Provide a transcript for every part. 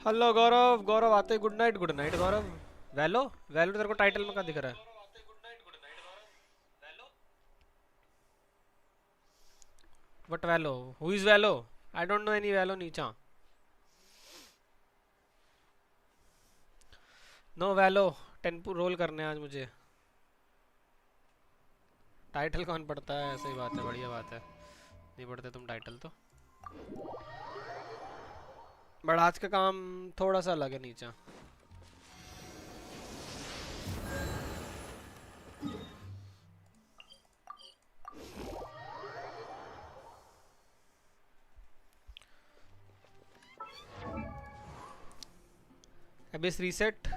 Hello Gaurav, Gaurav आते good night, good night Gaurav. वैलो, वैलो तेरे को टाइटल में क्या दिख रहा है? बट वैलो, हु इज वैलो? आई डोंट नो एनी वैलो नीचा। नो वैलो। टेम्पू रोल करने हैं आज मुझे। टाइटल कौन पढ़ता है? सही बात है, बढ़िया बात है। नहीं पढ़ते तुम टाइटल तो। बट आज का काम थोड़ा सा अलग है नीचा। अभी रीसेट,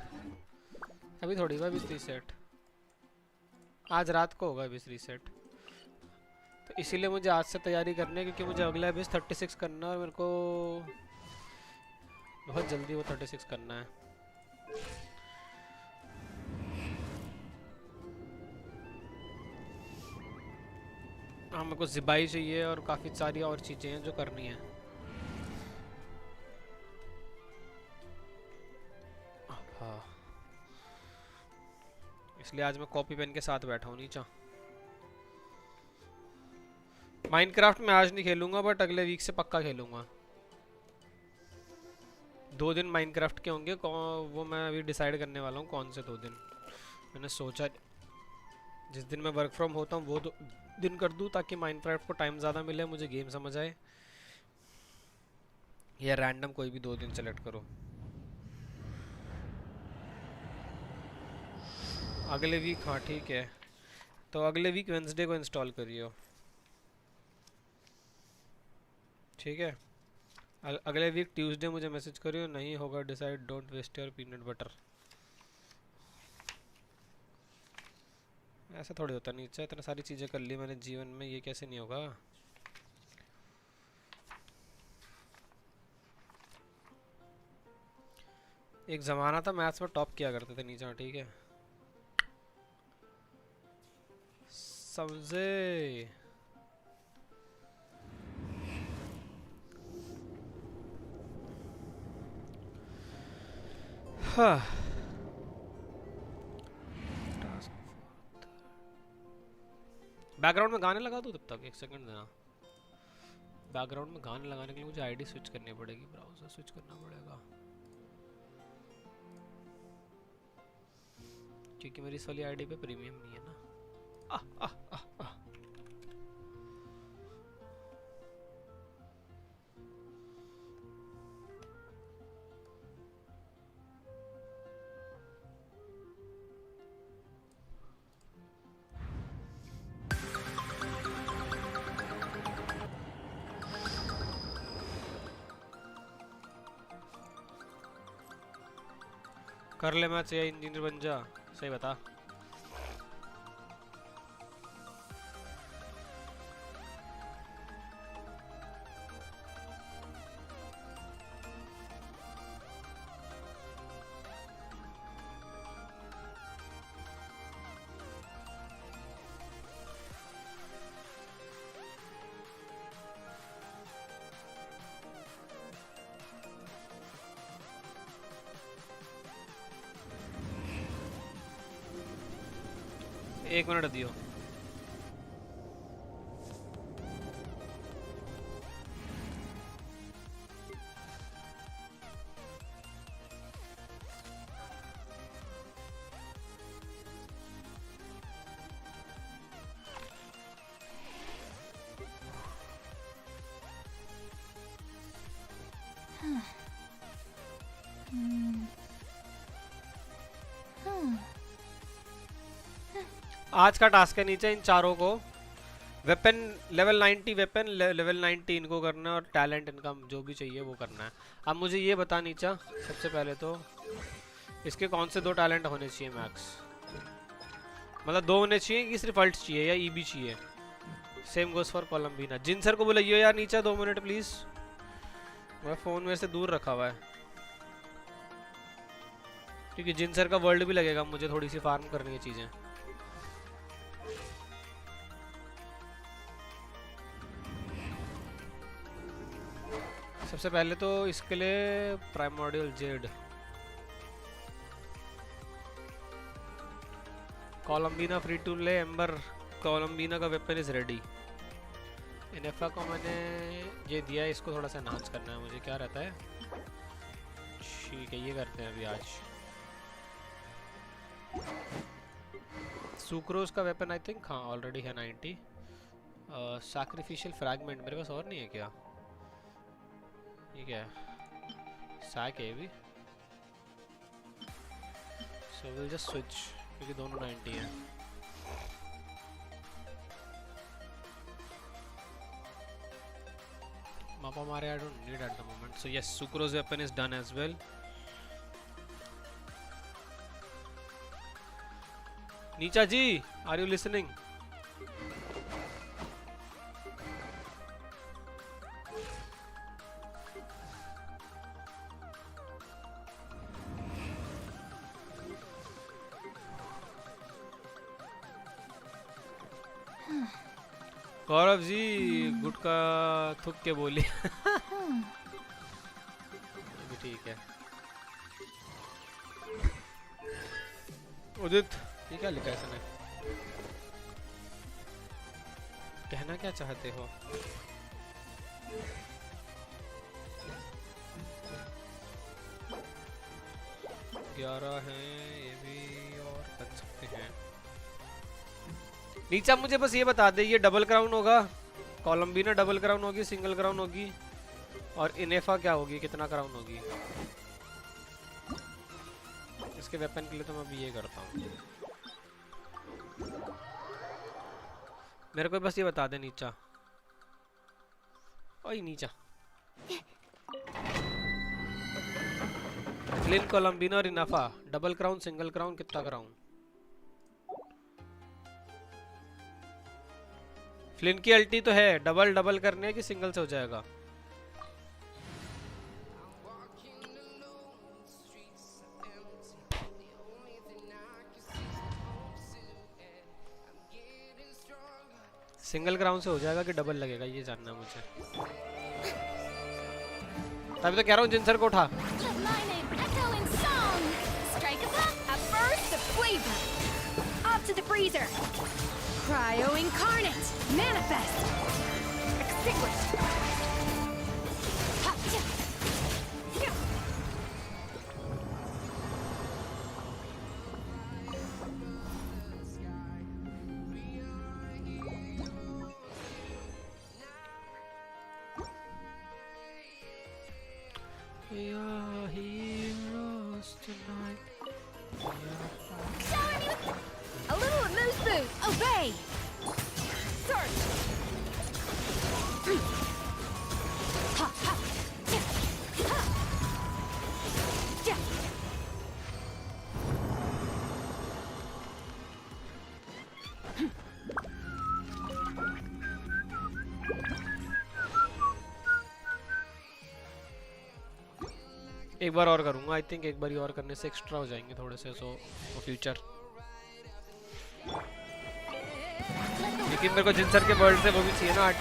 अभी थोड़ी होगा अभी रीसेट। आज रात को होगा अभी रीसेट। तो इसीलिए मुझे आज से तैयारी करनी है, क्योंकि मुझे अगला अभी 36 करना है और मेरे को बहुत जल्दी वो 36 करना है। हाँ, मेरे को ज़िबाई चाहिए और काफ़ी सारी और चीज़ें हैं जो करनी है। हाँ, इसलिए आज मैं कॉपी पेन के साथ बैठा हूँ नीचा। माइनक्राफ्ट में आज नहीं खेलूंगा, बट अगले वीक से पक्का खेलूंगा। 2 दिन माइनक्राफ्ट के होंगे, वो मैं अभी डिसाइड करने वाला हूँ कौन से 2 दिन। मैंने सोचा जिस दिन मैं वर्क फ्रॉम होता हूँ वो दिन कर दूँ, ताकि माइनक्राफ्ट को टाइम ज़्यादा मिले, मुझे गेम समझ आए। या रैंडम कोई भी 2 दिन सेलेक्ट करो। अगले वीक, हाँ ठीक है। तो अगले वीक वेंसडे को इंस्टॉल करियो, ठीक है। अगले वीक ट्यूसडे मुझे मैसेज करियो, नहीं होगा decide, don't waste your peanut butter. ऐसा थोड़ी होता नीचे, इतनी सारी चीज़ें कर ली मैंने जीवन में, ये कैसे नहीं होगा? एक ज़माना था मैथ्स में टॉप किया करते थे नीचे, ठीक है समझे? हाँ। बैकग्राउंड में गाने लगा दूँ तब तक? 1 सेकंड देना। बैकग्राउंड में गाने लगाने के लिए मुझे आईडी स्विच करनी पड़ेगी, ब्राउज़र स्विच करना पड़ेगा, क्योंकि मेरी इस वाली आईडी पे प्रीमियम नहीं है ना। आह, आह, आह, आह। कर ले मैथ्स या इंजीनियर बन जा, सही बता। एक मिनट दियो। आज का टास्क है नीचे इन चारों को वेपन लेवल 90, वेपन लेवल 90 इनको करना है, और टैलेंट इनका जो भी चाहिए वो करना है। अब मुझे ये बता नीचा, सबसे पहले तो इसके कौन से 2 टैलेंट होने चाहिए मैक्स? मतलब 2 होने चाहिए कि सिर्फ अल्ट चाहिए या ईबी चाहिए? Same goes for Columbina. जिन सर को बुलाइए यार नीचा, 2 मिनट प्लीज। मैं फ़ोन मेरे से दूर रखा हुआ है, क्योंकि जिन सर का वर्ल्ड भी लगेगा, मुझे थोड़ी सी फार्म करनी है चीज़ें। सबसे पहले तो इसके लिए प्राइमोर्डियल जेड, कोलम्बीना फ्री टू ले, एम्बर कोलम्बीना का वेपन इज रेडी। इनेफा को मैंने ये दिया है, इसको थोड़ा सा एनहांस करना है मुझे। क्या रहता है? ठीक है, ये करते हैं अभी आज। सुक्रोज का वेपन आई थिंक हाँ ऑलरेडी है 90। सैक्रिफिशियल फ्रैगमेंट मेरे पास और नहीं है क्या? ये क्या है? सैक है भी। सो विल जस्ट स्विच क्योंकि दोनों 90 हैं। मापा मारे I don't need at the moment. So yes, Sucrose weapon is done as well. नीचा जी, are you listening? Gaurav ji गुटका थुक के बोली। भी ठीक है। उदित, ये क्या लिखा है इसने? कहना क्या चाहते हो? ग्यारह हैं ये भी, और बच सकते हैं। नीचा मुझे बस ये बता दे, ये डबल क्राउन होगा? कोलम्बीना डबल क्राउन होगी, सिंगल क्राउन होगी? और इनेफा क्या होगी, कितना क्राउन होगी? इसके वेपन के लिए तो मैं अभी ये करता हूँ। मेरे को बस ये बता दे नीचा। ओए नीचा, फ्लिन, कोलम्बीना और इनेफा डबल क्राउन, सिंगल क्राउन, कितना क्राउन? फ्लिन की अल्टी तो है, डबल डबल करने की सिंगल से हो जाएगा? सिंगल क्राउन से हो जाएगा कि डबल लगेगा, ये जानना है मुझे। तभी तो कह रहा हूँ जिनसर को उठा। Cryo incarnate, manifest, extinguish. We are heroes tonight. Shower me with a little moose boost. Obey. Search. Ha ha. Ha. Ja. एक बार और करूंगा, आई थिंक एक बार ही और करने से एक्स्ट्रा हो जाएंगे थोड़े से, सो फ्यूचर। लेकिन मेरे को जिनसर के वर्ल्ड से वो भी चाहिए ना,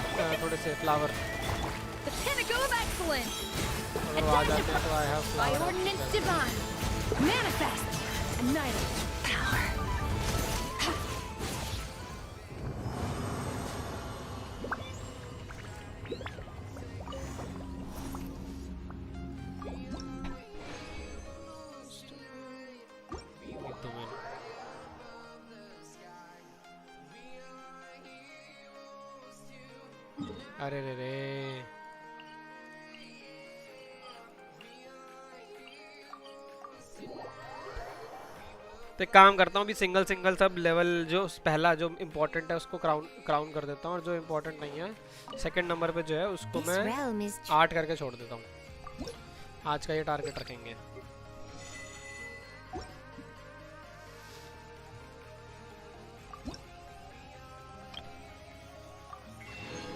थोड़े से flower. The pinnacle of excellence. और आ जाते हैं तो I have By flower. ordinance divine. Manifest. Annihilate. Power. अरे रे रे, तो एक काम करता हूँ अभी, सिंगल सिंगल सब लेवल जो पहला जो इम्पोर्टेंट है उसको क्राउन कर देता हूँ, और जो इम्पोर्टेंट नहीं है सेकंड नंबर पे जो है उसको मैं 8 करके छोड़ देता हूँ। आज का ये टारगेट रखेंगे।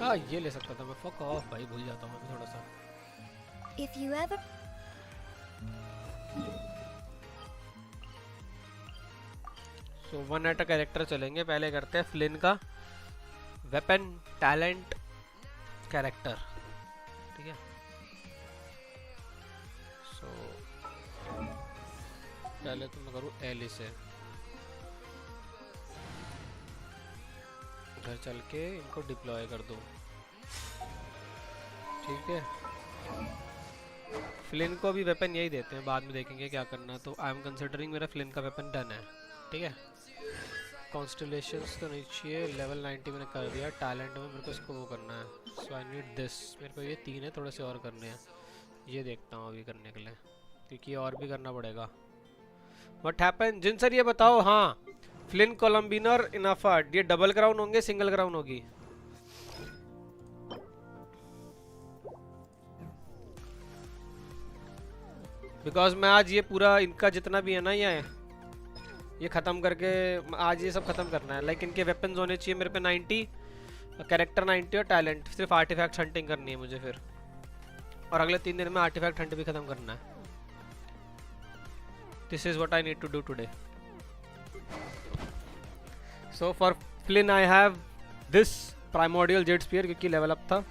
हाँ ये ले सकता था मैं, फक ऑफ भाई, भूल जाता हूँ मैं थोड़ा सा। If you ever so one at character चलेंगे। पहले करते हैं फ्लिन का वेपन टैलेंट कैरेक्टर, ठीक है? पहले तो मैं करूँ एल से, घर चल के इनको डिप्लॉय कर दूँ, ठीक है। फ्लिन को भी वेपन यही देते हैं, बाद में देखेंगे क्या करना है। तो आई एम कंसिडरिंग मेरा फ्लिन का वेपन डन है, ठीक है। कॉन्स्टलेशंस तो नहीं चाहिए, लेवल 90 मैंने कर दिया। टैलेंट में मेरे को इसको वो करना है, सो आई नीड दिस। मेरे को ये 3 है, थोड़े से और करने हैं, ये देखता हूँ अभी करने के लिए, क्योंकि और भी करना पड़ेगा। व्हाट हैपन जिन सर, ये बताओ। हाँ, फ्लिन कोलम्बिनर इनाफाट, ये डबल क्राउन होंगे सिंगल क्राउन होगी? बिकॉज मैं आज ये पूरा इनका जितना भी है ना ये ख़त्म करके आज ये सब ख़त्म करना है। लाइक इनके वेपन्स होने चाहिए मेरे पे 90, कैरेक्टर 90 और टैलेंट। सिर्फ आर्टिफैक्ट हंटिंग करनी है मुझे फिर, और अगले 3 दिन में आर्टिफैक्ट हंट भी ख़त्म करना है। This is what I need to do today. So for Flin I have this primordial jade spear, क्योंकि लेवल अप था।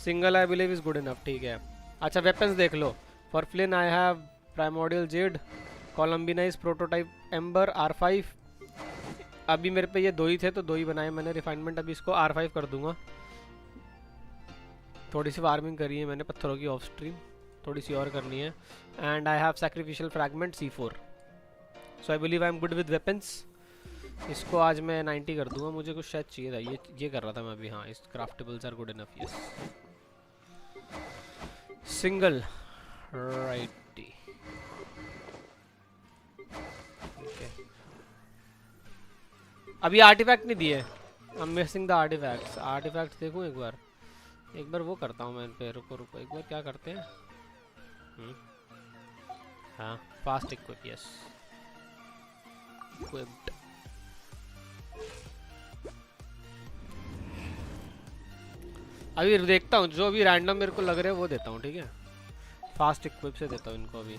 Single I believe is good enough, ठीक है। अच्छा वेपन्स देख लो। For Flin I have primordial jade, Columbina is prototype amber, R5। अभी मेरे पे ये 2 ही थे तो 2 ही बनाए मैंने। रिफाइनमेंट अभी इसको R5 कर दूंगा। थोड़ी सी फार्मिंग करी है मैंने पत्थरों की ऑफ स्ट्रीम, थोड़ी सी और करनी है। And I have sacrificial fragment C4। So I believe I am good with weapons. इसको आज मैं 90 कर दूंगा। मुझे कुछ शायद चाहिए था, ये कर रहा था मैं अभी। हाँ, इस craftables are good enough, yes. Single righty, अभी आर्टिफैक्ट नहीं दिए। I am missing the artifacts. Artifacts देखूं एक बार वो करता हूँ मैं इन पे। रुको एक बार क्या करते हैं। हाँ, फास्ट इक्विप, यस, इक्विप्ड। अभी देखता हूँ जो भी रैंडम मेरे को लग रहा है वो देता हूँ, ठीक है। फास्ट इक्विप से देता हूँ इनको अभी।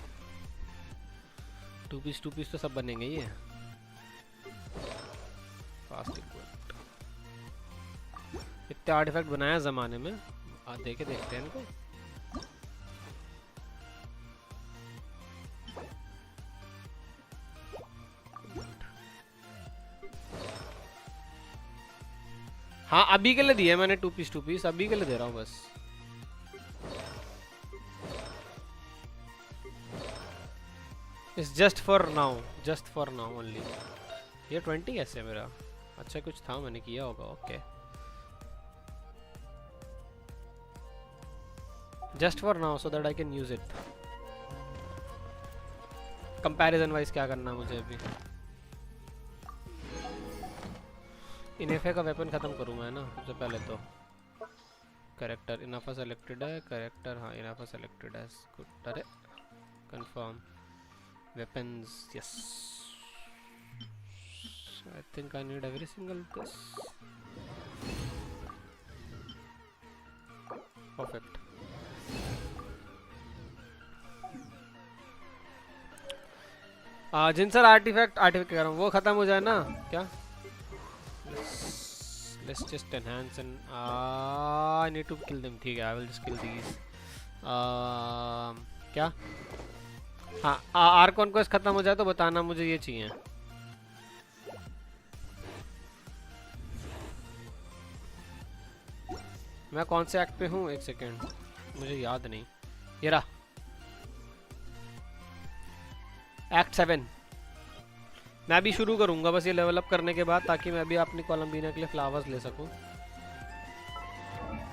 2 पीस तो सब बनेंगे ही है। फास्ट इक्विप्ड, इतने आर्टिफैक्ट बनाया ज़माने में, देखते हैं इनको। हाँ, अभी के लिए दिए मैंने 2 पीस, अभी के लिए दे रहा हूँ बस। It's just for now only. ये 20 कैसे है मेरा? अच्छा कुछ था मैंने किया होगा, okay. Just for now so that I can use it. Comparison wise क्या करना है मुझे अभी? इनेफे का वेपन खत्म करूँ मैं ना सबसे पहले तो। कैरेक्टर इनाफा सेलेक्टेड है, कैरेक्टर हाँ इनाफा सेलेक्टेड है, गुड। अरे confirm weapons, yes. I think I need every single this. Perfect. जिन सर आर्टिफैक्ट कर रहा हूँ वो खत्म हो जाए ना क्या? Let's just enhance and I need to kill them, ठीक है। I will just kill these. क्या? हाँ, आर कॉन्क्वेस्ट खत्म हो जाए तो बताना, मुझे ये चाहिए। मैं कौन से एक्ट पे हूँ? एक सेकेंड, मुझे याद नहीं। ये रहा, एक्ट 7। मैं भी शुरू करूँगा बस ये लेवल अप करने के बाद, ताकि मैं भी अपनी कोलम्बिना के लिए फ्लावर्स ले सकूँ।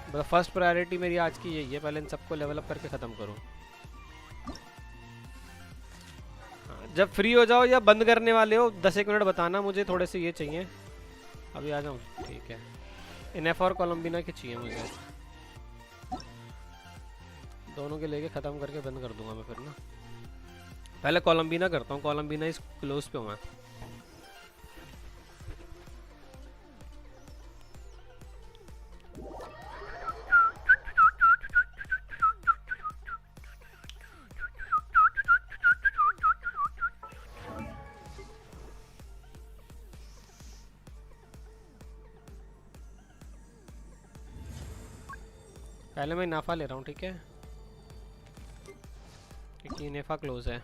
मतलब फर्स्ट प्रायोरिटी मेरी आज की यही है, पहले इन सबको लेवल अप करके ख़त्म करूँ। जब फ्री हो जाओ या बंद करने वाले हो 10-1 मिनट बताना, मुझे थोड़े से ये चाहिए। अभी आ जाऊँ, ठीक है। इनेफ और कोलम्बिना की चाहिए मुझे, दोनों के लेके ख़त्म करके बंद कर दूंगा मैं फिर ना। पहले कोलम्बिना करता हूँ, कोलम्बिना इस क्लोज पे हूँ मैं। पहले मैं इनाफा ले रहा हूँ, ठीक है, क्योंकि इनेफा क्लोज है।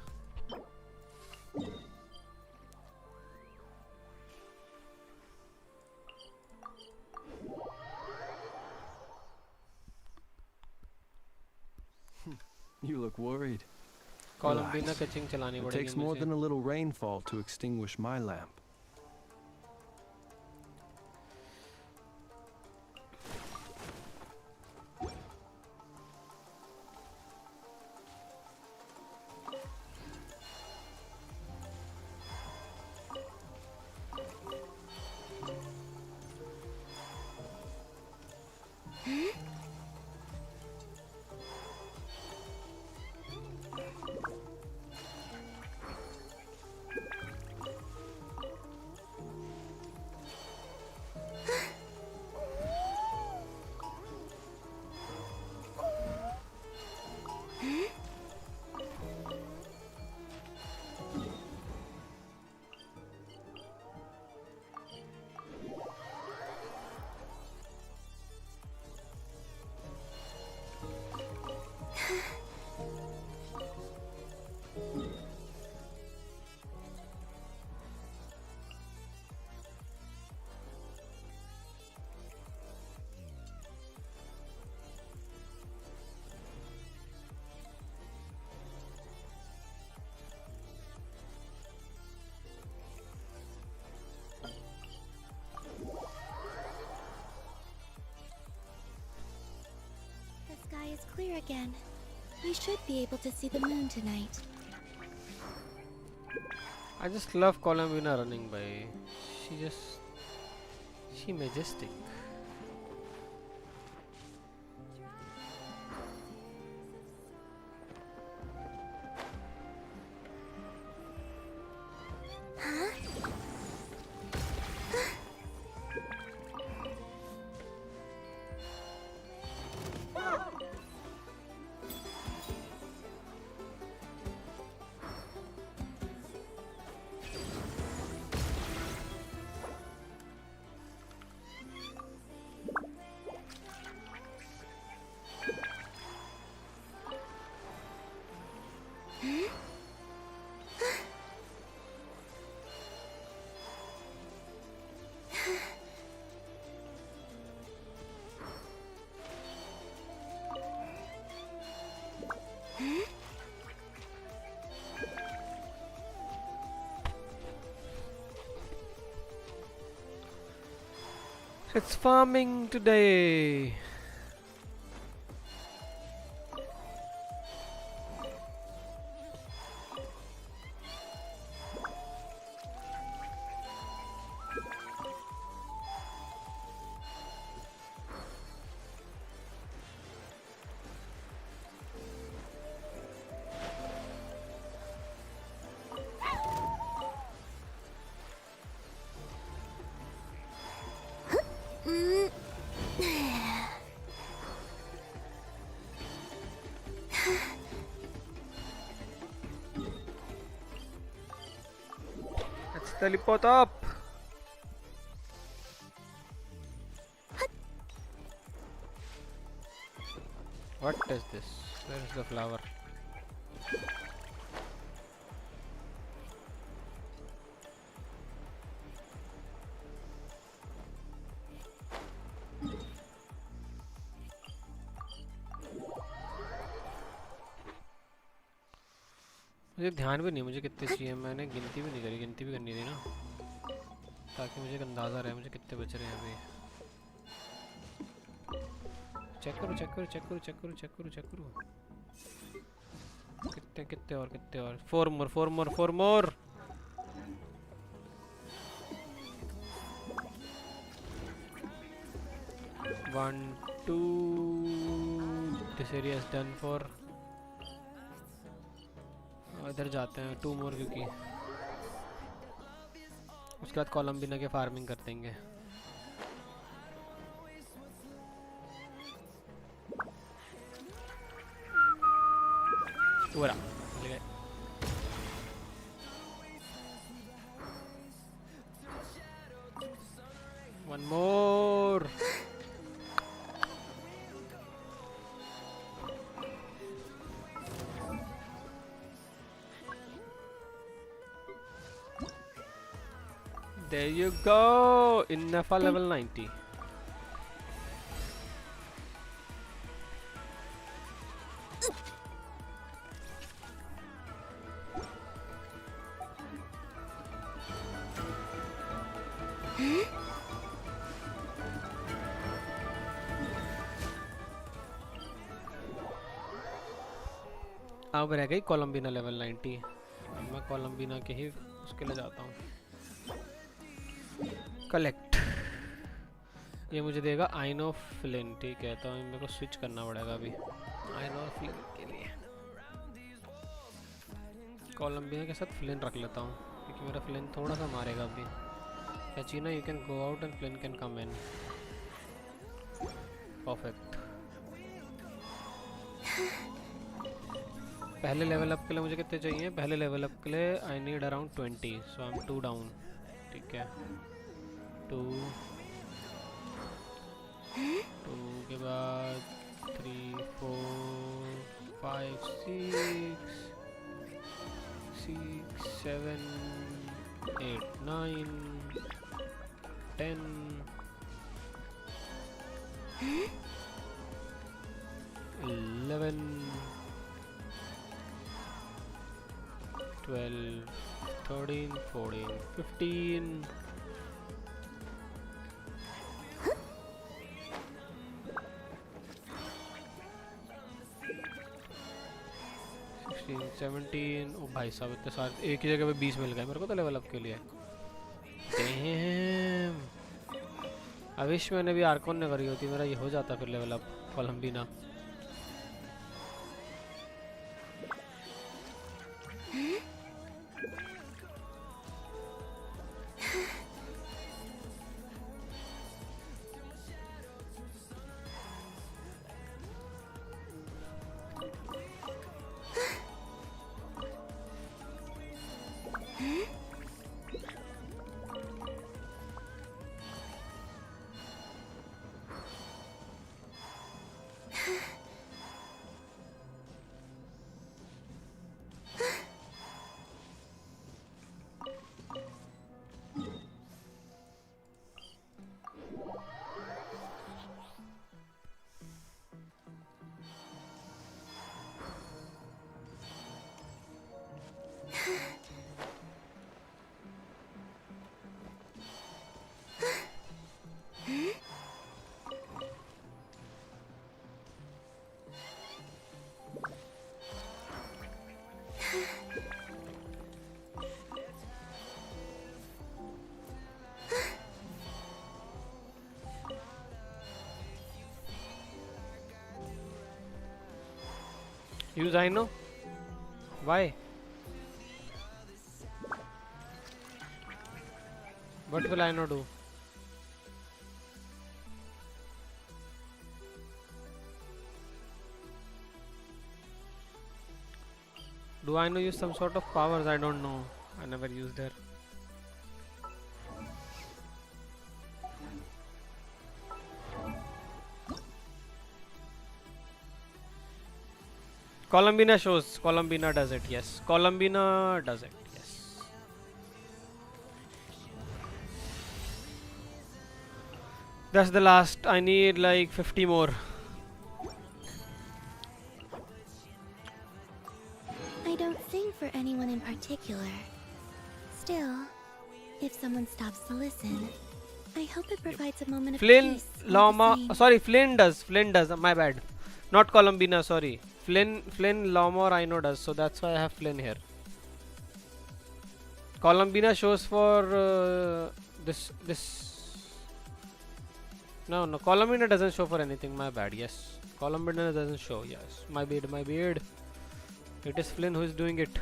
You look worried. कॉलम भी ना कैचिंग चलानी It पड़ेगी takes more मुझे. than a little rainfall to extinguish my lamp. The sky is clear again. We should be able to see the moon tonight. I just love Columbina running by. She majestic. It's farming today. Let's teleport up. What is this? Where is the flower? मुझे ध्यान भी नहीं मुझे कितने चाहिए मैंने गिनती भी नहीं करी गिनती भी करनी थी ना ताकि मुझे एक अंदाज़ा रहे मुझे कितने बच रहे हैं अभी चेक करो चेक करो चेक करो चेक करो चेक करो चेक करो कितने कितने और 4 more 1 2 this area is done for इधर जाते हैं 2 more क्योंकि उसके बाद कोलंबिना के फार्मिंग कर देंगे पूरा मिल गए One more There you go! Enough level 90. अब रह गई कोलंबिना लेवल 90। अब मैं कोलंबिना के ही उसके लिए जाता हूँ। कलेक्ट, ये मुझे देगा आइनो फ्लिन। ठीक है, तो मेरे को स्विच करना पड़ेगा अभी आइनो फ्लिन के लिए। कोलंबिया के साथ फ्लिन रख लेता हूँ क्योंकि मेरा फ्लिन थोड़ा सा मारेगा अभी। Kachina you can go out and Flin can come in. Perfect. पहले लेवल अप के लिए मुझे कितने चाहिए? पहले लेवल अप के लिए I need around 20, so I am 2 down. ठीक है, 2 के बाद 3 4 5 6 7 8 9 10 11 12 13 14 15 16 17। ओ भाई साहब, इतने सारे एक ही जगह पे 20 मिल गए मेरे को तो लेवल अप के लिए। डैम, अविश मैंने भी आर्कोन ने करी होती, मेरा ये हो जाता फिर level up Columbina. Use I know. Why? What will I know do? Do I know use some sort of powers? I don't know. I never used her. Columbina shows. Columbina does it. Yes. Columbina does it. Yes. That's the last. I need like 50 more. I don't sing for anyone in particular. Still, if someone stops to listen, I hope it provides a moment of Flynn, peace. all the Lama. same. Sorry, Flynn does. Flynn does. My bad. Not Columbina. Sorry. Flynn, Lama or I know does. So that's why I have Flynn here. Columbina shows for this. No. Columbina doesn't show for anything. My bad. Yes. Columbina doesn't show. Yes. My bad. It is Flynn who is doing it.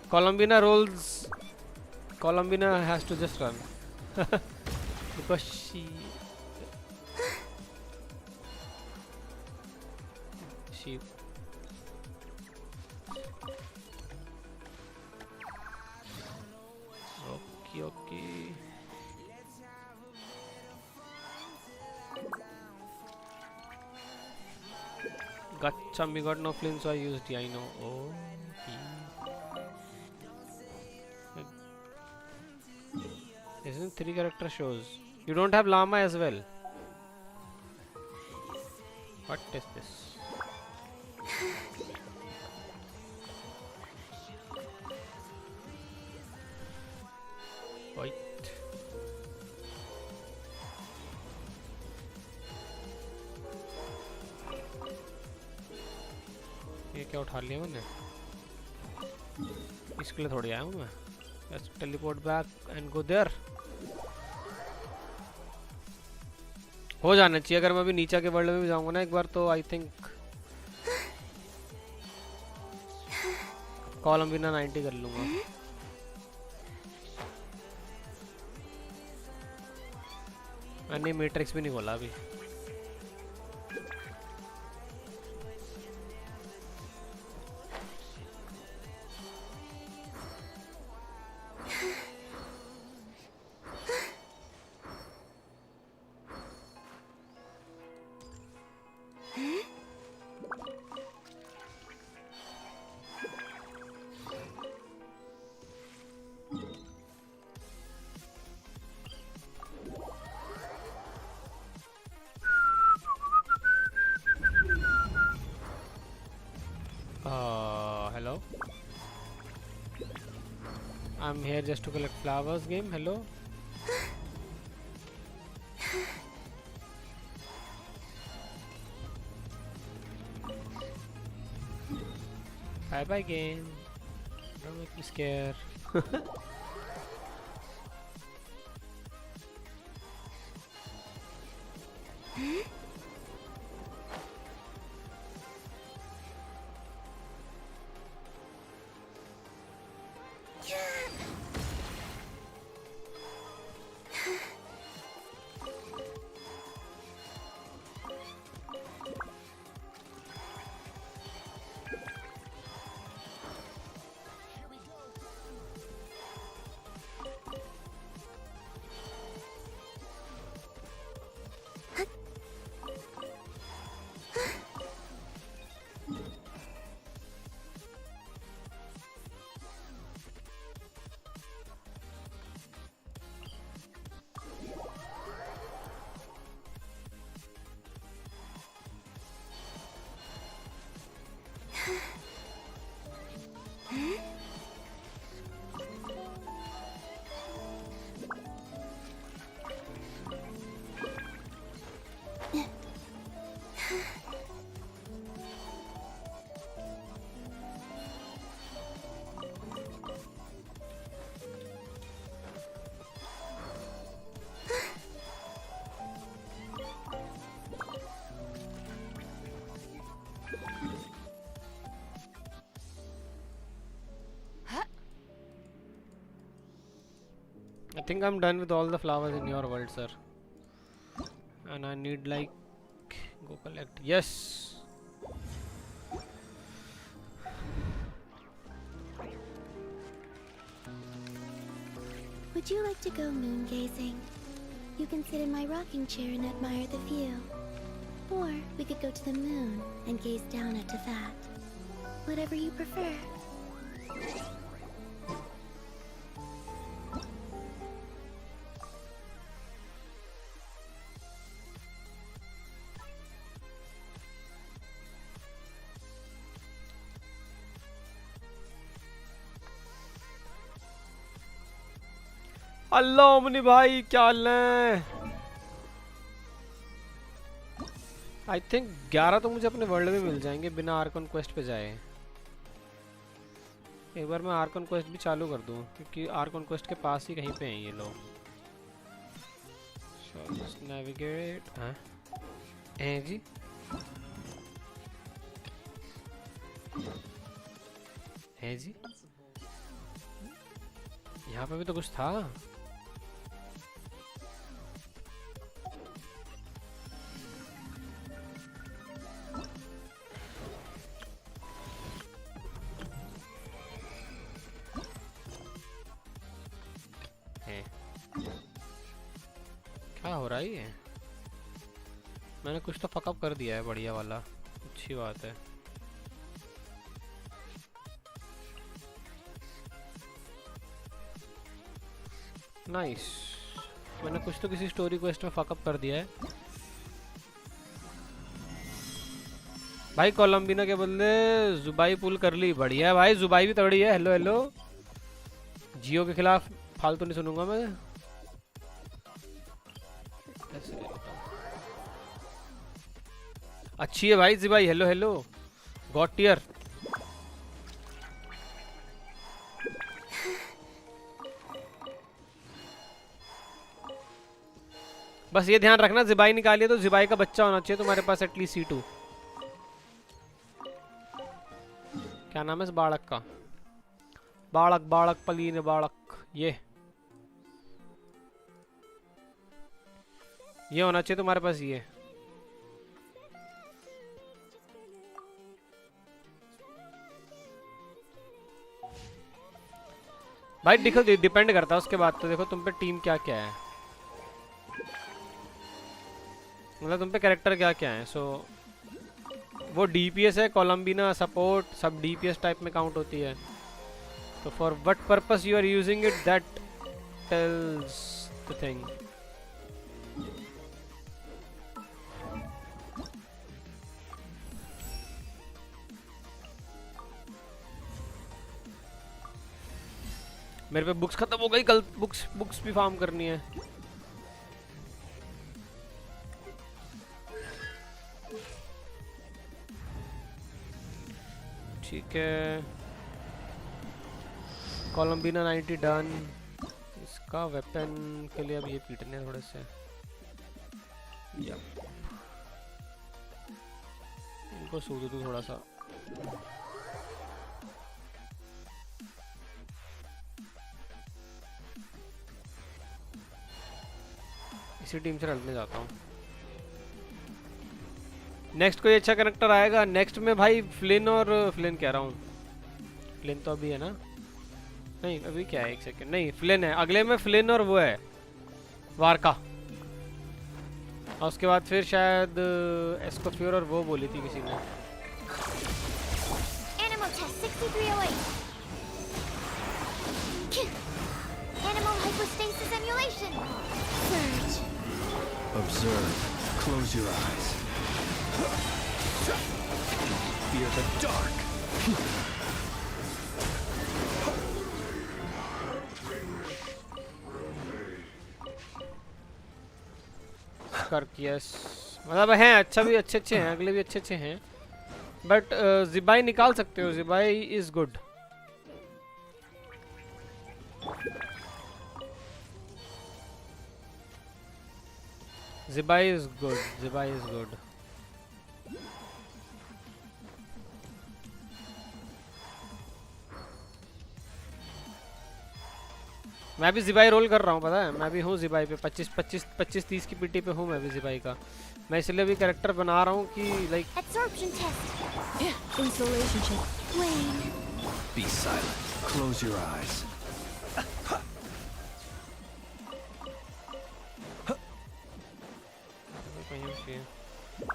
Columbina rolls. Columbina has to just run. Because she okay. Gotcha, we got no flint, so I used the I know. Oh, isn't 3 character shows? You don't have llama as well. What is this? क्या उठा लिया मैंने? इसके लिए थोड़ी आया हूँ मैं। Let's teleport back and go there. हो जाना चाहिए। अगर मैं अभी नीचे के वर्ल्ड में भी जाऊंगा ना एक बार तो आई थिंक कॉलम बिना 90 कर लूंगा। मैंने मैट्रिक्स भी नहीं खोला अभी। Hello. I'm here just to collect flowers. Game. Hello. Bye bye game. Don't make me scared. I think I'm done with all the flowers in your world, sir. And I need like go collect. Yes. Would you like to go moon gazing? You can sit in my rocking chair and admire the view. Or we could go to the moon and gaze down at that. Whatever you prefer. अल्लाह मुनि भाई क्या हाल है? I think 11 तो मुझे अपने world में मिल जाएंगे बिना आर्कन क्वेस्ट पे जाए। एक बार मैं आर्कन क्वेस्ट भी चालू कर दूं क्योंकि आर्कन क्वेस्ट के पास ही कहीं पे हैं ये लोग। नेविगेट हैं जी। हैं जी यहाँ पे भी तो कुछ था। क्या हो रहा है ये? मैंने कुछ तो फकअप कर दिया है बढ़िया वाला। अच्छी बात है। नाइस। मैंने कुछ तो किसी स्टोरी क्वेस्ट में फकअप कर दिया है। भाई कोलंबिना के बदले जुबाई पुल कर ली। बढ़िया है भाई, जुबाई भी तगड़ी है। Hello hello. जियो के खिलाफ फालतू नहीं सुनूंगा मैं। अच्छी है भाई जी भाई। Hello hello god tier. बस ये ध्यान रखना, ज़िबाई निकालिए तो ज़िबाई का बच्चा होना चाहिए तुम्हारे पास एटलीस्ट C2। क्या नाम है इस बालक का? बालक बालक पलीन बालक, ये होना चाहिए तुम्हारे पास ये। भाई देखो डिपेंड करता है उसके बाद तो देखो तुम पे टीम क्या क्या है, मतलब तुम पे कैरेक्टर क्या क्या है। सो वो DPS है, कोलम्बिना सपोर्ट सब DPS टाइप में काउंट होती है। तो for what purpose you are using it that tells the thing. मेरे पे बुक्स खत्म हो गई, कल बुक्स भी फार्म करनी है। ठीक है, कोलम्बिना 90 डन। इसका वेपन के लिए अब ये पीटने थोड़े से, इनको सूद दूं थोड़ा सा। इसी टीम से लड़ने जाता हूँ। नेक्स्ट कोई अच्छा कनेक्टर आएगा नेक्स्ट में भाई? फ्लिन और फ्लिन कह रहा हूँ, फ्लिन तो अभी है ना? नहीं अभी क्या है, एक सेकंड, नहीं फ्लिन है अगले में, फ्लिन और वो है वारका, और उसके बाद फिर शायद एस्कोफियर और वो बोली थी किसी ने। Animal test 6308. Animal hypostasis emulation. Surge. Observe. Close your eyes. Fear the dark. कर यस, मतलब हैं अच्छा भी, अच्छे अच्छे हैं, अगले भी अच्छे अच्छे हैं, बट ज़िबाई निकाल सकते हो, Zibai is good. Zibai is good, Zibai is good. मैं भी ज़िबाई रोल कर रहा हूँ, पता है मैं भी हूँ ज़िबाई पे, 25-30 की पीटी पे हूँ मैं भी ज़िबाई का। मैं इसलिए भी कैरेक्टर बना रहा हूँ कि like Absorption test. Insulation check. Wayne. Be silent. Close your eyes.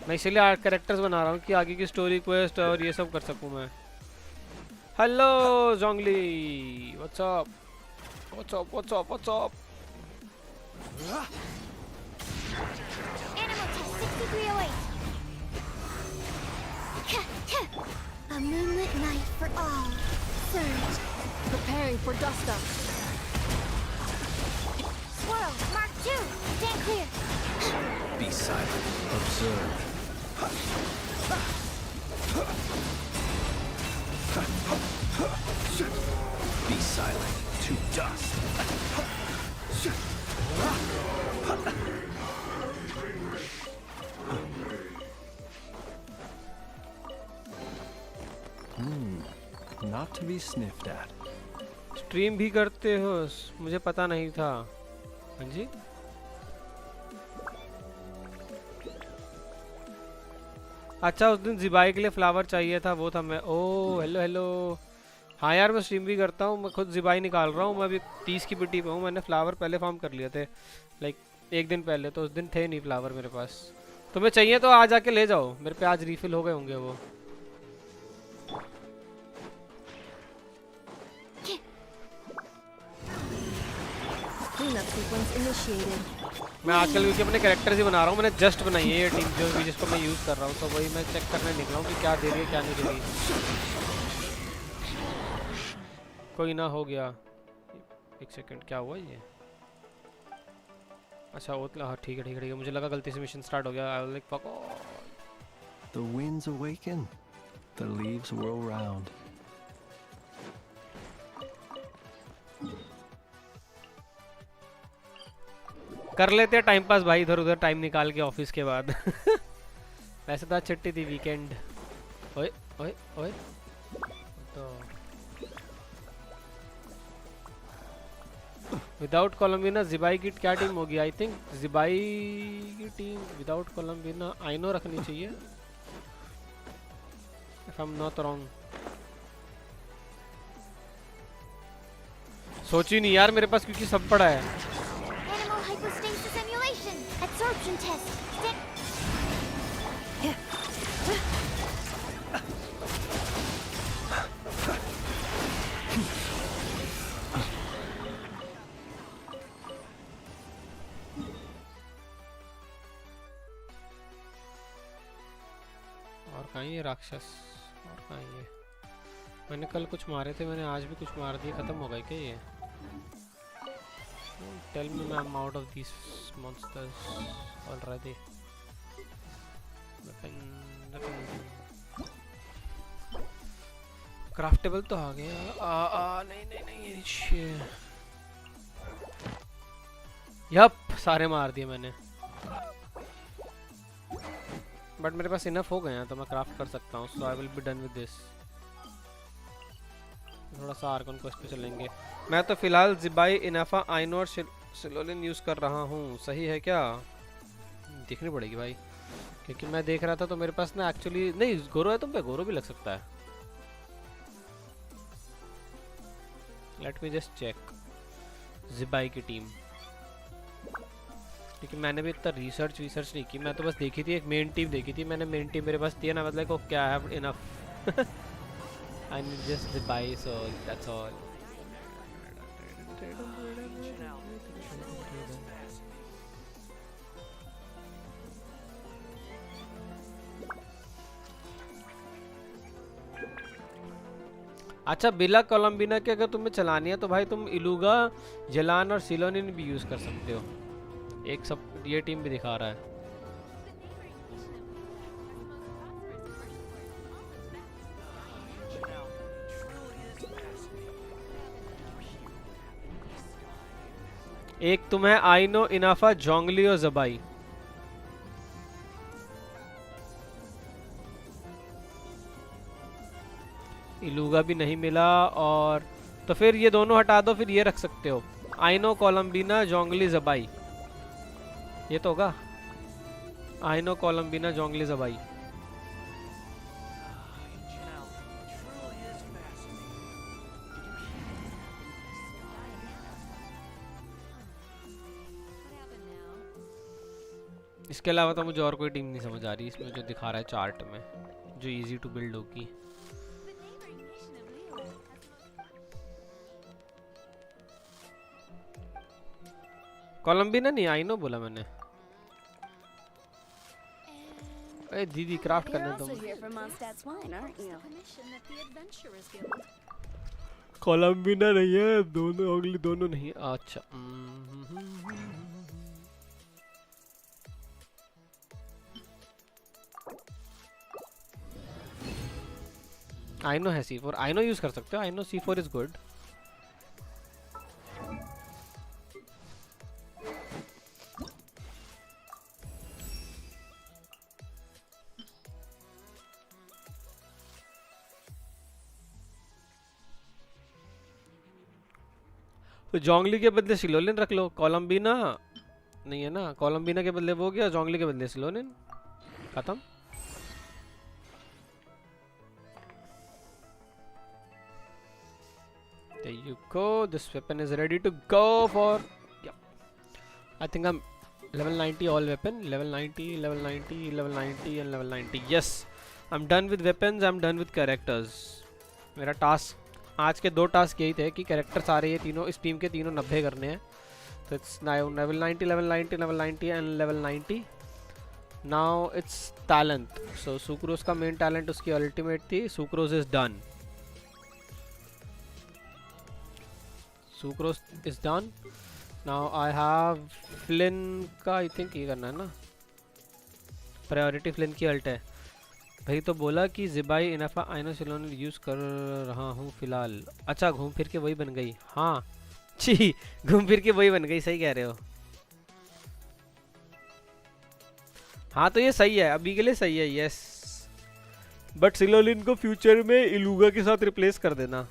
मैं इसीलिए कैरेक्टर्स बना रहा हूँ कि आगे की स्टोरी क्वेस्ट और ये सब कर सकूँ मैं। Hello Zhongli, what's up what's up what's up what's up. Animal test 6308. A moonlit night for all. Surge. Preparing for dust up. Swirl. Mark 2. Stand clear. Be silent. Observe. Be silent. To dust. Not to be sniffed at. Stream भी करते हो? मुझे पता नहीं था। हाँ जी, अच्छा उस दिन ज़िबाई के लिए फ्लावर चाहिए था, वो था मैं। ओ हेलो हेलो, हाँ यार मैं स्ट्रीम भी करता हूँ, मैं खुद ज़िबाई निकाल रहा हूँ, मैं अभी 30 की पिटी पे हूँ। मैंने फ्लावर पहले फार्म कर लिए थे लाइक एक दिन पहले, तो उस दिन थे नहीं फ्लावर मेरे पास। तुम्हें चाहिए तो आज आके ले जाओ, मेरे पे आज रीफिल हो गए होंगे वो। Cleanup sequence initiated. मैं आजकल क्योंकि अपने कैरेक्टर्स ही बना रहा हूँ, मैंने जस्ट बनाई है ये टीम जो भी जिसको मैं यूज़ कर रहा हूँ, तो वही मैं चेक करने निकला हूँ कि क्या दे रही है क्या नहीं दे रही। कोई ना, हो गया। एक सेकंड, क्या हुआ ये? अच्छा वो हाँ ठीक है ठीक है ठीक है, मुझे लगा गलती से मिशन स्टार्ट हो गया। I was like fuck off. The winds awaken. The leaves whirl round. कर लेते हैं टाइम पास भाई, इधर उधर टाइम निकाल के ऑफिस के बाद। वैसे तो आज छुट्टी थी, वीकेंड। ओए ओए ओए तो विदाउट कोलम्बिना जिबाई की क्या टीम होगी? आई थिंक जिबाई की टीम विदाउट कोलम्बिना आइनो रखनी चाहिए, if I am not wrong. सोची नहीं यार मेरे पास, क्योंकि सब पड़ा है। Animal hypostasis emulation. Absorption test. और कहाँ ये राक्षस? और कहाँ ये? मैंने कल कुछ मारे थे, मैंने आज भी कुछ मार दिए। खत्म हो गए क्या ये? Tell me I am out of this monsters already. Craftable तो आ गया। नहीं नहीं नहीं, यप सारे मार दिए मैंने, बट मेरे पास इनफ हो गए हैं तो मैं क्राफ्ट कर सकता हूँ। So I will be done with this. थोड़ा सा आर्कन को इस पे चलेंगे। मैं तो फिलहाल जिबाई, इनाफा, आइनो और सिलोलिन यूज़ कर रहा हूँ। सही है क्या? देखनी पड़ेगी भाई, क्योंकि मैं देख रहा था तो मेरे पास ना एक्चुअली नहीं, गोरो है तुम पे, गोरो भी लग सकता है। लेट मी जस्ट चेक जिबाई की टीम, क्योंकि मैंने भी इतना रिसर्च नहीं की। मैं तो बस देखी थी, एक मेन टीम देखी थी मैंने। मेन टीम मेरे पास थी ना, मतलब को क्या है enough. I need just the buy, so that's all. अच्छा, बिला कोलम्बिना के अगर तुम्हें चलानी है तो भाई तुम इलूगा, जलान और सिलोनिन भी यूज कर सकते हो। एक सब ये टीम भी दिखा रहा है। एक तुम्हें आइनो, इनाफा, जोंगली और जबाई। इलूगा भी नहीं मिला, और तो फिर ये दोनों हटा दो, फिर ये रख सकते हो आइनो, कोलम्बिना, जोंगली, जबाई। ये तो होगा आइनो, कोलम्बिना, जोंगली, जबाई। इसके अलावा तो मुझे और कोई टीम नहीं समझ आ रही इसमें जो दिखा रहा है चार्ट में, जो इजी टू बिल्ड होगी। कोलम्बिना नहीं, आइनो बोला मैंने। अरे दीदी क्राफ्ट करने दो। कोलम्बिना नहीं है, दोनों अगली दोनों नहीं। अच्छा आइनो है C4, आइनो यूज कर सकते हो। आइनो C4 इज गुड। तो जोंगली के बदले सिलोलिन रख लो। कोलम्बिना नहीं है ना, कोलम्बिना के बदले वो गया, जोंगली के बदले सिलोलिन। खत्म। There you go. This weapon is ready to go for. Yeah. I think I'm level 90 all weapon. Level 90, level 90, level 90 and level 90. Yes. I'm done with weapons. I'm done with characters. मेरा task आज के 2 task यही थे कि character सारे ये तीनों इस टीम के तीनों 90 करने हैं। तो it's level 90, level 90, level 90 and level 90. Now it's talent. So sucrose का मेन टैलेंट उसकी अल्टीमेट थी। Sucrose is done. Sucrose is done. Now I have Flint का, आई थिंक ये करना है ना, प्रायोरिटी फ्लिन की अल्ट है। भाई तो बोला कि जिबाई, इनाफा, आइनो, सिलोन यूज कर रहा हूँ फिलहाल। अच्छा घूम फिर के वही बन गई। हाँ छी, घूम फिर के वही बन गई, सही कह रहे हो। हाँ तो ये सही है, अभी के लिए सही है, यस। बट सिलोलिन को फ्यूचर में इलूगा के साथ रिप्लेस कर देना।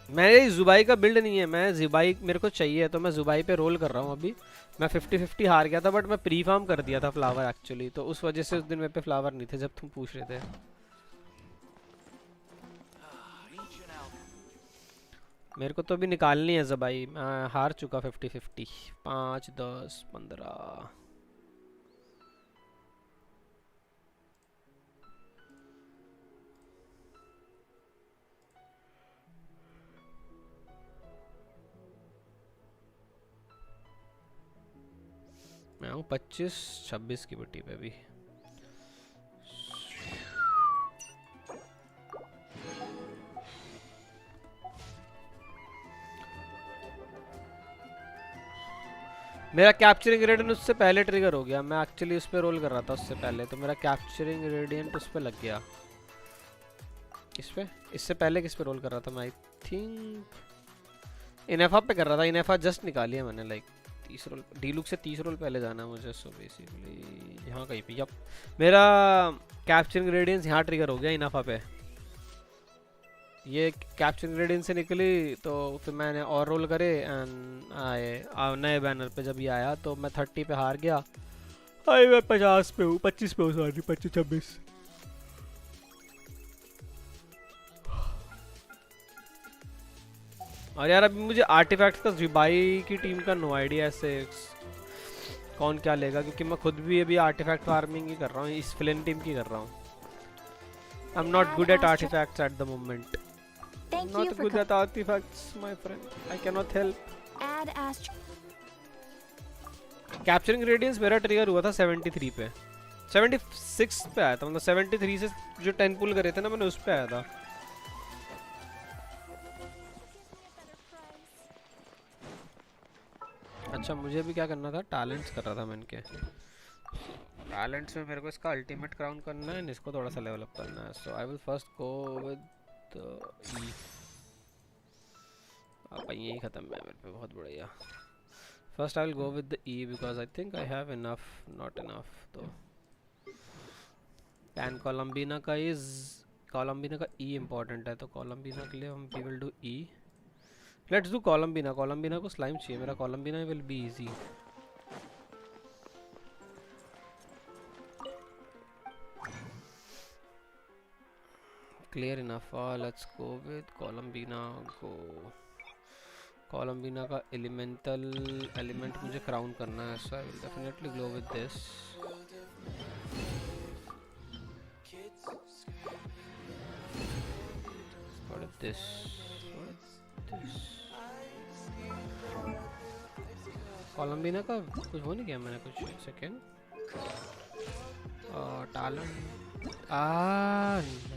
मेरे जुबाई का बिल्ड नहीं है, मैं जुबाई मेरे को चाहिए तो मैं जुबाई पे रोल कर रहा हूँ अभी। मैं 50-50 हार गया था, बट मैं प्री फार्म कर दिया था फ्लावर एक्चुअली, तो उस वजह से उस दिन मेरे पे फ्लावर नहीं थे जब तुम पूछ रहे थे। मेरे को तो अभी निकालनी है जुबाई, मैं हार चुका 50-50। 5, 10, 15। मैं हूँ 25-26 की बट्टी पे भी। मेरा कैप्चरिंग रेडियंट उससे पहले ट्रिगर हो गया, मैं एक्चुअली उस पर रोल कर रहा था उससे पहले, तो मेरा कैप्चरिंग रेडियंट उस पर लग गया। किस पे? इससे पहले किस पे रोल कर रहा था मैं? आई थिंक इनेफा पे कर रहा था। इनेफा जस्ट निकाली है मैंने, लाइक 30 रोल, डीलुक से 30 रोल पहले जाना है मुझे। सो बेसिकली यहाँ कहीं पे, यप, मेरा कैप्चरिंग रेडियंस यहाँ ट्रिगर हो गया इनेफा पे। ये कैप्चरिंग रेडियंस से निकली तो फिर मैंने और रोल करे एंड आए नए बैनर पे। जब ये आया तो मैं 30 पे हार गया। आई मैं 50 पे हूँ, 25 पे हूँ, सॉरी 25-26। और यार अभी मुझे आर्टिफैक्ट्स का जुबाई की टीम का नो आइडिया ऐसे कौन क्या लेगा, क्योंकि मैं खुद भी अभी आर्टिफैक्ट फार्मिंग ही कर रहा हूँ, इस फिलन टीम की कर रहा हूँ। I am not good at artifacts at the moment. Not good at artifacts, my friend. I cannot help. Capturing radiance मेरा ट्रिगर हुआ था 73 पे, 76 पे आया था, मतलब 73 से जो 10 पुल करे थे ना मैंने, उस पे आया था। अच्छा मुझे भी क्या करना था, टैलेंट्स कर रहा था मैं इनके। टैलेंट्स में मेरे को इसका अल्टीमेट क्राउन करना है, इसको थोड़ा सा लेवल अप करना है। So I will first go with E. यही खत्म है मेरे पे, बहुत बढ़िया। First I will go with the E because I think I have enough, not enough. तो पैन कोलम्बिना का ई इम्पोर्टेंट है, तो कोलम्बिना के लिए हम we will do E. Let's do Columbina. Columbina को स्लाइम चाहिए, मेरा Columbina will be easy. Clear enough. Let's go with Columbina. Go Columbina का एलिमेंट मुझे क्राउन करना है, so I will definitely go with this. Columbina का कुछ हो नहीं किया मैंने, कुछ एक सेकेंड। टैलेंट नहीं।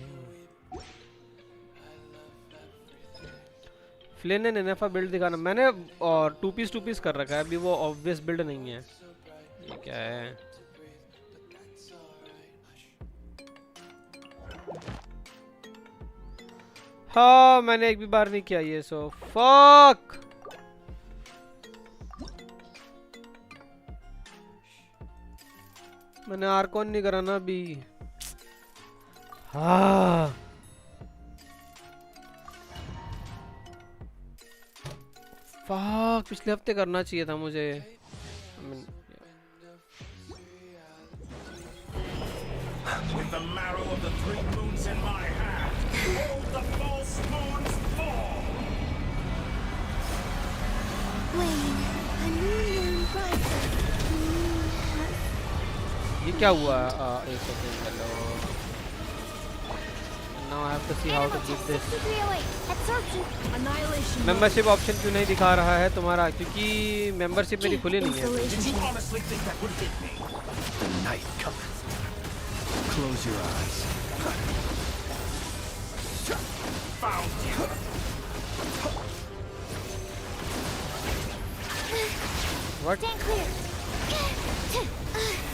फ्लिन एंड इनेफा बिल्ड दिखाना मैंने, और 2 पीस कर रखा है अभी, वो ऑब्वियस बिल्ड नहीं है। ये क्या है? हाँ मैंने एक भी बार नहीं किया ये, सो फक। मैंने आर्कॉन नहीं करा ना अभी। हाँ फक, पिछले हफ्ते करना चाहिए था मुझे। With the marrow of the 3 moons in my hand, all the false moons fall. Wayne, a new moon rises. ये क्या हुआ? एक second, hello. Now I have to see how to give this. Membership option क्यों नहीं दिखा रहा है तुम्हारा? क्योंकि मेंबरशिप मेरी खुली नहीं है। Did you honestly think that would hit me? The night cometh. Close your eyes. Found you. What?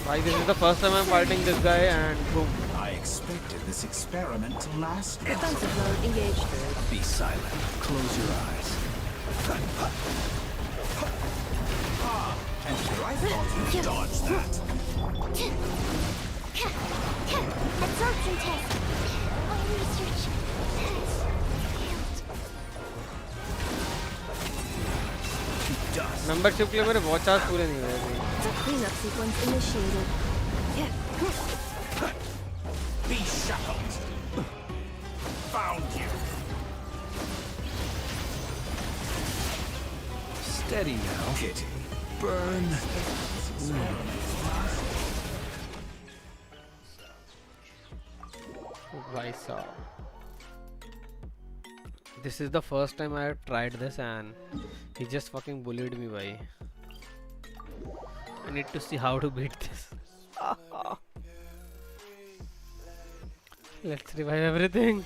Why this is the first time I'm fighting this guy and boom. I expected this experiment to last. Defensive mode engaged. Be silent. Close your eyes. And here I thought you'd dodge that. Absorption test. My research has failed. To dust. Membership के लिए मेरे watch hours पूरे नहीं हुए अभी। Cleanup sequence initiated. Be shackled. Found you. Steady now. Kitty. Burn. भाई साहब, this is the first time I have tried this and he just fucking bullied me, bhai. I need to see how to beat this. Let's revive everything.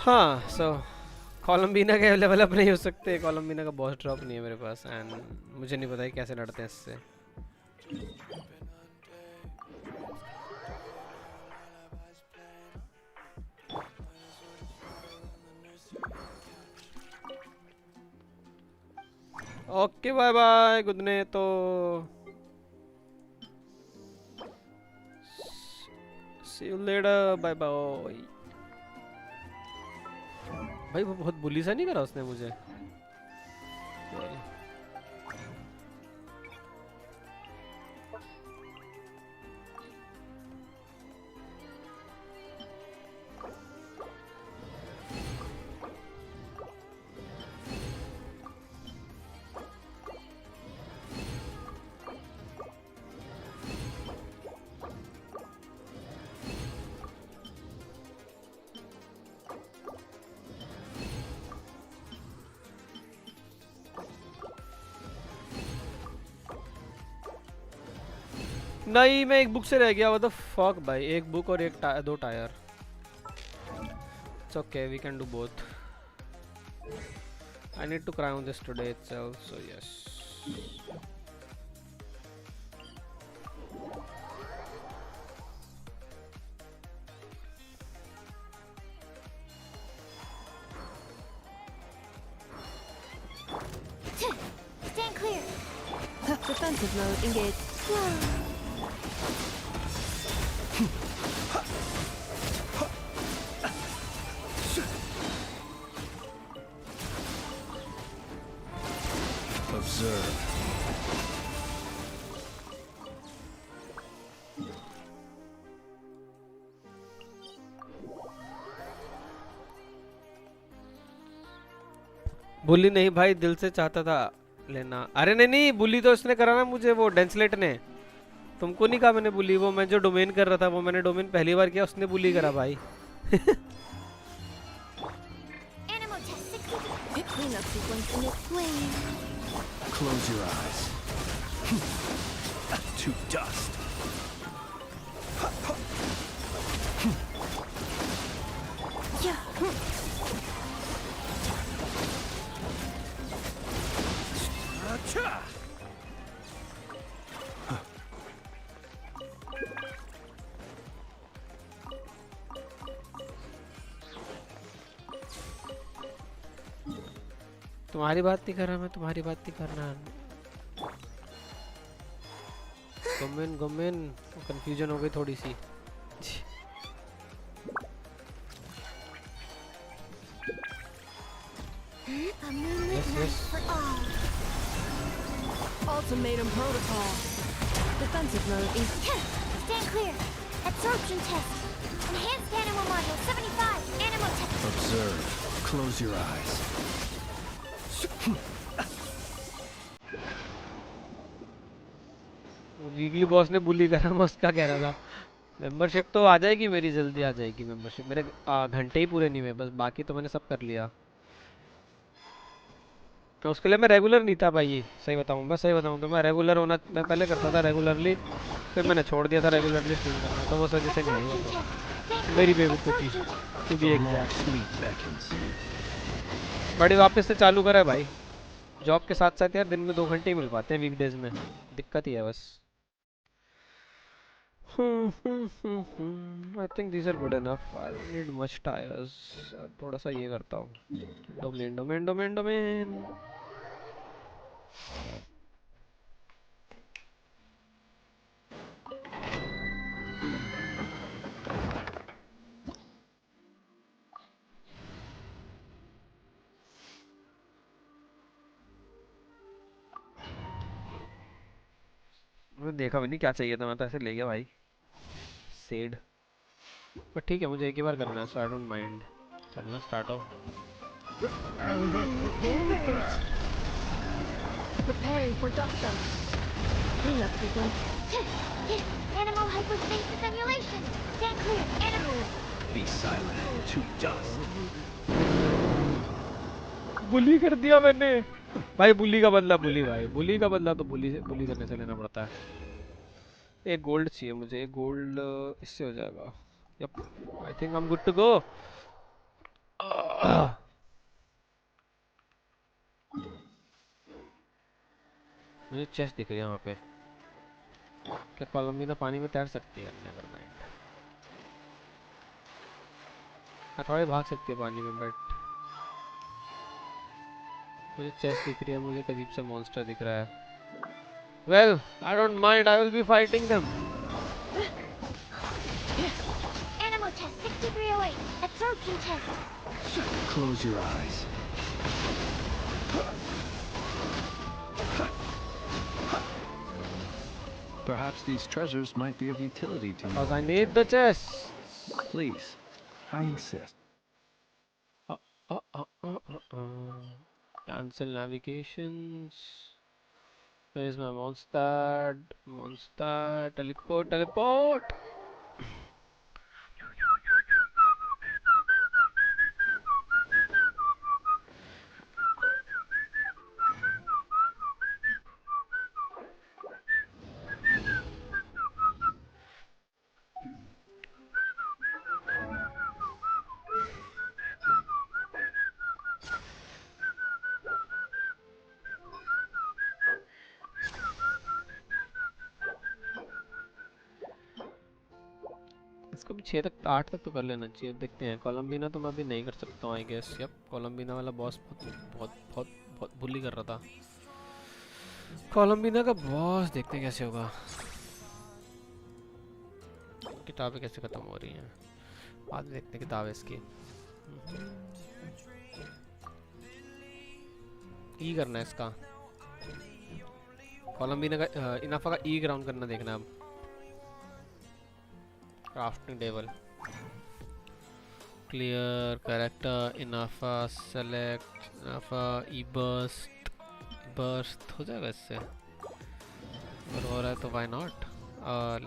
हाँ, so कोलंबीना के level up नहीं हो सकते, कोलंबीना का boss drop नहीं है मेरे पास and मुझे नहीं पता है कैसे लड़ते हैं इससे। ओके बाय बाय, गुड ने तो सी यू लेटर, बाय बाय। भाई वो बहुत बुली सा नहीं करा उसने मुझे। नहीं, मैं एक बुक से रह गया। व्हाट द फक भाई, एक बुक और दो tyre. It's okay, we can do both. I need to crown this today itself, so yes. Stand clear. Defensive mode engaged. Observe. Bully नहीं भाई, दिल से चाहता था लेना। अरे नहीं नहीं, बुली तो उसने करा ना मुझे, वो डेंसलेट ने। तुमको नहीं कहा मैंने बुली, वो मैं जो डोमेन कर रहा था, वो मैंने डोमेन पहली बार किया, उसने बुली करा भाई। Animal test 60. Cleanup sequence initiated. Close your eyes. To dust. Acha! तुम्हारी बात नहीं कर रहा मैं, तुम्हारी बात नहीं करना। गुमिन कंफ्यूजन हो गई थोड़ी सी। A moonlit Yes, night yes. for all. Ultimatum protocol. Defensive mode engaged. Stand clear. Absorption test. Enhanced animal module 75. Animal test. Observe. Close your eyes. Weekly boss ने बुली करा, मैं उसका कह रहा था। मेंबरशिप तो आ जाएगी मेरी, जल्दी आ जाएगी मेंबरशिप। मेरे घंटे ही पूरे नहीं हुए, बस बाकी तो मैंने सब कर लिया। तो उसके लिए मैं रेगुलर नहीं था भाई, सही बताऊं, मैं सही बताऊं तो मैं रेगुलर होना, मैं पहले करता था रेगुलरली, फिर मैंने छोड़ दिया था रेगुलरली स्ट्रीम करना, तो वो वजह से नहीं हुआ। तो मेरी बेवकूफ़ी to be exact. Sleep beckons. बड़ी वापस से चालू करा है भाई, जॉब के साथ साथ यार दिन में 2 घंटे ही मिल पाते हैं वीकडेज में, दिक्कत ही है बस। I think these are good enough. I don't need much tires. थोड़ा सा ये करता हूँ. Domain. मैंने देखा भी नहीं क्या चाहिए था, मैं तो ऐसे ले गया भाई. सेड. पर ठीक है, मुझे एक ही बार करना है, so I don't mind. चलना स्टार्ट हो. Preparing for dust. Hang up, people. Animal hyperspace simulation. Stand clear. Animal. Be silent. To dust. बुली कर दिया मैंने भाई. बुली का बदला बुली भाई. बुली का बदला तो बुली करने से लेना पड़ता है. एक गोल्ड चाहिए मुझे. एक गोल्ड इससे हो जाएगा. Yup. I think I am good to go. मुझे चेस्ट दिख रही है वहाँ पे. क्या कोलंबिना पानी में तैर सकती है? Never mind. हाँ, थोड़ी भाग सकती है पानी में, बट मुझे चेस्ट दिख रही है. मुझे करीब से मॉन्स्टर दिख रहा है. Well, I don't mind. I will B fighting them. Animal test 6308. Absorption test. Close your eyes. Perhaps these treasures might be of utility to you. Because I need the chest. Please, I insist. Cancel navigations. Where is my monster? Monster. Teleport. इसको भी 6 तक 8 तक तो कर लेना चाहिए. देखते हैं. कोलंबिना तो मैं अभी नहीं कर सकता हूँ आई गेस. यप. कोलंबिना वाला बॉस बहुत बुली कर रहा था. कोलंबिना का बॉस देखते हैं कैसे होगा. किताबें कैसे खत्म हो रही हैं बाद में देखते हैं. किताबें इसकी ई करना है इसका. कोलंबिना का इनाफा का ई ग्राउंड करना देखना है अब. Crafting table. Clear character. Ineffa select. Ineffa E burst हो जाएगा इससे. अगर हो रहा है तो व्हाई नॉट.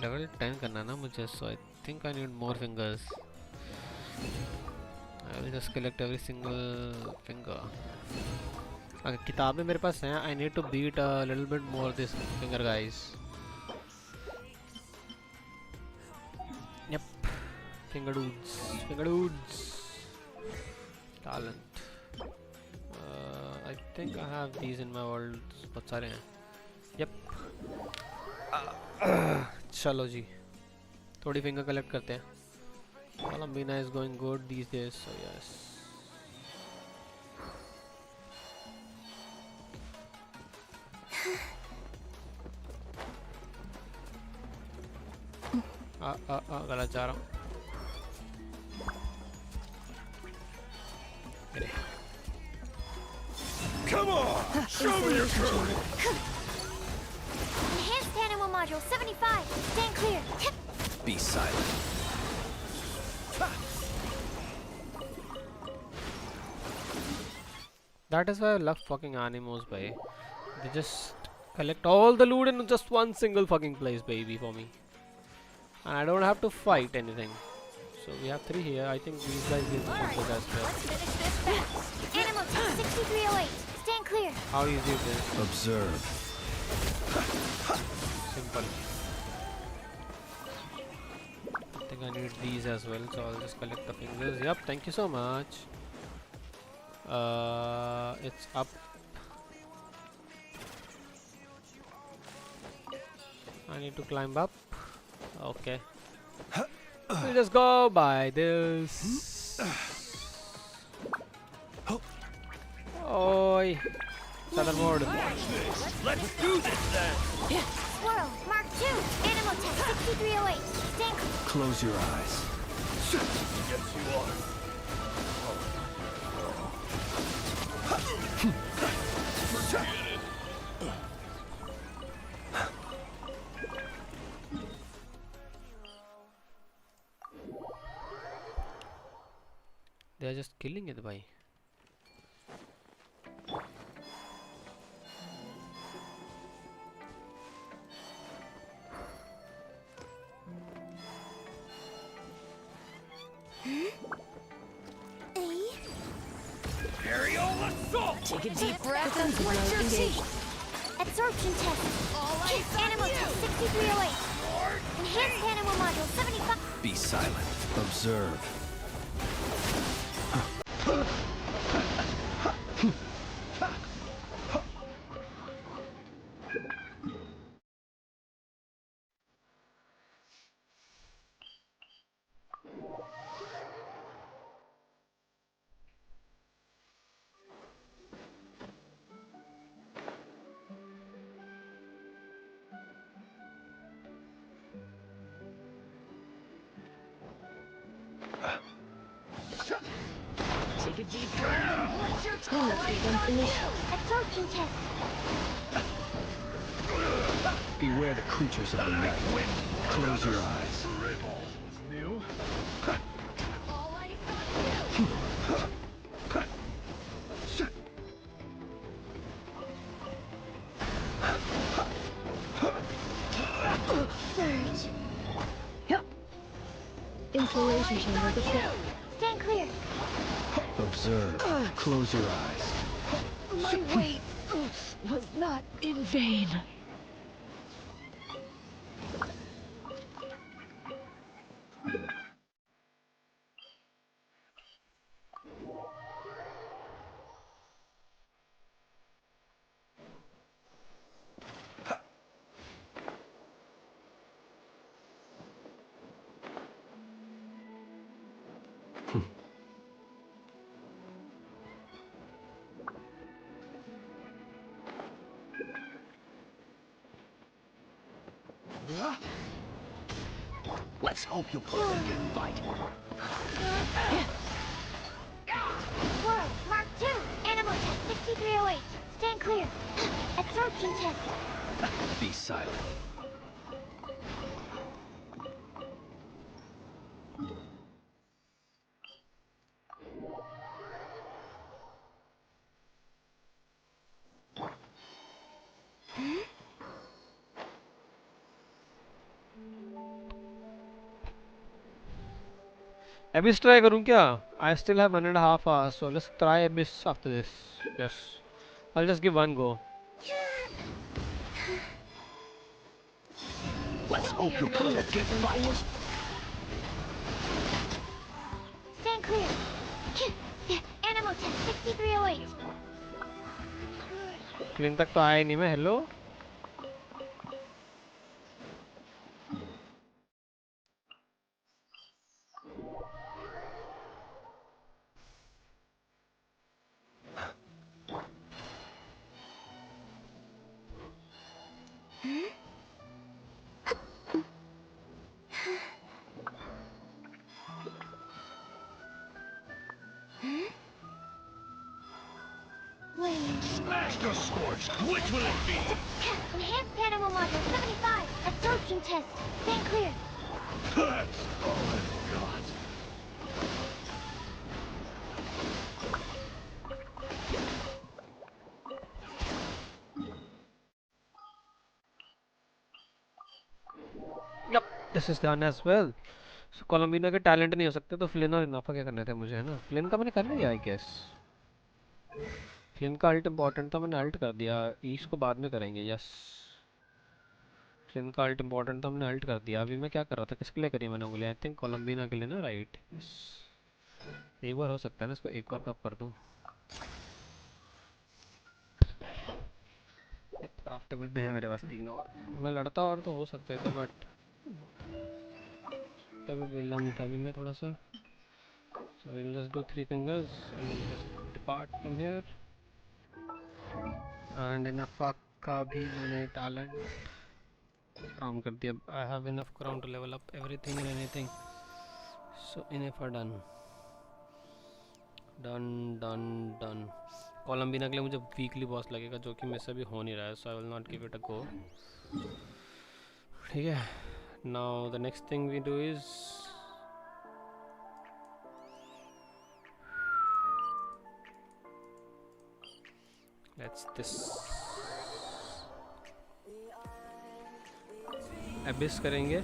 लेवल 10 करना है ना मुझे. So I think I need more fingers. I will just collect every single finger. अगर किताबें मेरे पास हैं. I need to beat a little bit more this finger guys. Finger dudes. Talent. I think I have these in my world. बहुत सारे हैं. Yep. चलो जी. थोड़ी फिंगर कलेक्ट करते हैं. Columbina is going good these days, so yes. गलत जा रहा हूँ. Come on! Show me your courage! Enhanced animal module 75. Stand clear. Be silent. That is why I love fucking animals, babe. They just collect all the loot in just one single fucking place, baby, for me. And I don't have to fight anything. So we have 3 here. I think these guys will be good as well. Let's finish this fast. Animal test 6308. Stand clear. How easy it is. Observe. Simple. I think I need these as well, so I'll just collect the fingers. Yep, thank you so much. It's up. I need to climb up. Okay. We'll just go by this. Oi. Southern mode. Let's do this then! Swirl, Mark 2, Animal Test 6308. Stand Close your eyes. Yes, you are. They are just killing it, bhai. Aerial assault! Take a deep breath and let's engage. Absorption Test. Animal Test 6308. Enhanced Animal Module 75. Be silent. Observe. Take a deep breath. And let's begin initial. Absorption Test. Beware the creatures of the night. Close your eyes. Surge. Insulation chamber deployed. Stand clear. Observe. Close your eyes. My wait was not in vain. Let's hope you put up a good fight. Swirl, Mark 2, Animal Test 6308. Stand clear. Absorption Test. Be silent. Abyss try करूँ क्या? I still have 1.5 hours, so let's try Abyss after this. Yes, I'll just give one go. Let's hope you put up a good fight. Stand clear. Animal Test 6308. Clean तक तो आया ही नहीं मैं. Hello. Master Scorch, which will it be? Enhanced Animal Module 75. Absorption Test. Stand clear. That's all I've got. Yep, this is done as well. So कोलम्बिना के talent नहीं हो सकते तो फ्लिन और इनाफा क्या करने थे मुझे, है ना? फ्लिन का मैंने कर लिया आई गेस. फ्लिन का अल्ट इम्पोर्टेंट था, मैंने अल्ट कर दिया. ईस्ट को बाद में करेंगे. यस, फ्लिन का अल्ट इम्पोर्टेंट था, मैंने अल्ट कर दिया. अभी मैं क्या कर रहा था, किसके लिए करी मैंने उंगली? आई थिंक कोलम्बिना के लिए ना, राइट? एक बार हो सकता है ना, इसको एक बार कब कर दूँ. क्राफ्टेबल में है मेरे पास 3 और. मैं लड़ता और तो हो सकते थे बट तभी लंग था अभी मैं थोड़ा सा. So we'll just do 3 fingers and we'll just depart from here. And enough का भी मैंने talent crown कर दिया. I have enough crown to level up everything and anything. So enough are done. Done. कोलंबिना के लिए मुझे वीकली बॉस लगेगा जो कि मेरे से अभी हो नहीं रहा है. So I will not give it a go. ठीक है. Now the next thing we do is let's this एबिस करेंगे.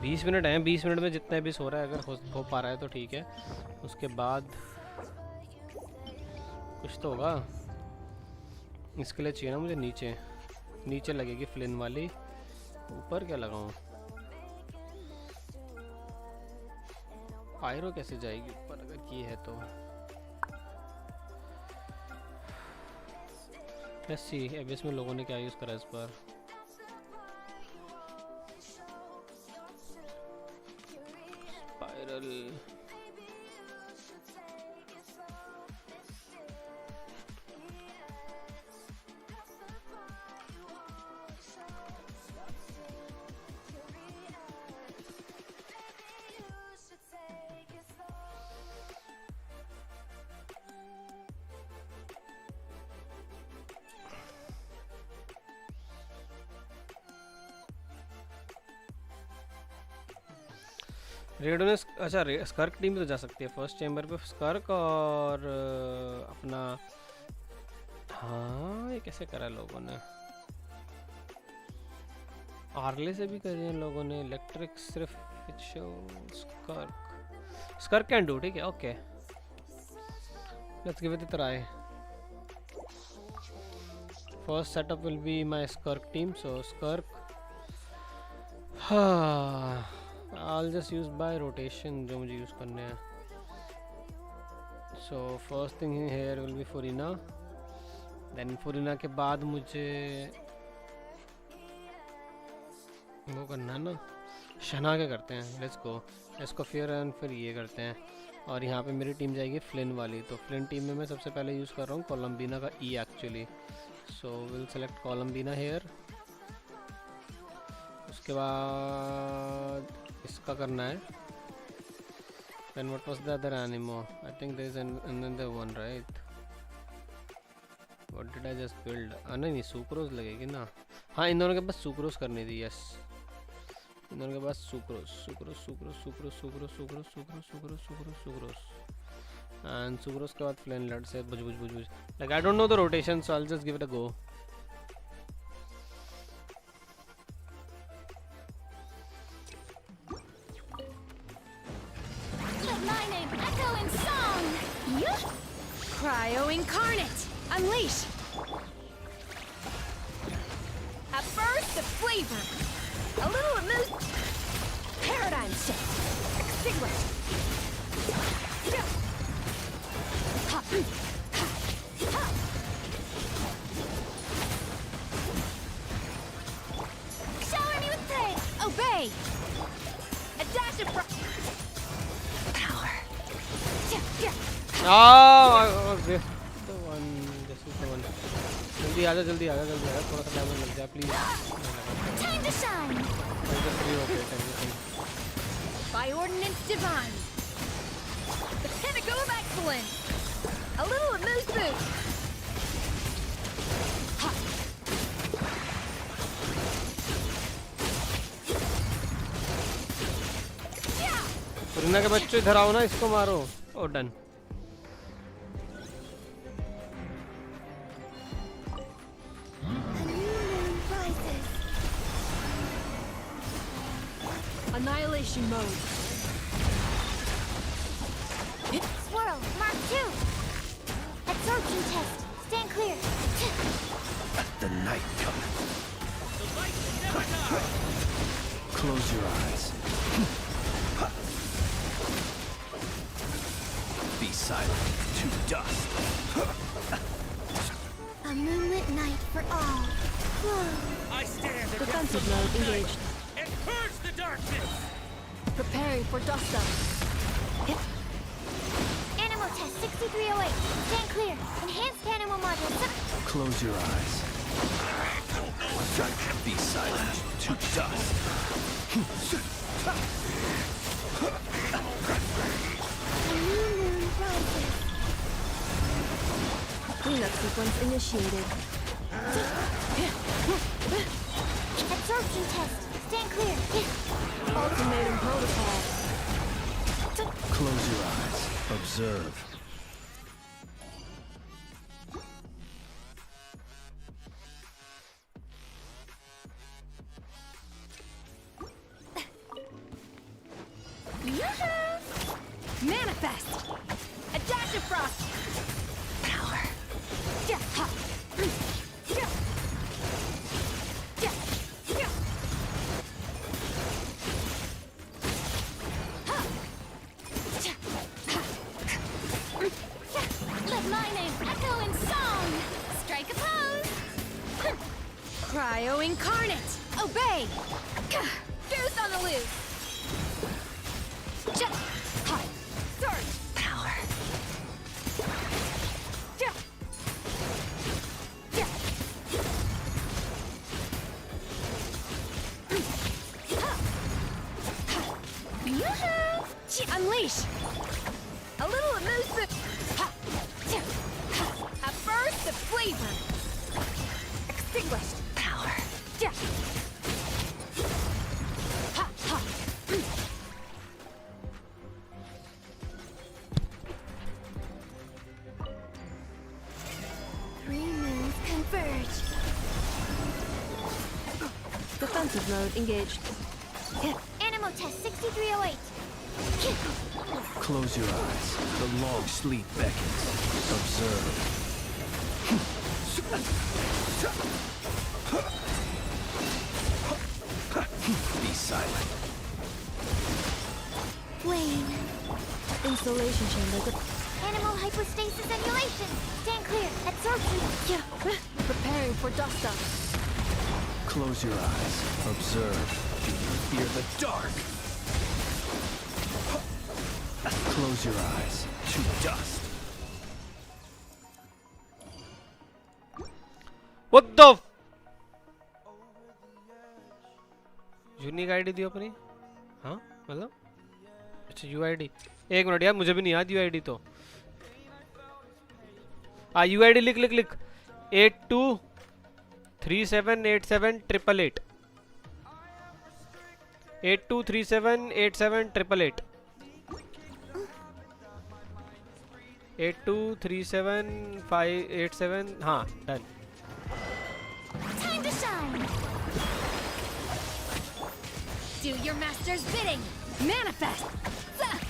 20 मिनट हैं. 20 मिनट में जितना एबिस हो रहा है अगर हो पा रहा है तो ठीक है. उसके बाद कुछ तो होगा. इसके लिए चाहिए ना मुझे नीचे लगेगी फ्लिन वाली. ऊपर क्या लगाऊं? पायरो कैसे जाएगी ऊपर अगर ये है तो? लेट्स सी एबिस में लोगों ने क्या यूज़ करा इस पर. स्पाइरल रेडो ने अच्छा स्कर्क टीम में तो जा सकती है. फर्स्ट चैम्बर पे स्कर्क और अपना. हाँ ये कैसे करा लोगों ने? आर्ले से भी कर दिया लोगों ने. इलेक्ट्रिक सिर्फ स्कर्क कैन डू. ठीक है okay let's give it a try. First setup will be my Skirk team. So Skirk I'll just use by rotation जो मुझे यूज़ करने हैं. So first thing here will be Furina. Then Furina के बाद मुझे वो करना है ना. शना के करते हैं. Let's go. इसको फिर ये करते हैं. और यहाँ पे मेरी टीम जाएगी फ्लिन वाली. तो फ्लिन टीम में मैं सबसे पहले यूज़ कर रहा हूँ कोलंबिना का E actually. So we'll select कोलंबिना here. उसके बाद इसका करना है. Then what was the other animo? I think there is another one, right? What did I just build? नहीं सुक्रोज लगेगी ना. हाँ इन दोनों के पास सुक्रोज करनी थी. यस इन दोनों के पास सुक्रोज एंड सुक्रोज के बाद फ्लेन लड से बुझ. Like I don't know the rotation, so I'll just give it a go. Cryo Incarnate! Unleash! A burst of flavor! A little amuse... Paradigm shift! Extinguish! Shower me with praise! Obey! A dash of... Power! this is the one. जल्दी आजा थोड़ा सा damage लग जाए please. Time to shine! By ordinance divine! The pinnacle of excellence! A little amuse boost! फुरिना के बच्चों इधर आओ ना. इसको मारो. ओ done. Annihilation mode. Swirl, Mark 2. Absorption test. Stand clear. The night cometh. Close your eyes. Be silent to dust. A moonlit night for all. Whoa. I stand at your Defensive mode night engaged. and purge the darkness. Preparing for dust up. Animal test 6308. Stand clear. Enhanced animal module. Close your eyes. Be silent. To dust. A new moon rises. Cleanup sequence initiated. Absorption test. Stand clear. Ultimatum protocol. Close your eyes. Observe. Manifest! A dash of frost! Power! Yeah, ha. Yeah. Yeah. Yeah. Ha. Yeah. Ha. Yeah. Let my name echo in song. Strike a pose. Cryo incarnate! Obey! Goose on the loose! Ja. Ha. Surge! Power! Ja. Ja. Ha. Ha. Yoo-hoo! Unleash! A little amuse. Ha. Ja. Ha. A burst of flavor! Extinguished! Power! Ja. Ha. Ha. 3 moons converge. Defensive mode engaged. Animal test 6308. Close your eyes. The long sleep beckons. Observe. Be silent. Wane. Installation chamber. Animal hypostasis emulation. Stand clear. Absorption. Yeah. Preparing for dust up. Close your eyes. Observe. Do you fear the dark? Close your eyes. To dust. What the unique ID दी अपनी हाँ मतलब अच्छा UID एक minute यार मुझे भी नहीं याद यूआईडी तो यूआईडी लिख लिख लिख 82378788 82378788 823787 हाँ done Time to shine. Do your master's bidding. Manifest.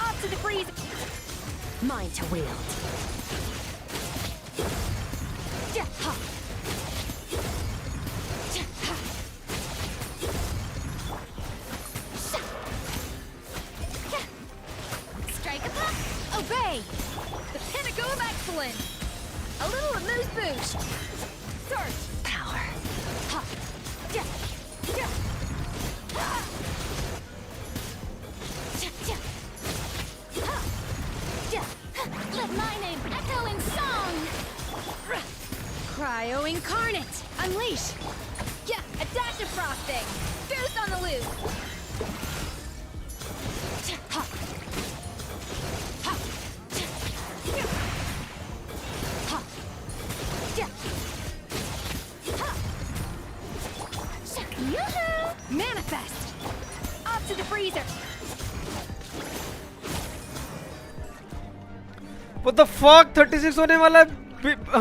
Up to the freeze. Mine to wield. Ja, ha. Ja, ha. Sha. Ja. Strike a puck. Obey. The pinnacle of excellence. A little amuse bouche. Surge. Power. Ha. Ja. Ja. Ha. Ja, ja. Ha. Ja. Let my name echo in song. Cryo incarnate. Unleash. Yeah, a dash of frosting. Goose on the loose. Ja, ha. Ha. Ja. Ja. Ha. Ja. Ha. Shakti. Yoo-hoo. Manifest. Up to the freezer. What the fuck 36 होने वाला है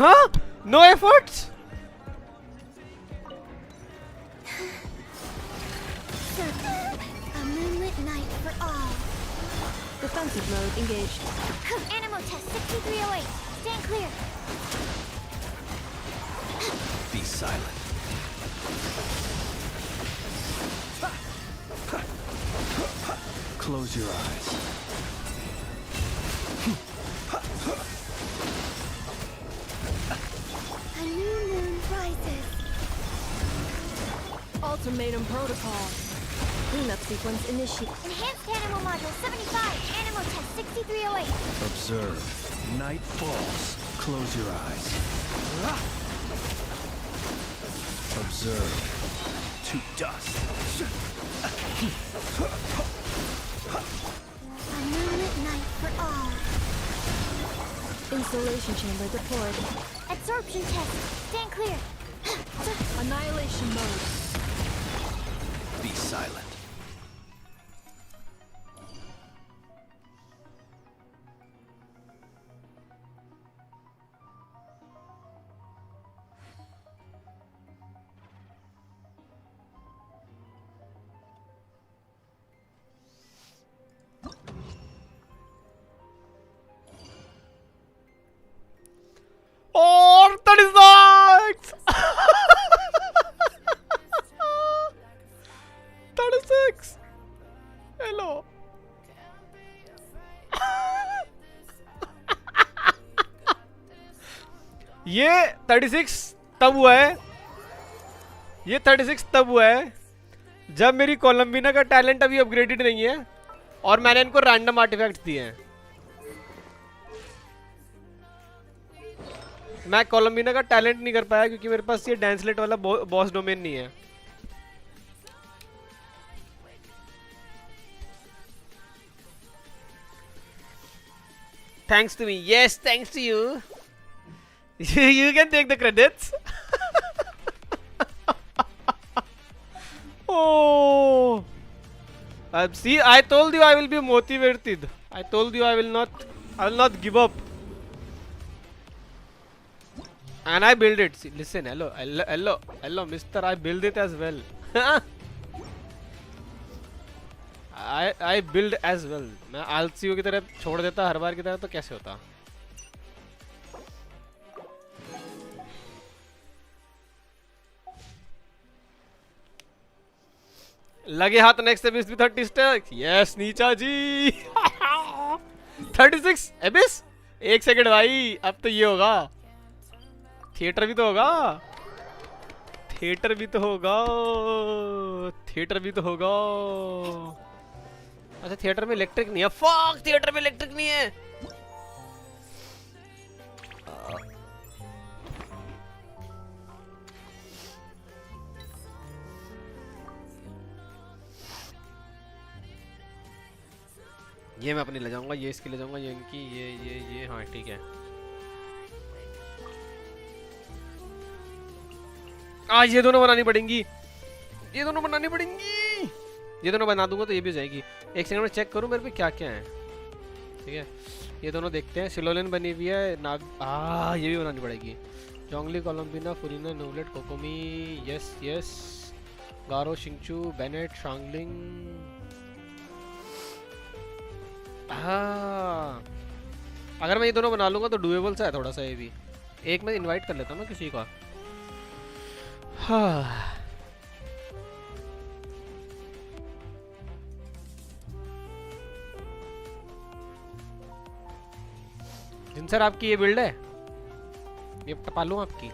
हाँ no efforts A moonlit night for all. Defensive mode engaged. Animal test 6308. Stand clear. Be silent. Close your eyes. A new moon rises. Ultimatum protocol. Cleanup sequence initiate. Enhanced Animal Module 75, Animal Test 6308. Observe. Night falls. Close your eyes. Observe. To dust. A moonlit night for all. Installation chamber deployed. Absorption test. Stand clear. Annihilation mode. Be silent. और 36 36 hello ये 36 तब हुआ है, ये 36 तब हुआ है जब मेरी कोलंबिना का टैलेंट अभी अपग्रेडेड नहीं है और मैंने इनको रैंडम आर्टिफैक्ट्स दिए हैं। मैं कोलंबिना का टैलेंट नहीं कर पाया क्योंकि मेरे पास ये डांसलेट वाला बॉस डोमेन नहीं है। Thanks to me. Yes, thanks to you. You can take the credits. Oh. See, I told you I will be motivated. I told you I will not give up. And I build it. See, listen, hello, mister. I build it as well. I build as well. मैं आलसियों की तरह छोड़ देता हर बार की तरह तो कैसे होता? लगे हाथ नेक्स्ट एबिस भी 30 स्टैक। यस नीचा जी। 36 एबिस 1 सेकंड भाई, अब तो ये होगा। थिएटर भी तो होगा, थिएटर भी तो होगा, थिएटर भी तो होगा। अच्छा थिएटर में इलेक्ट्रिक नहीं है। फक, थिएटर में इलेक्ट्रिक नहीं है। ये मैं अपनी ले जाऊंगा, ये इसकी ले जाऊंगा, ये इनकी, ये हाँ ठीक है। आज ये दोनों बनानी पड़ेंगी, ये दोनों बनानी पड़ेंगी। ये दोनों बना दूंगा तो ये भी हो जाएगी। एक सेकंड में चेक करूं मेरे पे क्या क्या है। ठीक है ये दोनों देखते हैं। सिलोलिन बनी हुई है, नाग ये भी बनानी पड़ेगी। जोंगली, कोलंबिना, फुरीना, नोवलेट, कोकोमी, यस यस, गारो, शिंगचू, बेनेट, शांगलिंग। हाँ अगर मैं ये दोनों बना लूंगा तो डुएबल सा है थोड़ा सा। ये भी एक मैं इनवाइट कर लेता हूँ ना किसी का। हाँ जिन सर आपकी ये बिल्ड है, ये टपा लूं आपकी।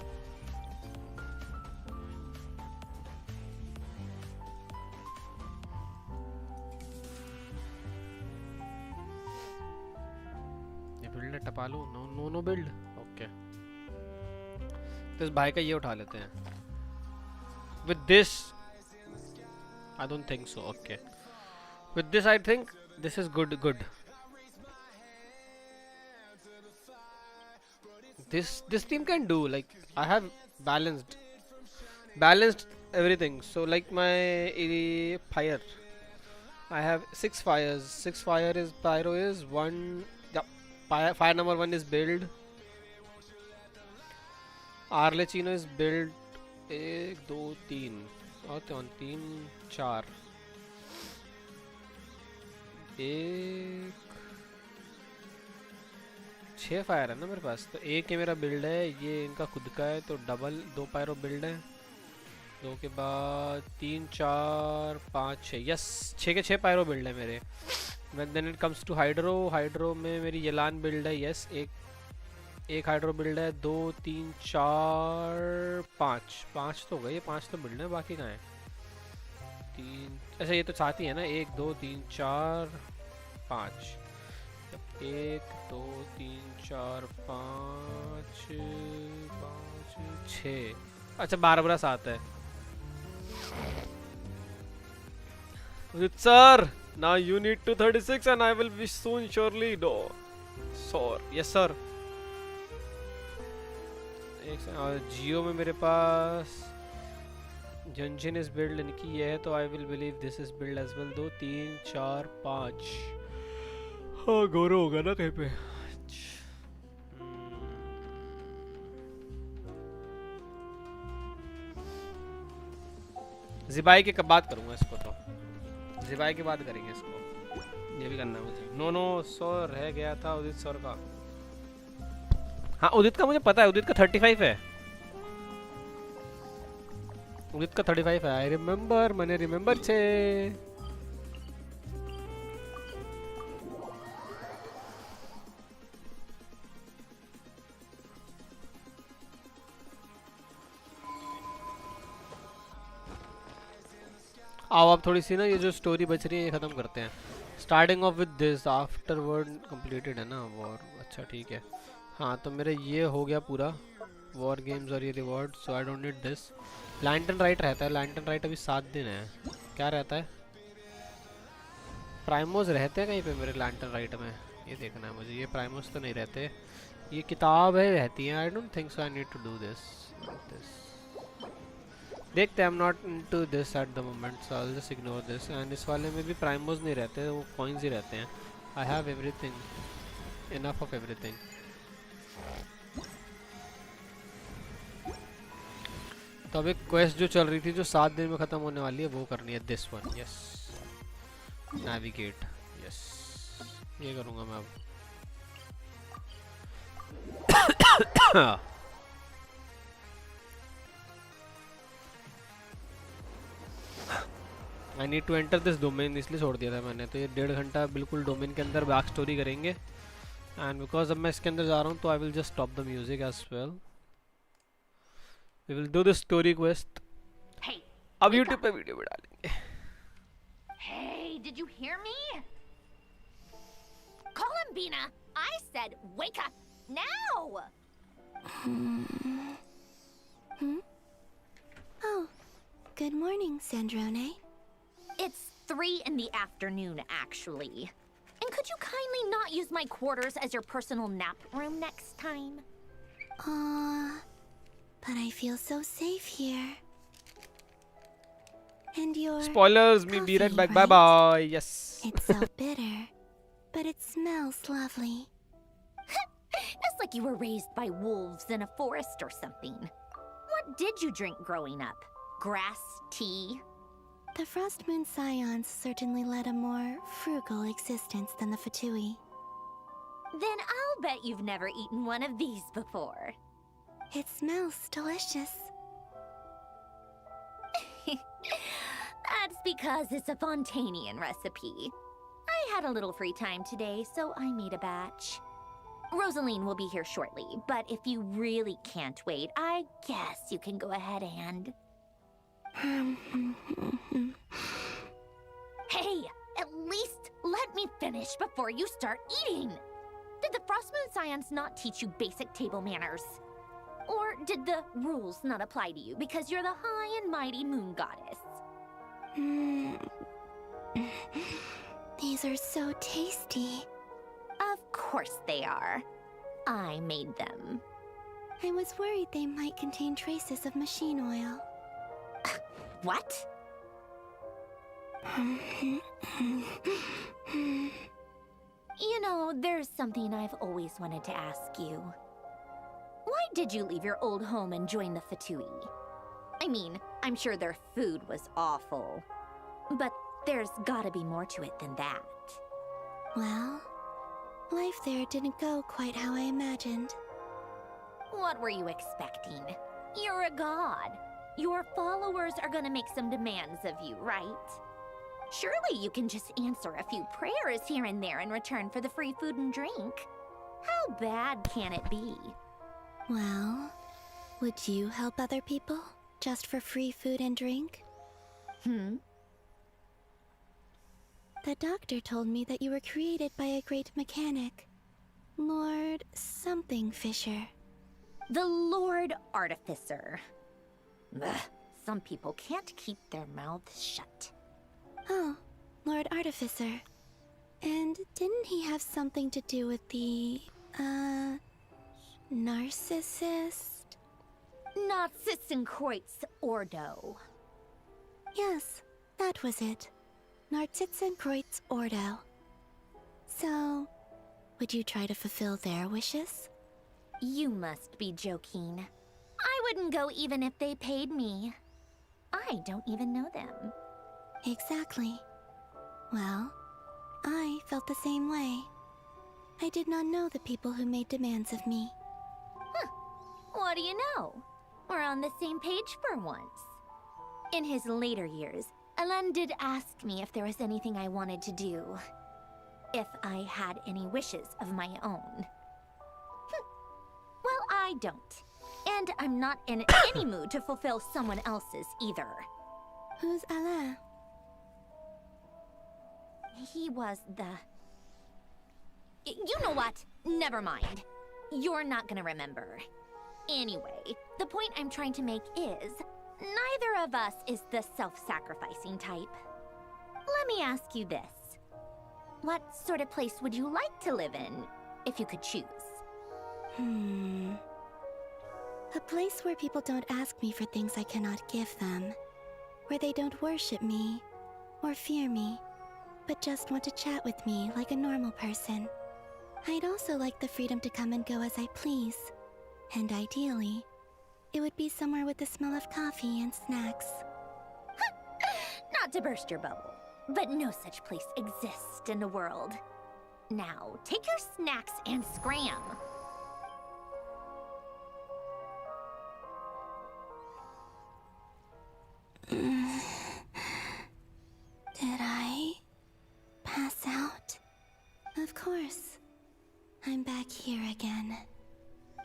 ये बिल्ड है, टपा लूं। Know build. ओके तो इस भाई का ये उठा लेते हैं। With this, I don't think so. Okay. With this, I think this is good. This team can do, like I have balanced everything. So like my fire, I have 6 fires. 6 fire is pyro is 1. Yeah, fire number 1 is build. Arlecchino is build. 1 2 3 और 3 4 1 6 fire है ना मेरे पास। तो एक ये मेरा build है, ये इनका खुद का है तो डबल 2 पायरो बिल्ड है। 2 के बाद 3 4 5 6 यस 6 के 6 पायरो बिल्ड है मेरे। Then it comes to hydro में मेरी येलान बिल्ड है। यस एक हाइड्रो बिल्ड है। 2 3 4 5 तो हो गए, ये 5 तो बिल्ड है, बाकी कहाँ है? 3 अच्छा ये तो चाहती है ना 1 2 3 4 5 1 2 3 4 5 5 6 अच्छा 12 7 है sir now you need to 36 and I will be soon surely no sir yes sir एक से और जियो में मेरे पास जंक्शन इज बिल्ड इनकी ये है तो I will believe this is build as well 2 3 4 5 हाँ गौरव होगा ना कहीं पे जिबाई के बात करूंगा इसको तो जिबाई के बाद करेंगे इसको ये भी करना है मुझे नो नो सौ रह गया था उदित सर का हाँ उदित का मुझे पता है उदित का 35 है उदित का 35 है आई रिमेम्बर मैंने रिमेम्बर छे आओ आप थोड़ी सी ना ये जो स्टोरी बच रही है ये खत्म करते हैं starting of with this after word completed है ना वॉर अच्छा ठीक है हाँ तो मेरा ये हो गया पूरा वॉर गेम्स और ये reward so I don't need this lantern right रहता है लैंटर्न राइट अभी 7 दिन है क्या रहता है प्राइमोस रहते हैं कहीं पे मेरे लैंटर्न राइट में ये देखना है मुझे ये प्राइमोस तो नहीं रहते ये किताब है रहती है I don't think so I need to do this देखते हैं I am not into this at the moment so I will just ignore this and इस वाले में भी प्राइमोस नहीं रहते वो कॉइन्स ही रहते हैं I have everything enough of everything तो अब एक क्वेस्ट जो चल रही थी जो 7 दिन में खत्म होने वाली है वो करनी है this one yes navigate yes ये करूँगा मैं अब I need to enter this domain इसलिए छोड़ दिया था मैंने तो ये 1.5 घंटा बिल्कुल डोमेन के अंदर बैक स्टोरी करेंगे एंड बिकॉज अब मैं इसके अंदर जा रहा हूँ तो I will just stop the music as well we will do the story quest अब यूट्यूब पे वीडियो भी डालेंगे Hey, did you hear me? Columbina, I said wake up now! Oh, good morning, Sandrone. It's 3 in the afternoon, actually. And could you kindly not use my quarters as your personal nap room next time? But I feel so safe here. And your spoilers me be right back bye bye yes it's so bitter, but it smells lovely. It's like you were raised by wolves in a forest or something. What did you drink growing up? Grass tea? The Frost Moon Scions certainly led a more frugal existence than the Fatui. Then I'll bet you've never eaten one of these before. It smells delicious. That's because it's a Fontanian recipe. I had a little free time today, so I made a batch. Rosaline will be here shortly, but if you really can't wait, I guess you can go ahead and... Hey, at least let me finish before you start eating! Did the Frostmoon Scions not teach you basic table manners? Or did the rules not apply to you because you're the high and mighty moon goddess? These are so tasty. Of course they are. I made them. I was worried they might contain traces of machine oil. What? You know, there's something I've always wanted to ask you. Why did you leave your old home and join the Fatui? I mean, I'm sure their food was awful. But there's gotta be more to it than that. Well, life there didn't go quite how I imagined. What were you expecting? You're a god. Your followers are gonna make some demands of you, right? Surely you can just answer a few prayers here and there in return for the free food and drink. How bad can it be? Well, would you help other people just for free food and drink? The doctor told me that you were created by a great mechanic, Lord something Fisher. The Lord Artificer. Ugh, some people can't keep their mouths shut. Oh, Lord Artificer. And didn't he have something to do with the, narcissist? Narcissenkreuz Ordo. Yes, that was it. Narcissenkreuz Ordo. So, would you try to fulfill their wishes? You must be joking. I wouldn't go even if they paid me. I don't even know them. Exactly. Well, I felt the same way. I did not know the people who made demands of me. What do you know? We're on the same page for once. In his later years, Alan did ask me if there was anything I wanted to do. If I had any wishes of my own. Well, I don't. And I'm not in any mood to fulfill someone else's either. Who's Alain? He was the... You know what? Never mind. You're not gonna remember. Anyway, the point I'm trying to make is, neither of us is the self-sacrificing type. Let me ask you this. What sort of place would you like to live in, if you could choose? A place where people don't ask me for things I cannot give them. Where they don't worship me, or fear me, but just want to chat with me like a normal person. I'd also like the freedom to come and go as I please. And ideally, it would be somewhere with the smell of coffee and snacks. Not to burst your bubble, but no such place exists in the world. Now, take your snacks and scram. Did I pass out? Of course. I'm back here again.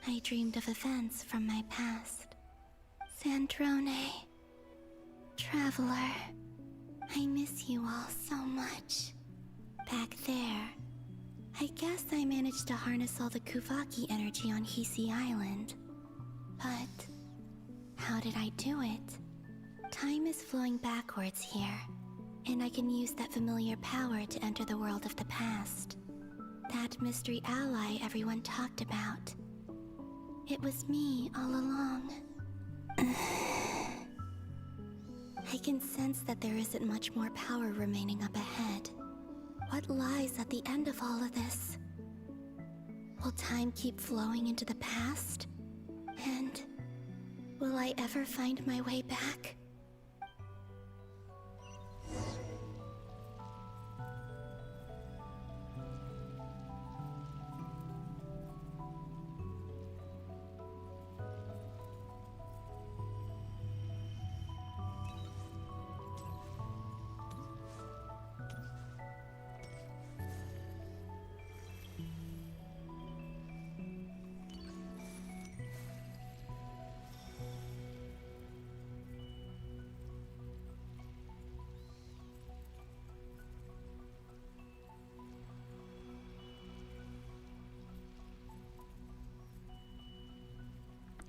I dreamed of events from my past. Sandrone. Traveler. I miss you all so much. Back there. I guess I managed to harness all the Kuvaki energy on Hisi Island. But how did I do it? Time is flowing backwards here, and I can use that familiar power to enter the world of the past. That mystery ally everyone talked about. It was me all along. I can sense that there isn't much more power remaining up ahead. What lies at the end of all of this? Will time keep flowing into the past? And will I ever find my way back?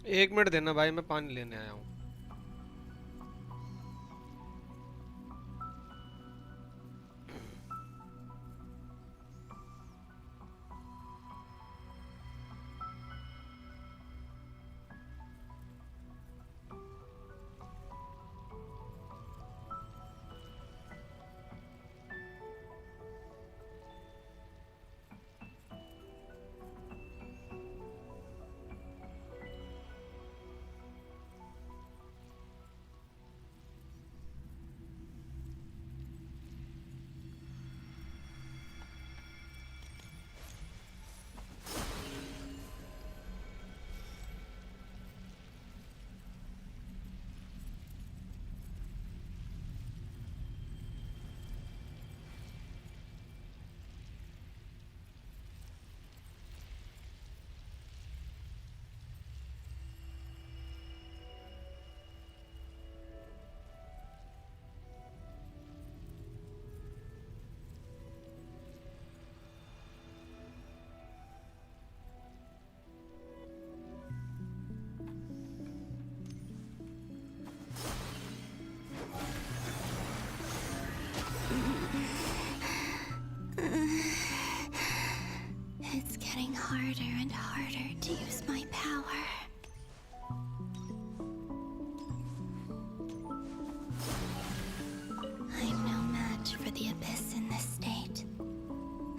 एक minute देना भाई, मैं पानी लेने आया हूँ। to use my power. I'm no match for the Abyss in this state.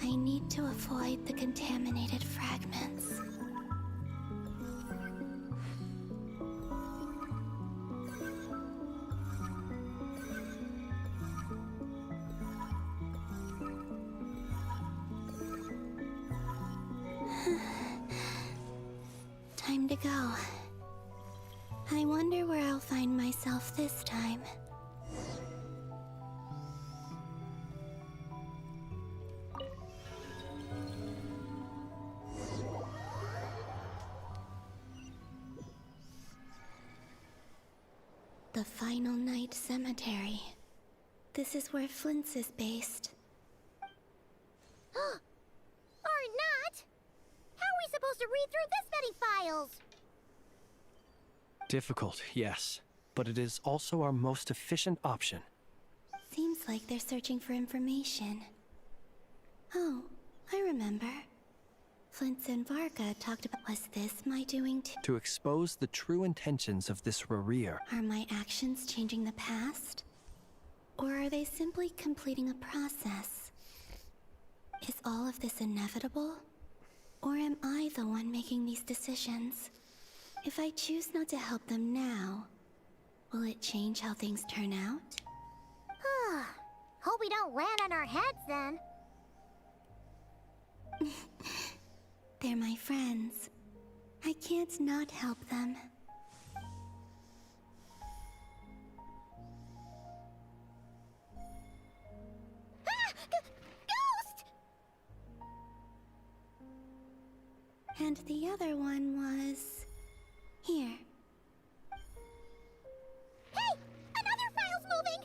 I need to avoid the contaminated fragments. Time to go. I wonder where I'll find myself this time. The Final Night Cemetery. This is where Flint's is based. Or not? How are we supposed to read through this many files? Difficult, yes, but it is also our most efficient option. Seems like they're searching for information. Oh, I remember. Flint and Varga talked about, was this my doing too? To expose the true intentions of this Rereer. Are my actions changing the past? Or are they simply completing a process? Is all of this inevitable? Or am I the one making these decisions? If I choose not to help them now, will it change how things turn out? Hope we don't land on our heads then. They're my friends. I can't not help them. Ghost! And the other one was... here. Hey! Another file's moving!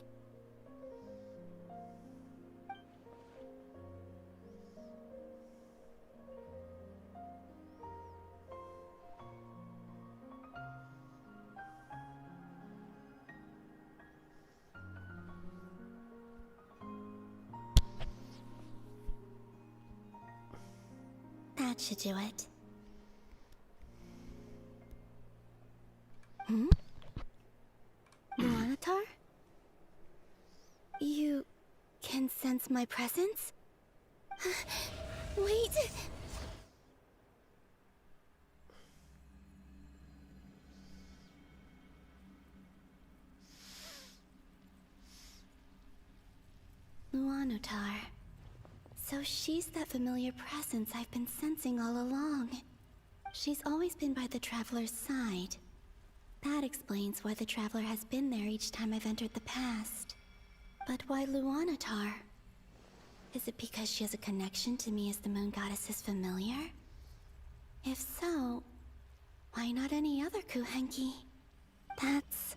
That should do it. Luanatar? You can sense my presence? Wait! Luanatar. So she's that familiar presence I've been sensing all along. She's always been by the Traveler's side. That explains why the Traveler has been there each time I've entered the past. But why Luanatar? Is it because she has a connection to me as the Moon Goddess's familiar? If so, why not any other Kuhenki? That's...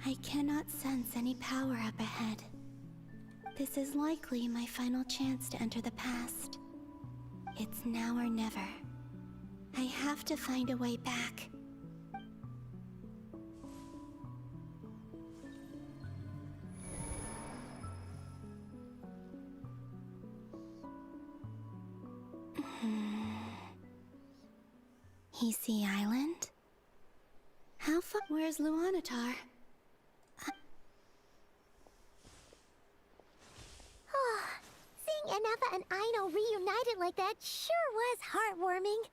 I cannot sense any power up ahead. This is likely my final chance to enter the past. It's now or never. I have to find a way back. Hisi Island? How far? Where's Luanatar? Seeing Aneva and Aino reunited like that sure was heartwarming.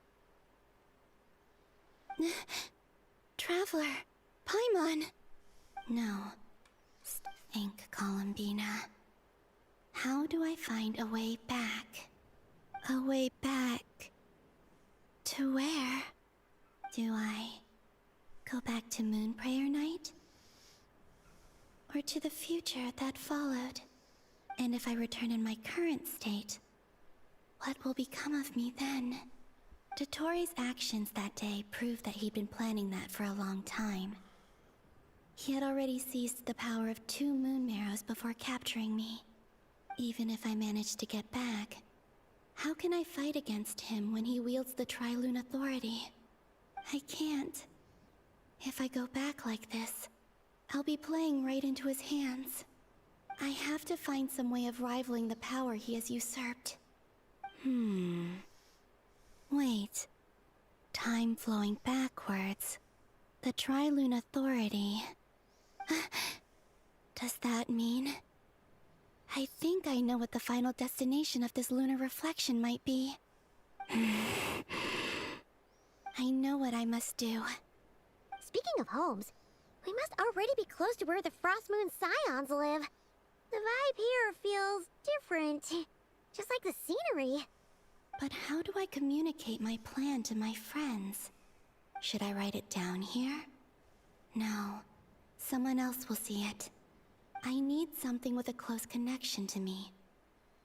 Traveler, Paimon. No. Think, Columbina. How do I find a way back? A way back... to where? Do I go back to Moon Prayer Night? Or to the future that followed? And if I return in my current state, what will become of me then? Dotori's actions that day proved that he'd been planning that for a long time. He had already seized the power of 2 moon marrows before capturing me. Even if I managed to get back, how can I fight against him when he wields the Tri-Lune Authority? I can't. If I go back like this, I'll be playing right into his hands. I have to find some way of rivaling the power he has usurped. Wait. Time flowing backwards. The Tri-Lune Authority. Does that mean... I think I know what the final destination of this lunar reflection might be. I know what I must do. Speaking of homes, we must already be close to where the Frost Moon Scions live. The vibe here feels different, just like the scenery. But how do I communicate my plan to my friends? Should I write it down here? No. Someone else will see it. I need something with a close connection to me.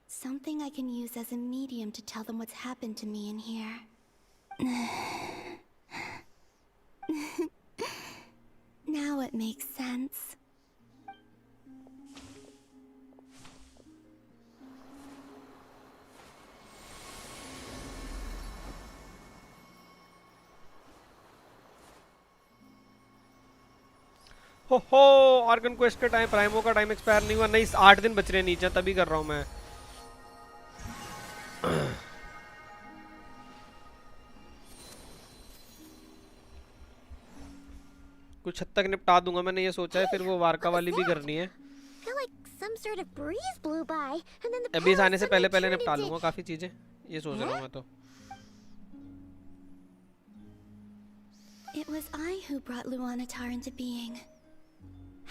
Something I can use as a medium to tell them what's happened to me in here. Now it makes sense. हो argon quest का time, प्राइमो का time expire नहीं हुआ, नहीं 8 दिन बच रहे नीचे, तभी कर रहा हूँ मैं। कुछ हद तक निपटा दूंगा मैंने ये सोचा है, फिर वो वारका वाली भी करनी है। अभी इस आने से पहले पहले निपटा लूंगा काफी चीजें, ये सोच रहा हूँ मैं तो। It was I who brought Luanatar into being.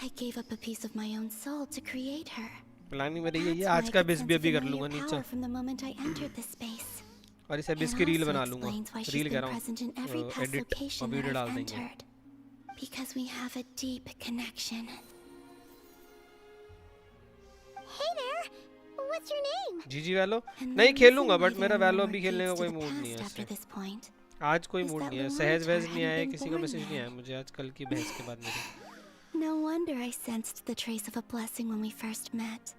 I gave up a piece of my own soul to create her. Planning मेरी यही है, आज का बिस भी अभी कर लूंगा नीचे, from the moment I entered this space. और इसे बिस की रील बना लूंगा, रील कह रहा हूँ, एडिट और वीडियो डाल देंगे। Because we have a deep connection. Hey there, what's your name? जीजी वैलो नहीं खेलूंगा, बट मेरा वैलो अभी खेलने का कोई मूड नहीं है। आज कोई मूड नहीं है, सहज वहज नहीं आया, किसी का मैसेज नहीं आया मुझे आज कल की बहस के बाद मेरी। No wonder I sensed the trace of a blessing when we first met.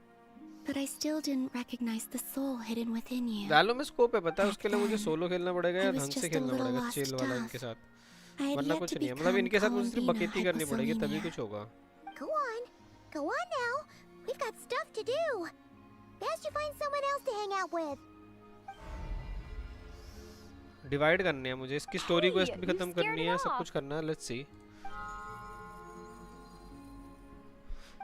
But I still didn't recognize the soul hidden within you. वैलो में स्कोप है पता है, उसके लिए मुझे सोलो खेलना पड़ेगा या ढंग से खेलना पड़ेगा, चिल वाला इनके साथ, वरना कुछ नहीं है। मतलब इनके साथ मुझे सिर्फ बकेती करनी पड़ेगी तभी कुछ होगा। Go on now. We've got stuff to do. Best you find someone else to hang out with. Divide करनी है मुझे, इसकी स्टोरी क्वेस्ट भी खत्म करनी है, सब कुछ करना है। Let's see.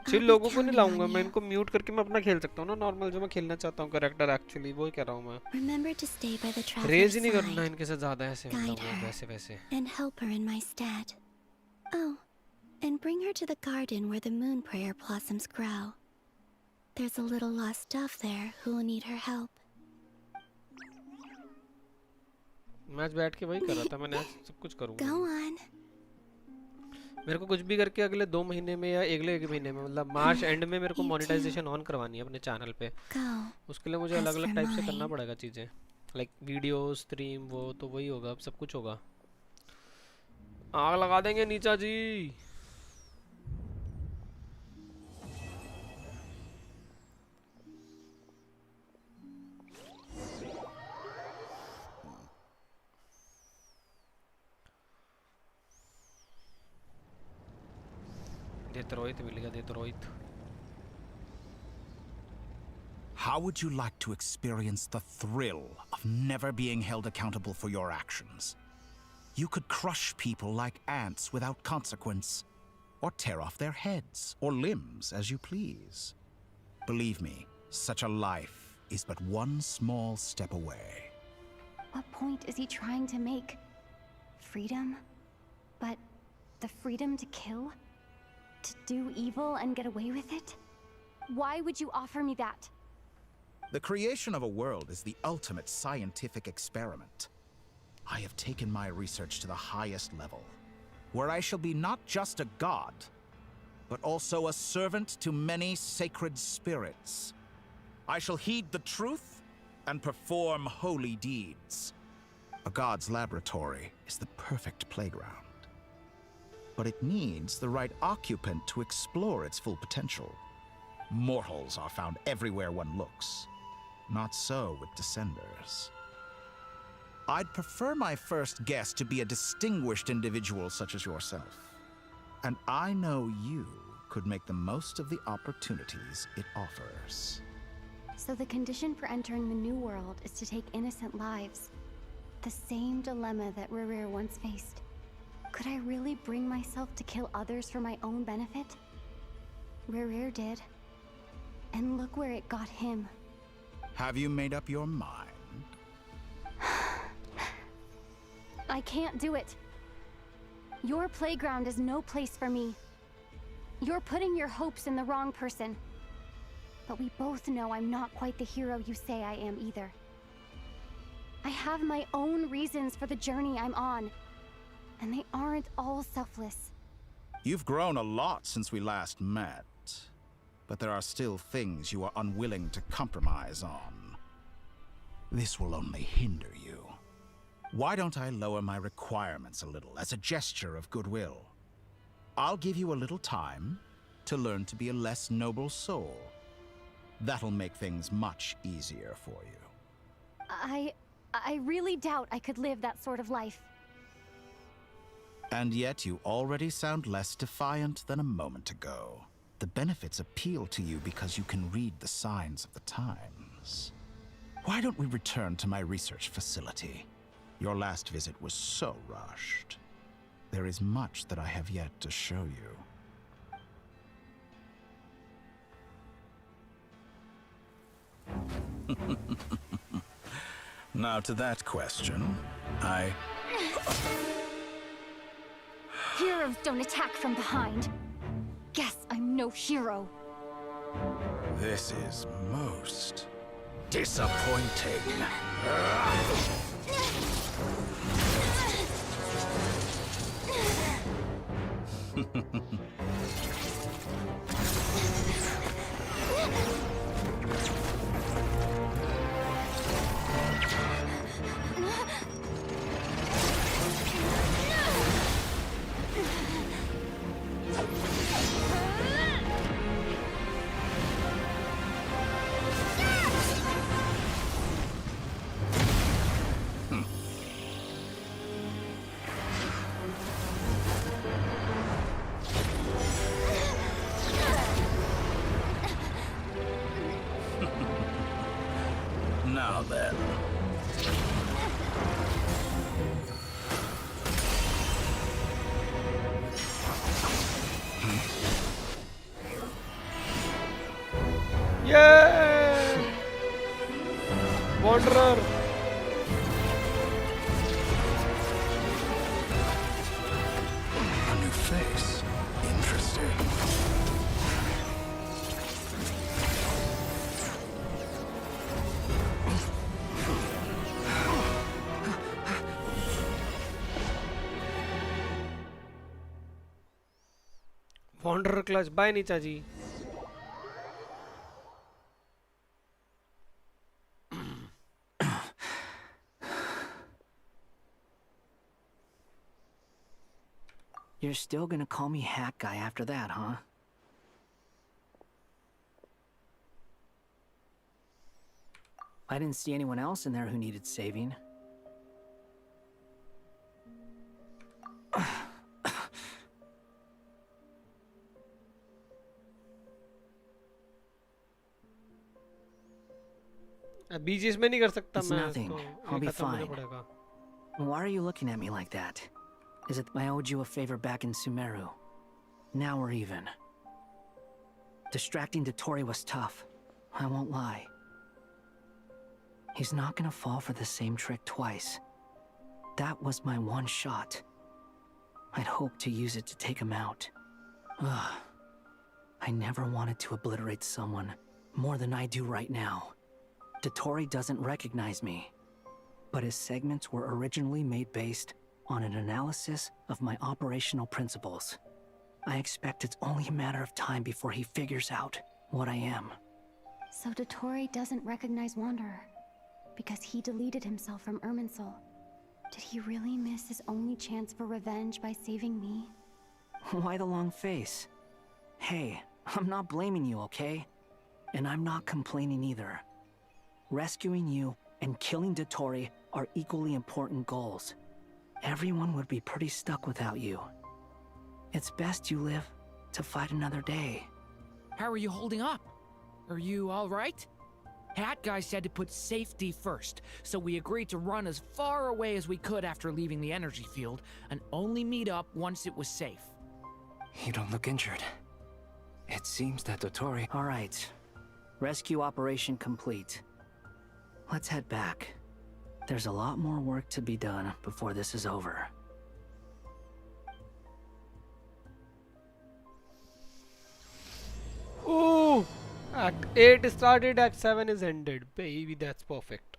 चिल लोगों को नहीं लाऊंगा मैं, इनको म्यूट करके मैं अपना खेल सकता हूँ ना नॉर्मल, जो मैं खेलना चाहता हूँ कैरेक्टर एक्चुअली, वो ही कह रहा हूँ मैं। रेज ही नहीं करना है इनके साथ ज्यादा, ऐसे वैसे वैसे। And help her in my stead. Oh, and bring her to the garden where the moon prayer blossoms grow. There's a little lost dove there who will need her help. मैं आज बैठ के वही कर रहा था, मैंने आज सब कुछ करूँगा। Go on. मेरे को कुछ भी करके अगले 2 महीने में या अगले 1 महीने में, मतलब मार्च एंड में मेरे को मोनेटाइजेशन ऑन करवानी है अपने चैनल पे। उसके लिए मुझे अलग अलग टाइप से करना पड़ेगा चीज़ें, लाइक वीडियो स्ट्रीम, वो तो वही होगा, अब सब कुछ होगा। आग लगा देंगे नीचा जी। How would you like to experience the thrill of never being held accountable for your actions? You could crush people like ants without consequence, or tear off their heads or limbs as you please. Believe me, such a life is but one small step away. What point is he trying to make? Freedom? But the freedom to kill? To do evil and get away with it? Why would you offer me that? The creation of a world is the ultimate scientific experiment. I have taken my research to the highest level, where I shall be not just a god, but also a servant to many sacred spirits. I shall heed the truth and perform holy deeds. A god's laboratory is the perfect playground. but it needs the right occupant to explore its full potential. Mortals are found everywhere one looks. Not so with Descenders. I'd prefer my first guest to be a distinguished individual such as yourself. And I know you could make the most of the opportunities it offers. So the condition for entering the new world is to take innocent lives. The same dilemma that Rerir once faced. Could I really bring myself to kill others for my own benefit? Rerir did. And look where it got him. Have you made up your mind? I can't do it. Your playground is no place for me. You're putting your hopes in the wrong person. But we both know I'm not quite the hero you say I am either. I have my own reasons for the journey I'm on, and they aren't all selfless. You've grown a lot since we last met, but there are still things you are unwilling to compromise on. This will only hinder you. Why don't I lower my requirements a little as a gesture of goodwill? I'll give you a little time to learn to be a less noble soul. That'll make things much easier for you. I really doubt I could live that sort of life. And yet you already sound less defiant than a moment ago. The benefits appeal to you because you can read the signs of the times. Why don't we return to my research facility? Your last visit was so rushed. There is much that I have yet to show you. Now to that question, Heroes don't attack from behind. Guess I'm no hero. This is most disappointing. Now then. Yeah! Wanderer! A new face. Interesting. Wanderer clutch. Bye, Nicha ji. You're still gonna call me Hack Guy after that, huh? I didn't see anyone else in there who needed saving. बीच इसमें नहीं कर सकता It's मैं nothing. तो I'll be खत्म होने fine. पड़ेगा. Why are you looking at me like that? Is it I owed you a favor back in Sumeru? Now we're even. Distracting Dotori was tough. I won't lie. He's not gonna fall for the same trick twice. That was my one shot. I'd hoped to use it to take him out. Ugh. I never wanted to obliterate someone more than I do right now. Dotori doesn't recognize me, but his segments were originally made based on an analysis of my operational principles. I expect it's only a matter of time before he figures out what I am. So Dotori doesn't recognize Wanderer because he deleted himself from Irminsul. Did he really miss his only chance for revenge by saving me? Why the long face? Hey, I'm not blaming you, okay? And I'm not complaining either. Rescuing you and killing Dotori are equally important goals. Everyone would be pretty stuck without you. It's best you live to fight another day. How are you holding up? Are you alright? Hat Guy said to put safety first, so we agreed to run as far away as we could after leaving the energy field, and only meet up once it was safe. You don't look injured. It seems that Dotori... All right. Rescue operation complete. Let's head back. There's a lot more work to be done before this is over. Oh, Act 8 started, Act 7 is ended. Baby, that's perfect.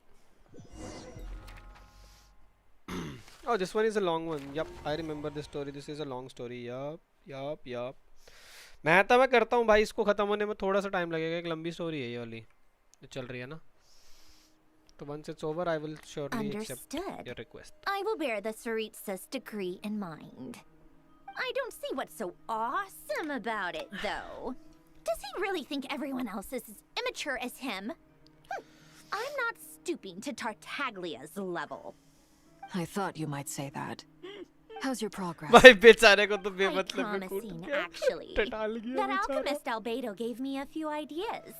Oh, this one is a long one. Yup, I remember this story. This is a long story. Yup. मैं करता हूँ भाई, इसको खत्म होने में थोड़ा सा टाइम लगेगा. एक लंबी स्टोरी है ये वाली जो चल रही है ना. So once it's over, I will surely accept your request. I will bear the Tsaritsa's decree in mind. I don't see what's so awesome about it, though. Does he really think everyone else is as immature as him? I'm not stooping to Tartaglia's level. I thought you might say that. How's your progress? भाई बेचारे को तो Quite बेमतलब में कूट promising, दिया. actually. Thatal गया That बेचारा. alchemist Albedo gave me a few ideas.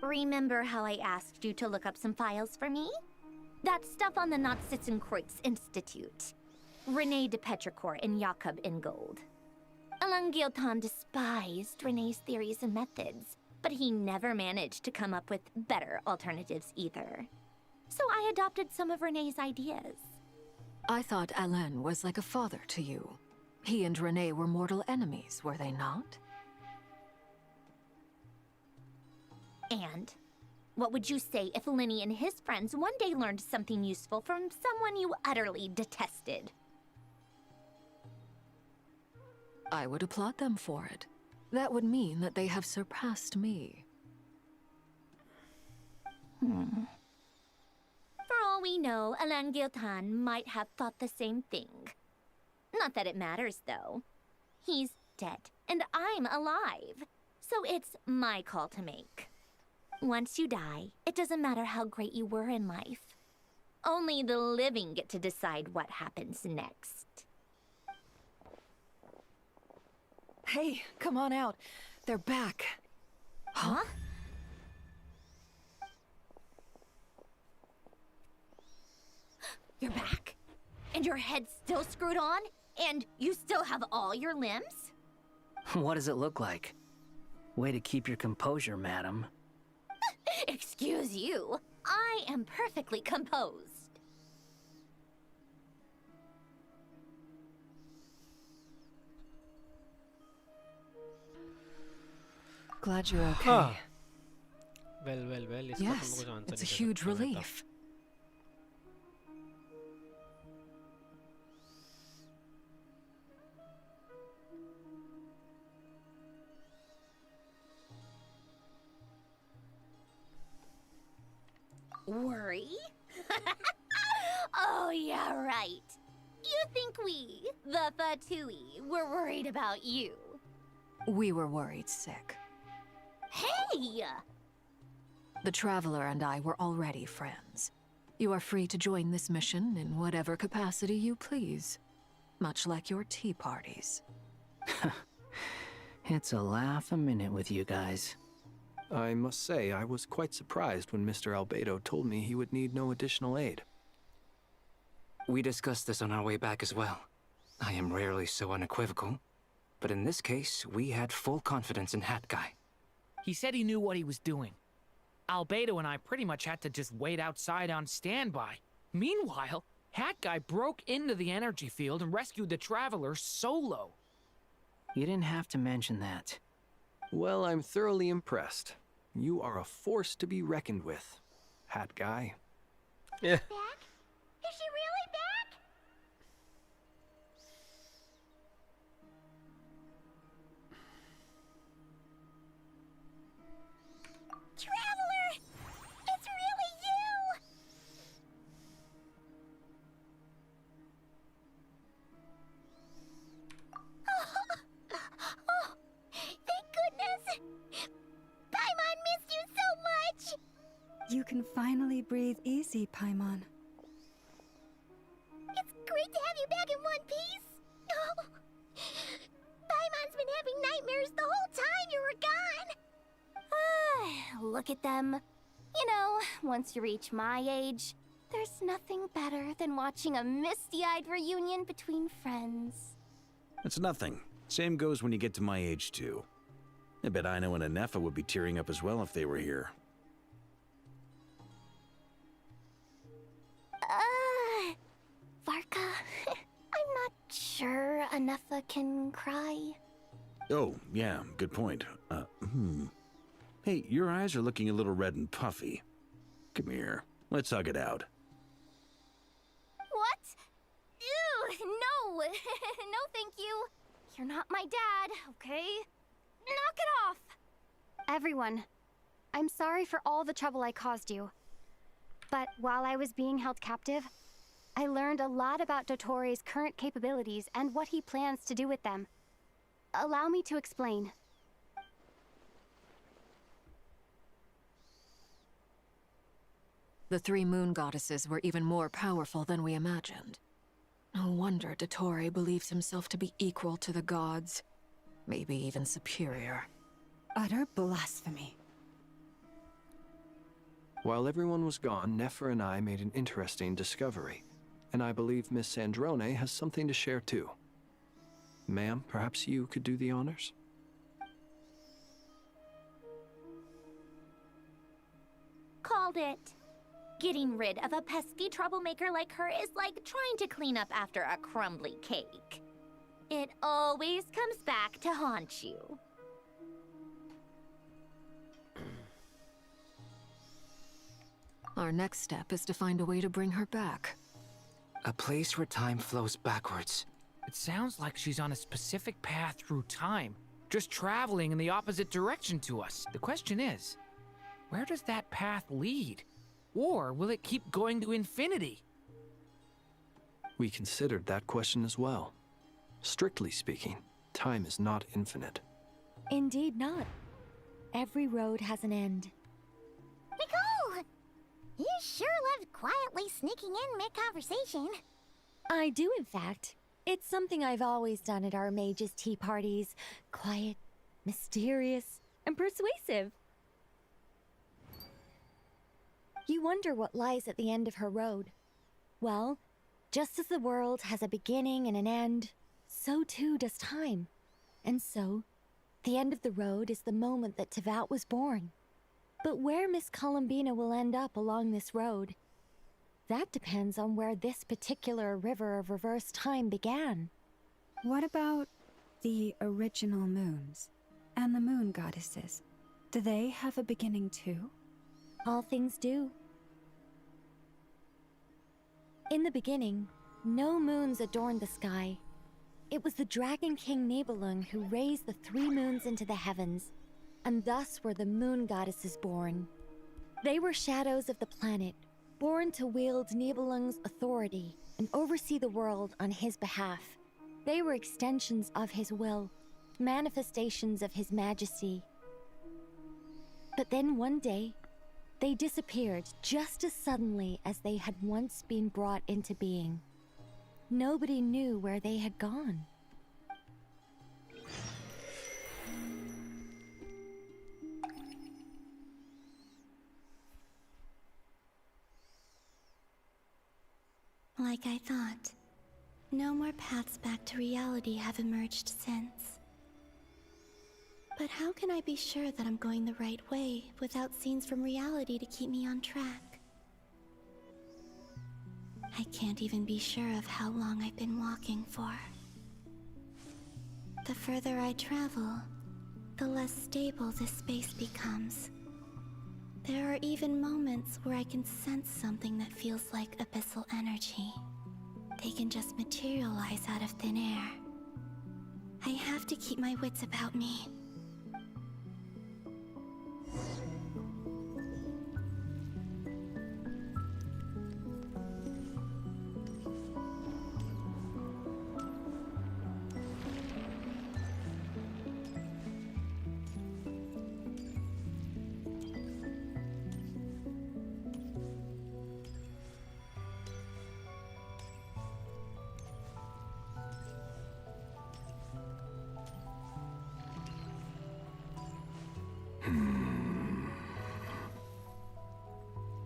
Remember how I asked you to look up some files for me? That stuff on the Nazi-Kreuz Institute. Rene de Petrichor and Jakob Ingold. Elangilton despised Rene's theories and methods, but he never managed to come up with better alternatives either. So I adopted some of Rene's ideas. I thought Alain was like a father to you. He and Rene were mortal enemies, were they not? And what would you say if Lenny and his friends one day learned something useful from someone you utterly detested? I would applaud them for it. That would mean that they have surpassed me. For all we know, Alain Giltan might have thought the same thing. Not that it matters, though. He's dead, and I'm alive. So it's my call to make. Once you die, it doesn't matter how great you were in life. Only the living get to decide what happens next. Hey, come on out. They're back. Huh? You're back? And your head's still screwed on? And you still have all your limbs? What does it look like? Way to keep your composure, madam. Excuse you. I am perfectly composed. Glad you're okay. हाँ. Well. इसका तो Yes, कुछ answer it's a नहीं huge कर सकता मैं relief. Worry? Oh, yeah, right. You think we, the Fatui, were worried about you? We were worried sick. Hey! The Traveler and I were already friends. You are free to join this mission in whatever capacity you please. Much like your tea parties. It's a laugh a minute with you guys. I must say, I was quite surprised when Mr. Albedo told me he would need no additional aid. We discussed this on our way back as well. I am rarely so unequivocal, but in this case, we had full confidence in Hat Guy. He said he knew what he was doing. Albedo and I pretty much had to just wait outside on standby. Meanwhile, Hat Guy broke into the energy field and rescued the Traveler solo. You didn't have to mention that. Well, I'm thoroughly impressed. You are a force to be reckoned with, Hat Guy. Yeah. Back? Is she really back? Traveler! It's really you! can finally breathe easy, Paimon. It's great to have you back in one piece. Oh, Paimon's been having nightmares the whole time you were gone. Look at them. You know, once you reach my age, there's nothing better than watching a misty-eyed reunion between friends. It's nothing. Same goes when you get to my age, too. I bet Ino and Anefa would be tearing up as well if they were here. Varka, I'm not sure Anefa can cry. Oh, yeah, good point. Hey, your eyes are looking a little red and puffy. Come here, let's hug it out. What? Ew, no! No, thank you. You're not my dad, okay? Knock it off! Everyone, I'm sorry for all the trouble I caused you. But while I was being held captive, I learned a lot about Dotori's current capabilities and what he plans to do with them. Allow me to explain. The three moon goddesses were even more powerful than we imagined. No wonder Dottore believes himself to be equal to the gods. Maybe even superior. Utter blasphemy. While everyone was gone, Nefer and I made an interesting discovery. And I believe Miss Sandrone has something to share too. Ma'am, perhaps you could do the honors? Called it. Getting rid of a pesky troublemaker like her is like trying to clean up after a crumbly cake. It always comes back to haunt you. Our next step is to find a way to bring her back. A place where time flows backwards. It sounds like she's on a specific path through time, just traveling in the opposite direction to us. The question is, where does that path lead? Or will it keep going to infinity? We considered that question as well. Strictly speaking, time is not infinite. Indeed not. Every road has an end. Nicole! You sure loved quietly sneaking in mid-conversation. I do, in fact. It's something I've always done at our mages' tea parties. Quiet, mysterious, and persuasive. You wonder what lies at the end of her road. Well, just as the world has a beginning and an end, so too does time. And so, the end of the road is the moment that Tevat was born. But where Miss Columbina will end up along this road, that depends on where this particular river of reverse time began. What about the original moons and the moon goddesses? Do they have a beginning too? All things do. In the beginning, no moons adorned the sky. It was the Dragon King Nibelung who raised the 3 moons into the heavens, and thus were the moon goddesses born. They were shadows of the planet, born to wield Nibelung's authority and oversee the world on his behalf. They were extensions of his will, manifestations of his majesty. But then one day, they disappeared just as suddenly as they had once been brought into being. Nobody knew where they had gone. Like I thought, no more paths back to reality have emerged since. But how can I be sure that I'm going the right way without scenes from reality to keep me on track? I can't even be sure of how long I've been walking for. The further I travel, the less stable this space becomes. There are even moments where I can sense something that feels like abyssal energy. They can just materialize out of thin air. I have to keep my wits about me.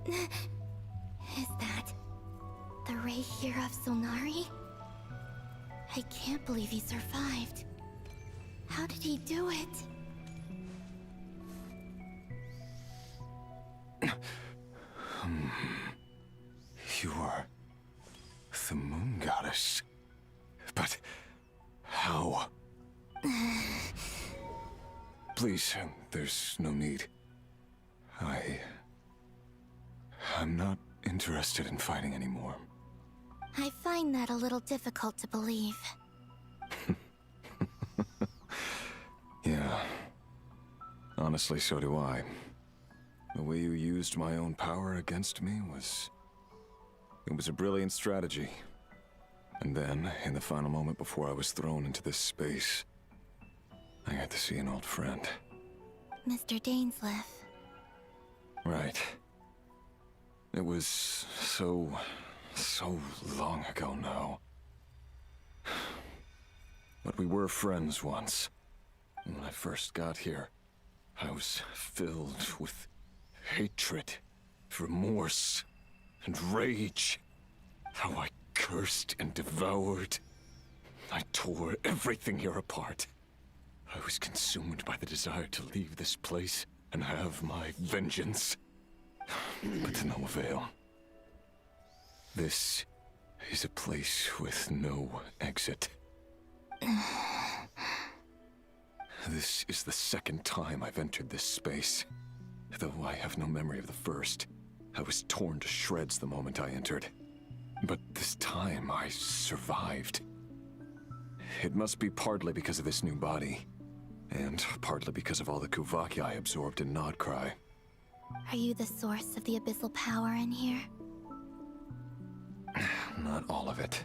Is that the Ray here of Solnari? I can't believe he survived. How did he do it? You are the Moon Goddess. But how? Please, there's no need. I'm not interested in fighting anymore. I find that a little difficult to believe. Yeah. Honestly, so do I. The way you used my own power against me was... It was a brilliant strategy. And then, in the final moment before I was thrown into this space, I got to see an old friend. Mr. Dainsleif. Right. It was so long ago now. But we were friends once. And when I first got here, I was filled with hatred, remorse, and rage. How I cursed and devoured. I tore everything here apart. I was consumed by the desire to leave this place and have my vengeance. But to no avail. This is a place with no exit. This is the second time I've entered this space. Though I have no memory of the first. I was torn to shreds the moment I entered. But this time I survived. It must be partly because of this new body. And partly because of all the Kuvaki I absorbed in Nodcry. Are you the source of the abyssal power in here? Not all of it.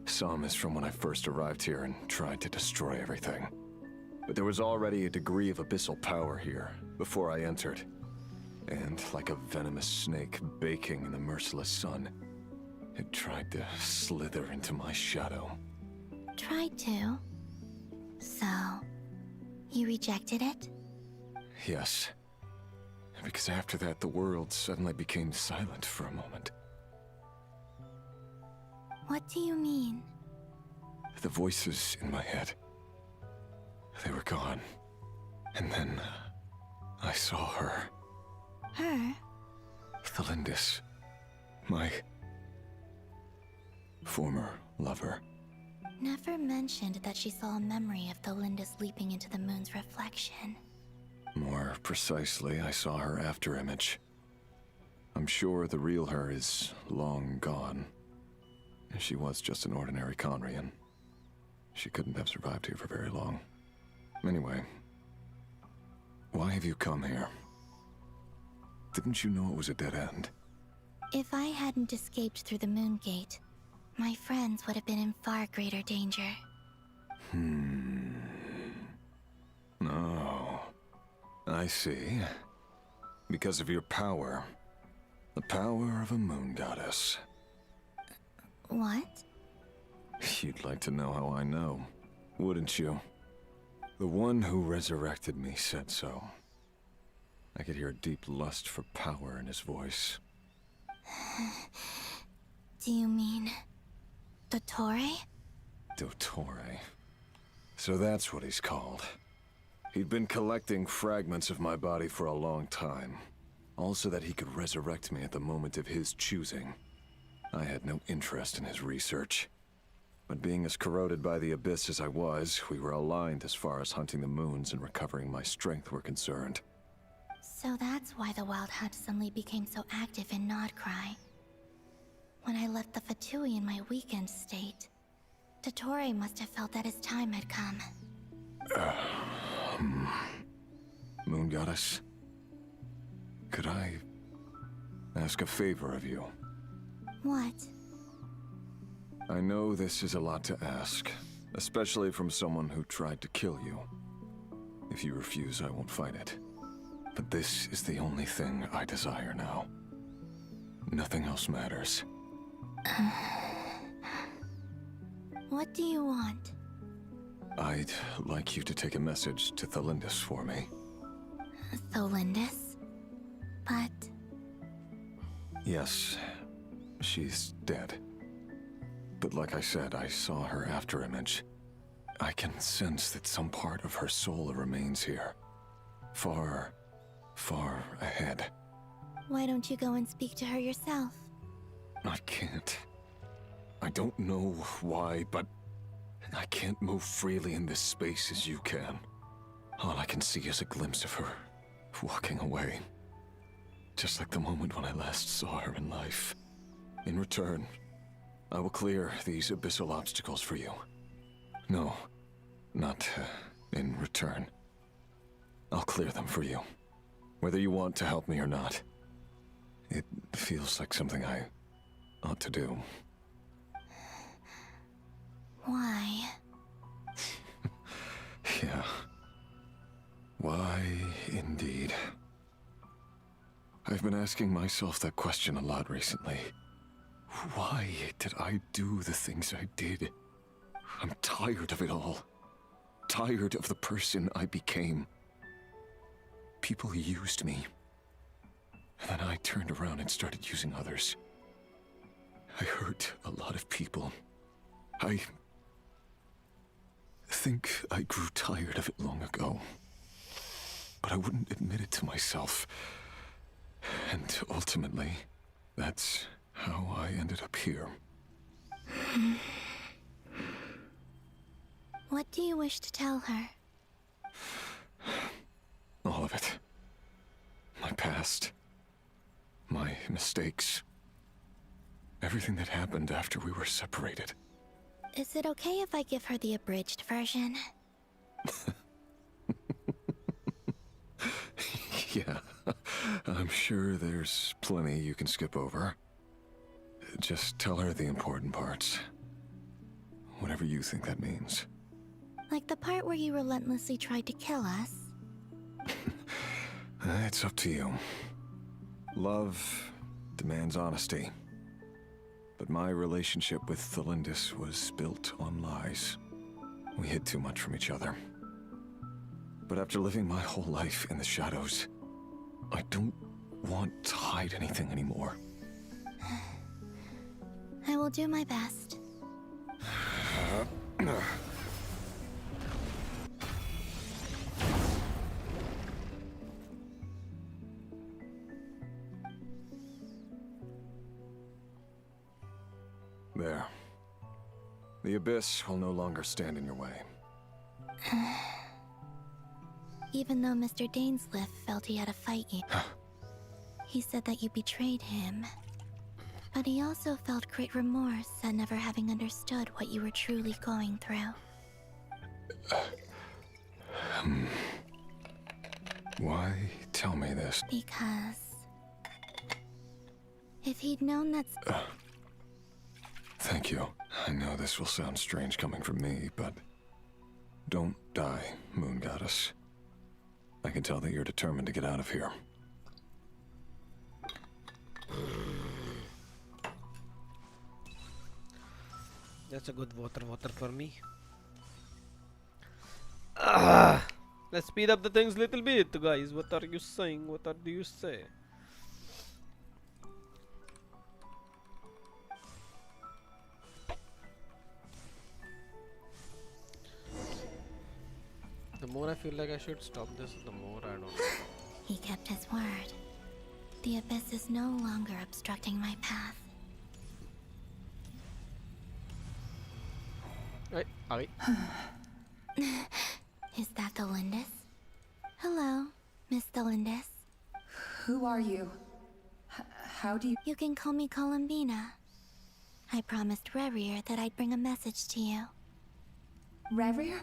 Some is from when I first arrived here and tried to destroy everything. But there was already a degree of abyssal power here, before I entered. And like a venomous snake baking in the merciless sun, it tried to slither into my shadow. Tried to? So, you rejected it? Yes. Because after that, the world suddenly became silent for a moment. What do you mean? The voices in my head, they were gone. And then I saw her. Her? Thalindis. My former lover. Never mentioned that she saw a memory of Thalindis leaping into the moon's reflection. More precisely, I saw her afterimage. I'm sure the real her is long gone. She was just an ordinary Conrian. She couldn't have survived here for very long. Anyway, why have you come here? Didn't you know it was a dead end? If I hadn't escaped through the moon gate, my friends would have been in far greater danger. Oh, I see. Because of your power. The power of a moon goddess. What? You'd like to know how I know, wouldn't you? The one who resurrected me said so. I could hear a deep lust for power in his voice. Do you mean... Dottore? Dottore. So that's what he's called. He'd been collecting fragments of my body for a long time. All so that he could resurrect me at the moment of his choosing. I had no interest in his research. But being as corroded by the abyss as I was, we were aligned as far as hunting the moons and recovering my strength were concerned. So that's why the Wild Hunt suddenly became so active in Nodcry. When I left the Fatui in my weakened state, Dottore must have felt that his time had come. Moon Goddess, could I ask a favor of you? What? I know this is a lot to ask, especially from someone who tried to kill you. If you refuse, I won't fight it. But this is the only thing I desire now. Nothing else matters. What do you want? I'd like you to take a message to Thalindis for me. Thalindis? But... Yes, she's dead. But like I said, I saw her after image. I can sense that some part of her soul remains here. Far, far ahead. Why don't you go and speak to her yourself? I can't. I don't know why, but I can't move freely in this space as you can. All I can see is a glimpse of her walking away. Just like the moment when I last saw her in life. In return, I will clear these abyssal obstacles for you. No, not in return. I'll clear them for you. Whether you want to help me or not. It feels like something I ought to do. Why? Yeah. Why, indeed. I've been asking myself that question a lot recently. Why did I do the things I did? I'm tired of it all. Tired of the person I became. People used me. And then I turned around and started using others. I hurt a lot of people. I think I grew tired of it long ago. But I wouldn't admit it to myself. And ultimately, that's how I ended up here. What do you wish to tell her? All of it. My past. My mistakes. Everything that happened after we were separated. Is it okay if I give her the abridged version? Yeah, I'm sure there's plenty you can skip over. Just tell her the important parts. Whatever you think that means. Like the part where you relentlessly tried to kill us? It's up to you. Love demands honesty. But my relationship with Thelindis was built on lies. We hid too much from each other. But after living my whole life in the shadows, I don't want to hide anything anymore. I will do my best. There. The abyss will no longer stand in your way. Even though Mr. Dainsleif felt he had to fight you. He said that you betrayed him. But he also felt great remorse at never having understood what you were truly going through. Why tell me this? Because... if he'd known that's... Thank you. I know this will sound strange coming from me, but... don't die, Moon Goddess. I can tell that you're determined to get out of here. That's a good water for me. Let's speed up the things little bit, guys. What are you saying? What do you say? The more I feel like I should stop this, the more I don't know. He kept his word. The abyss is no longer obstructing my path. Aye. Is that Thelindis? Hello, Miss Thelindis. Who are you? How do you... You can call me Columbina. I promised Rerir that I'd bring a message to you. Rerir?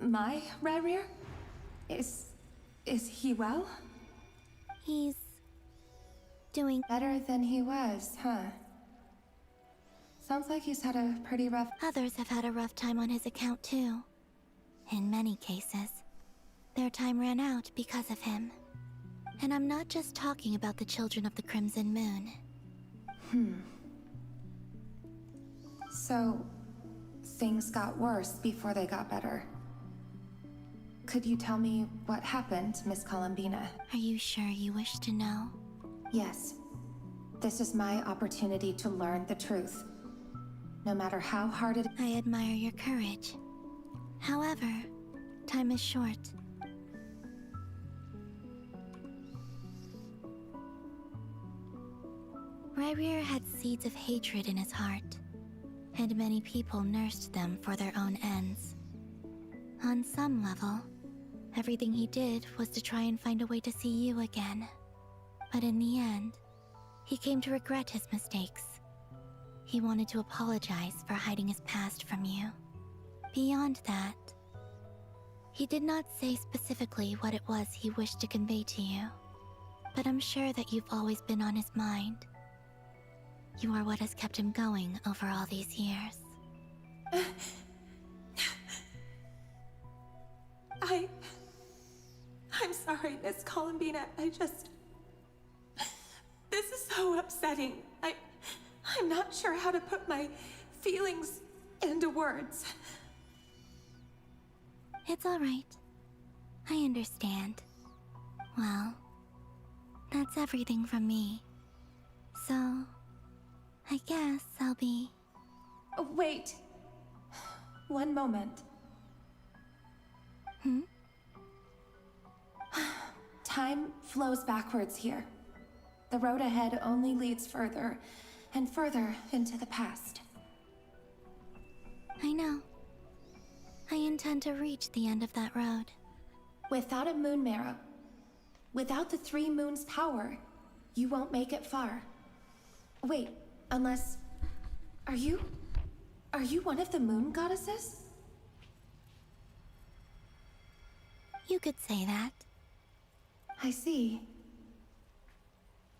My Rerir? Is he well? He's... doing... better than he was, huh? Sounds like he's had a pretty rough... Others have had a rough time on his account too. In many cases, their time ran out because of him. And I'm not just talking about the children of the Crimson Moon. So, things got worse before they got better. Could you tell me what happened, Miss Columbina? Are you sure you wish to know? Yes. This is my opportunity to learn the truth. No matter how hard it is. I admire your courage. However, time is short. Ryrir had seeds of hatred in his heart, and many people nursed them for their own ends. On some level, everything he did was to try and find a way to see you again. But in the end, he came to regret his mistakes. He wanted to apologize for hiding his past from you. Beyond that, he did not say specifically what it was he wished to convey to you, but I'm sure that you've always been on his mind. You are what has kept him going over all these years. I'm sorry, Miss Columbina. This is so upsetting. I'm not sure how to put my feelings into words. It's all right. I understand. Well, that's everything from me. So, I guess I'll be... Oh, wait. One moment. Time flows backwards here. The road ahead only leads further and further into the past. I know. I intend to reach the end of that road. Without a moon marrow, without the 3 moons' power, you won't make it far. Wait, unless... Are you one of the moon goddesses? You could say that. I see.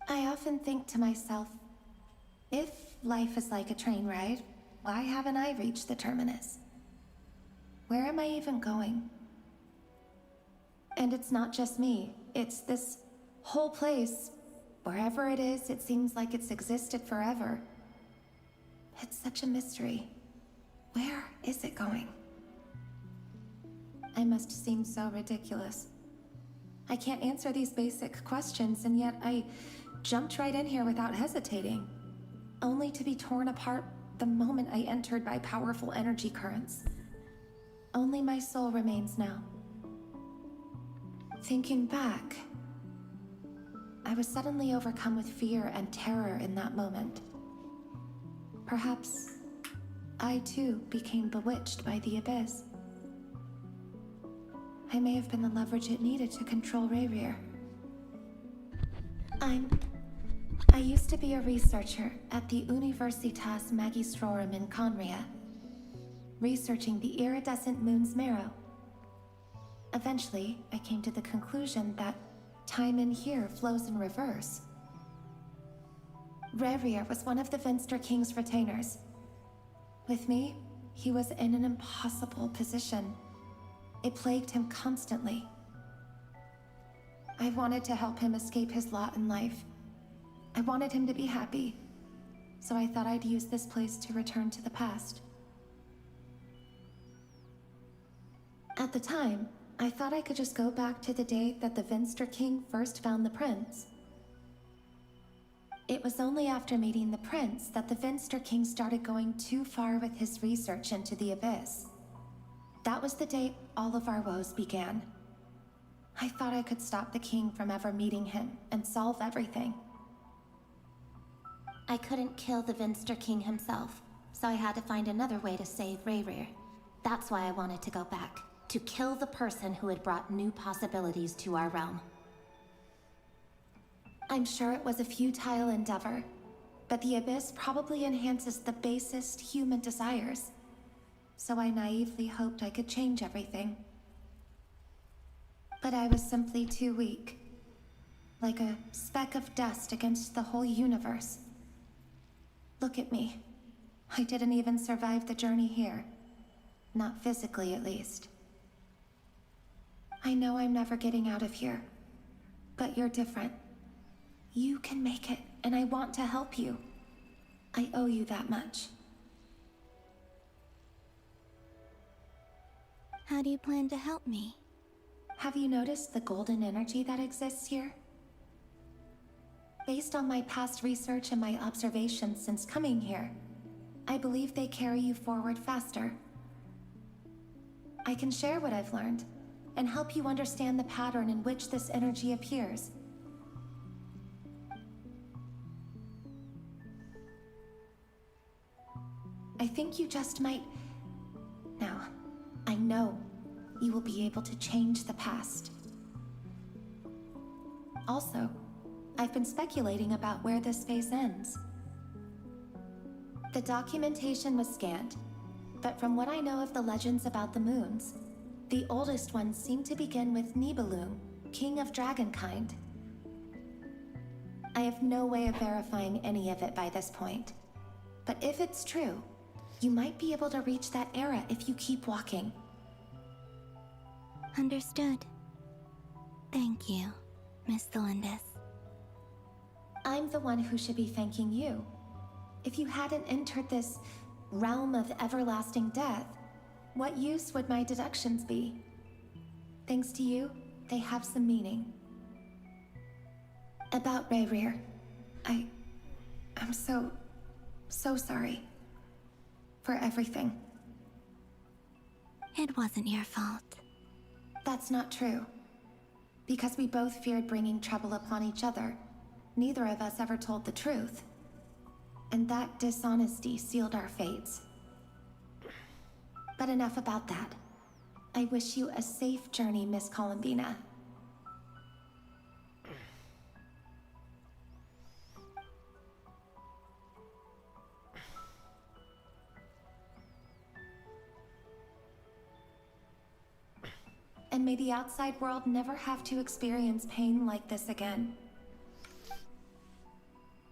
I often think to myself, if life is like a train ride, why haven't I reached the terminus? Where am I even going? And it's not just me, it's this whole place. Wherever it is, it seems like it's existed forever. It's such a mystery. Where is it going? I must seem so ridiculous. I can't answer these basic questions, and yet I jumped right in here without hesitating, only to be torn apart the moment I entered by powerful energy currents. Only my soul remains now. Thinking back, I was suddenly overcome with fear and terror in that moment. Perhaps I too became bewitched by the abyss. I may have been the leverage it needed to control Ryrir. I used to be a researcher at the Universitas Magistrorum in Conria, researching the iridescent moon's marrow. Eventually, I came to the conclusion that time in here flows in reverse. Ryrir was one of the Venster King's retainers. With me, he was in an impossible position. It plagued him constantly. I wanted to help him escape his lot in life. I wanted him to be happy, so I thought I'd use this place to return to the past. At the time, I thought I could just go back to the day that the Venster King first found the prince. It was only after meeting the prince that the Venster King started going too far with his research into the abyss. That was the day all of our woes began. I thought I could stop the king from ever meeting him and solve everything. I couldn't kill the Venster King himself, so I had to find another way to save Ryrir. That's why I wanted to go back, to kill the person who had brought new possibilities to our realm. I'm sure it was a futile endeavor, but the abyss probably enhances the basest human desires. So I naively hoped I could change everything. But I was simply too weak. Like a speck of dust against the whole universe. Look at me. I didn't even survive the journey here. Not physically, at least. I know I'm never getting out of here. But you're different. You can make it, and I want to help you. I owe you that much. How do you plan to help me? Have you noticed the golden energy that exists here? Based on my past research and my observations since coming here, I believe they carry you forward faster. I can share what I've learned and help you understand the pattern in which this energy appears. I think you just might... Now, I know you will be able to change the past. Also, I've been speculating about where this phase ends. The documentation was scanned, but from what I know of the legends about the moons, the oldest ones seem to begin with Nibelung, king of dragonkind. I have no way of verifying any of it by this point, but if it's true, you might be able to reach that era if you keep walking. Understood. Thank you, Miss Thelindis. I'm the one who should be thanking you. If you hadn't entered this realm of everlasting death, what use would my deductions be? Thanks to you, they have some meaning. About Rayrir, I'm so sorry. For everything. It wasn't your fault. That's not true. Because we both feared bringing trouble upon each other, neither of us ever told the truth. And that dishonesty sealed our fates. But enough about that. I wish you a safe journey, Miss Columbina. And may the outside world never have to experience pain like this again.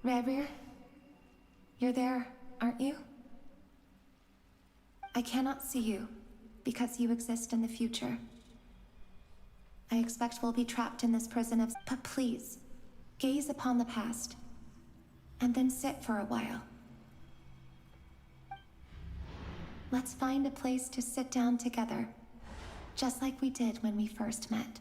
Rayrir, you're there, aren't you? I cannot see you, because you exist in the future. I expect we'll be trapped in this prison of... But please, gaze upon the past, and then sit for a while. Let's find a place to sit down together. Just like we did when we first met.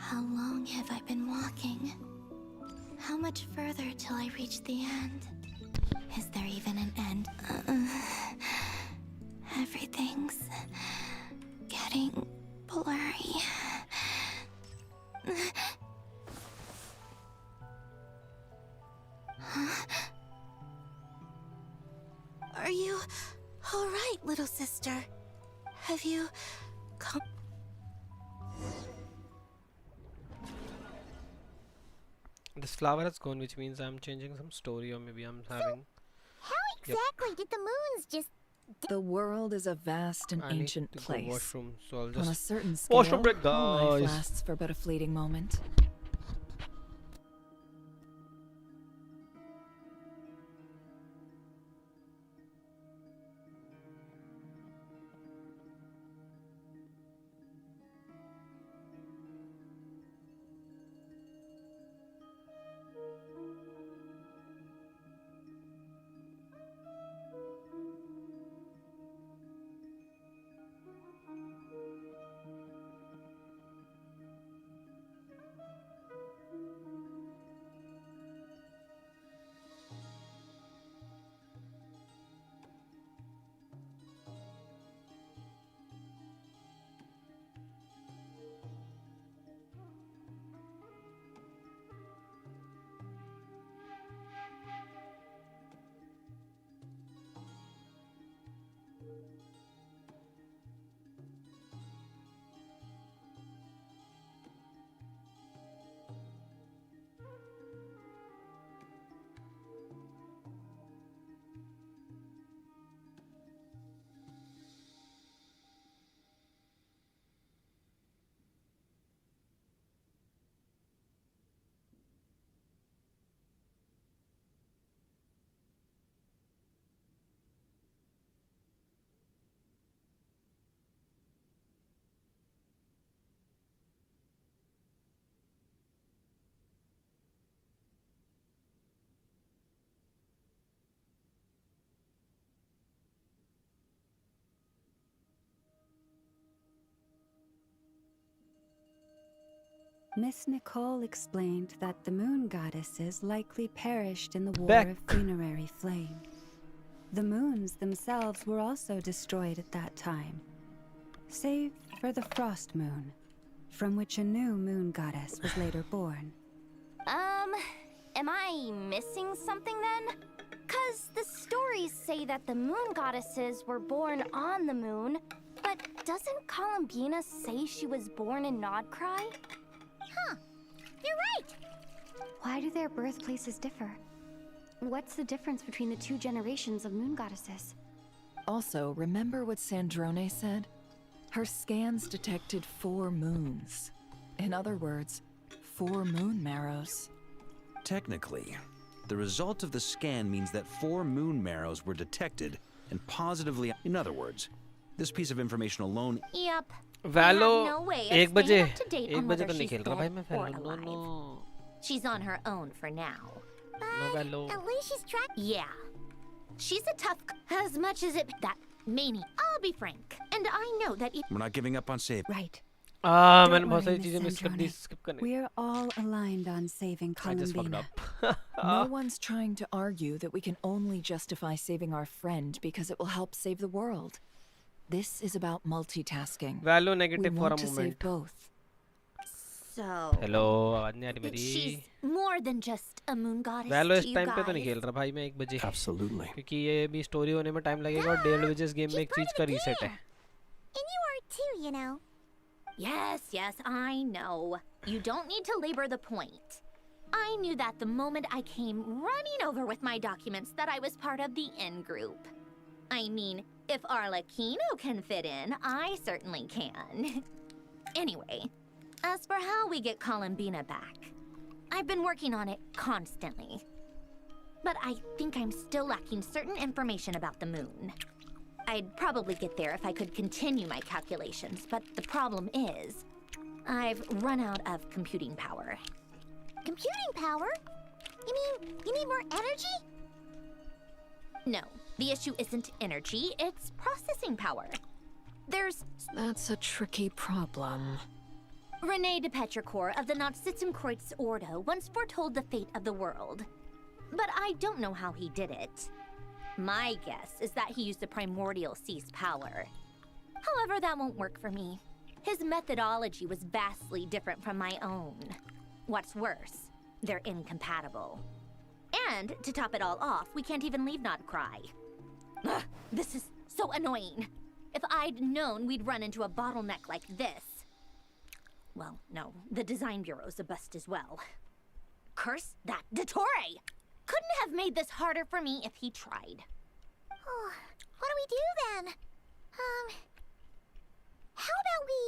How long have I been walking? How much further till I reach the end? Is there even an end? Everything's getting blurry. Huh? Are you all right, little sister? Have you come? This flower has gone, which means I'm changing some story, or maybe I'm having... How exactly did the moons just... The world is a vast and I need ancient to go place. washroom, so I'll On a just... certain scale, Washroom break, all life guys. lasts for but a fleeting moment. Miss Nicole explained that the moon goddesses likely perished in the war Back. of funerary flame. The moons themselves were also destroyed at that time, save for the frost moon, from which a new moon goddess was later born. Am I missing something then? 'Cause the stories say that the moon goddesses were born on the moon, but doesn't Columbina say she was born in Nodcry? Huh. You're right. Why do their birthplaces differ? What's the difference between the two generations of moon goddesses? Also, remember what Sandrone said? Her scans detected 4 moons. In other words, 4 moon marrows. Technically, the result of the scan means that 4 moon marrows were detected and positively. In other words, this piece of information alone. Yep. Valo no way of 1 बजे staying up to date 1 on बजे whether तो नहीं she's खेल रहा भाई मैं dead or Valo no alive. She's on her own for now. no Valo. At least she's trying. Yeah. She's a tough as much as it that Mani. I'll be frank. And I know that it We're not giving up on save. Right. मैंने Don't बहुत सारी worry, चीजें Miss miss कर दी Sandrone. skip करने We're all aligned on saving I just fucked Columbina. up. No one's trying to argue that we can only justify saving our friend because it will help save the world. This is about multitasking. Valo We negative for a want to save moment. both. So hello आवाज नहीं आ रही मेरी she's more than just a moon goddess. वैलो to इस you time पे तो नहीं guys. खेल रहा भाई मैं 1 बजे Absolutely. क्योंकि ये भी स्टोरी होने में टाइम लगेगा और 1:30 बजे इस गेम में एक चीज का रीसेट है And you are too, you know. Yes, I know. You don't need to labor the point. I knew that the moment I came running over with my documents that I was part of the in-group. I mean, if Arlecchino can fit in, I certainly can. Anyway, as for how we get Columbina back, I've been working on it constantly. But I think I'm still lacking certain information about the moon. I'd probably get there if I could continue my calculations, but the problem is, I've run out of computing power. Computing power? You mean you need more energy? No, the issue isn't energy, it's processing power. There's That's a tricky problem. Rene de Petrichor of the Nazissenkreuz Ordo once foretold the fate of the world. But I don't know how he did it. My guess is that he used the primordial sea's power. However, that won't work for me. His methodology was vastly different from my own. What's worse, they're incompatible. And to top it all off, we can't even leave Nodcry. Ugh, this is so annoying. If I'd known we'd run into a bottleneck like this. Well, no, the design bureau's a bust as well. Curse that Dottore! Couldn't have made this harder for me if he tried. Oh, what do we do then? How about we